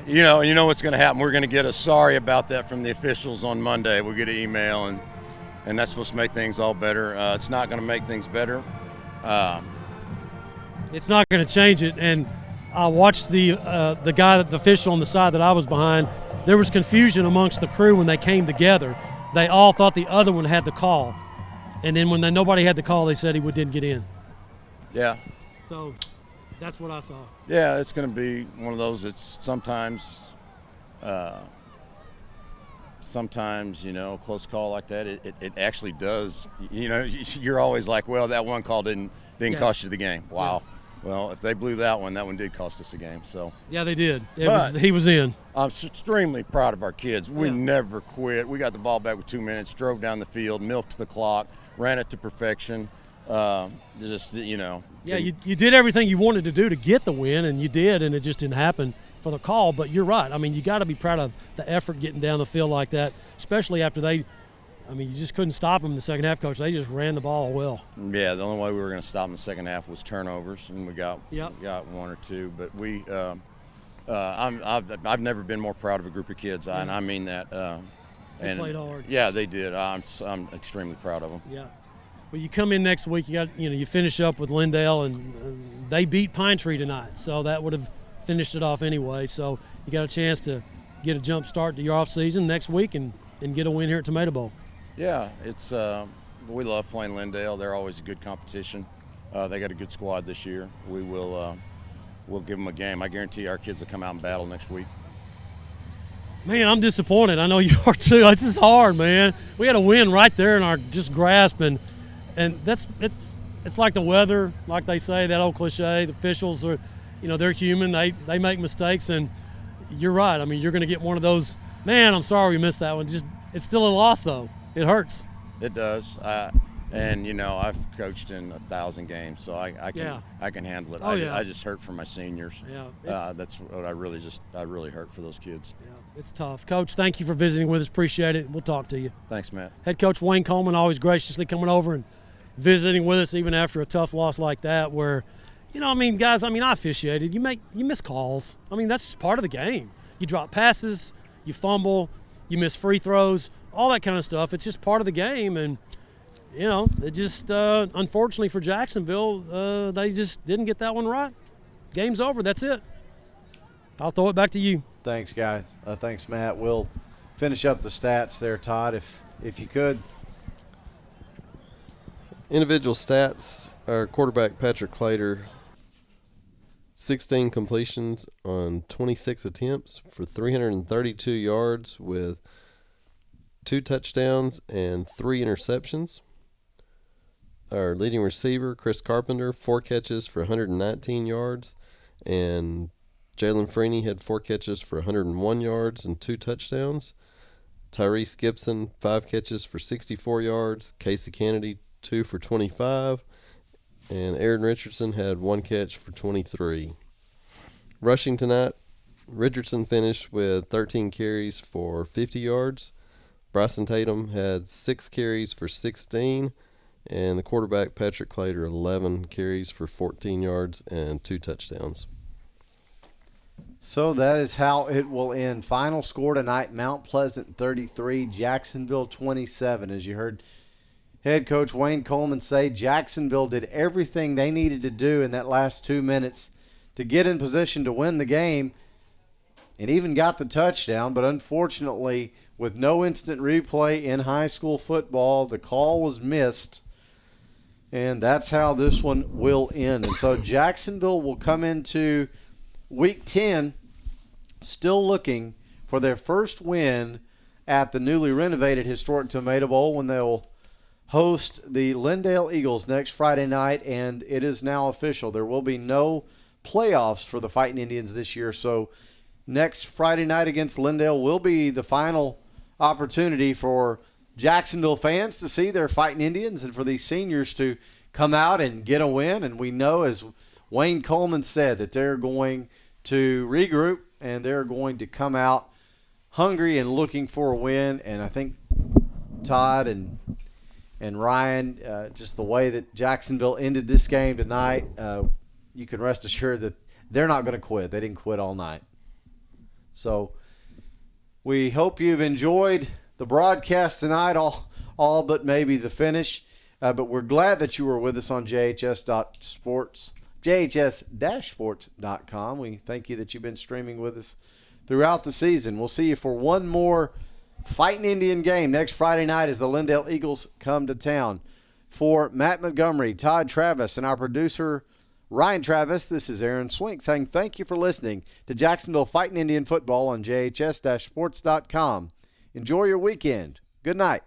You know what's going to happen. We're going to get a sorry about that from the officials on Monday. We'll get an email, and that's supposed to make things all better. It's not going to make things better. It's not going to change it. And I watched the guy, the official on the side that I was behind. There was confusion amongst the crew when they came together. They all thought the other one had the call. And then when nobody had the call, they said he didn't get in. Yeah. So that's what I saw. Yeah, it's going to be one of those. It's sometimes, close call like that. It actually does. You're always like, well, that one call didn't cost you the game. Wow. Yeah. Well, if they blew that one did cost us a game. So yeah, they did. He was in. I'm extremely proud of our kids. We never quit. We got the ball back with 2 minutes, drove down the field, milked the clock, ran it to perfection. Yeah, you did everything you wanted to do to get the win, and you did, and it just didn't happen for the call. But you're right. I mean, you got to be proud of the effort getting down the field like that, especially after you just couldn't stop them in the second half, Coach. They just ran the ball well. Yeah, the only way we were going to stop them in the second half was turnovers, and we got one or two. But I've never been more proud of a group of kids, and I mean that. They played hard. Yeah, they did. I'm extremely proud of them. Yeah. Well, you come in next week. You finish up with Lindale, and they beat Pine Tree tonight, so that would have finished it off anyway. So you got a chance to get a jump start to your off season next week and get a win here at Tomato Bowl. Yeah, it's we love playing Lindale. They're always a good competition. They got a good squad this year. We will we'll give them a game. I guarantee our kids will come out and battle next week. Man, I'm disappointed. I know you are too. It's just hard, man. We had a win right there in our just grasp, and it's like the weather, like they say, that old cliche. The officials are, they're human. They make mistakes, and you're right. I mean, you're going to get one of those. Man, I'm sorry we missed that one. It's still a loss though. It hurts. It does. And I've coached in 1,000 games, so I can handle it. Oh, yeah. I just hurt for my seniors. Yeah, that's what I really hurt for those kids. Yeah, it's tough. Coach, thank you for visiting with us. Appreciate it. We'll talk to you. Thanks, Matt. Head coach Wayne Coleman always graciously coming over and visiting with us, even after a tough loss like that. Where, guys, I officiated. You miss calls. That's just part of the game. You drop passes, you fumble, you miss free throws, all that kind of stuff. It's just part of the game, and. It just, unfortunately for Jacksonville, they just didn't get that one right. Game's over. That's it. I'll throw it back to you. Thanks, guys. Thanks, Matt. We'll finish up the stats there, Todd, if you could. Individual stats, our quarterback Patrick Clater, 16 completions on 26 attempts for 332 yards with 2 touchdowns and 3 interceptions. Our leading receiver, Chris Carpenter, 4 catches for 119 yards, and Jalen Freeney had 4 catches for 101 yards and 2 touchdowns. Tyrese Gibson, 5 catches for 64 yards. Casey Kennedy, 2 for 25. And Aaron Richardson had 1 catch for 23. Rushing tonight, Richardson finished with 13 carries for 50 yards. Bryson Tatum had 6 carries for 16. And the quarterback, Patrick Clater, 11 carries for 14 yards and 2 touchdowns. So that is how it will end. Final score tonight, Mount Pleasant 33, Jacksonville 27. As you heard head coach Wayne Coleman say, Jacksonville did everything they needed to do in that last 2 minutes to get in position to win the game and even got the touchdown. But unfortunately, with no instant replay in high school football, the call was missed. And that's how this one will end. And so Jacksonville will come into Week 10 still looking for their first win at the newly renovated historic Tomato Bowl when they'll host the Lindale Eagles next Friday night. And it is now official. There will be no playoffs for the Fighting Indians this year. So next Friday night against Lindale will be the final opportunity for Jacksonville fans to see their Fighting Indians and for these seniors to come out and get a win. And we know, as Wayne Coleman said, that they're going to regroup and they're going to come out hungry and looking for a win. And I think Todd and Ryan, just the way that Jacksonville ended this game tonight, you can rest assured that they're not going to quit. They didn't quit all night. So we hope you've enjoyed the broadcast tonight, all but maybe the finish. But we're glad that you were with us on JHS-sports.com. We thank you that you've been streaming with us throughout the season. We'll see you for one more Fighting Indian game next Friday night as the Lindale Eagles come to town. For Matt Montgomery, Todd Travis, and our producer, Ryan Travis, this is Aaron Swink saying thank you for listening to Jacksonville Fighting Indian Football on JHS-sports.com. Enjoy your weekend. Good night.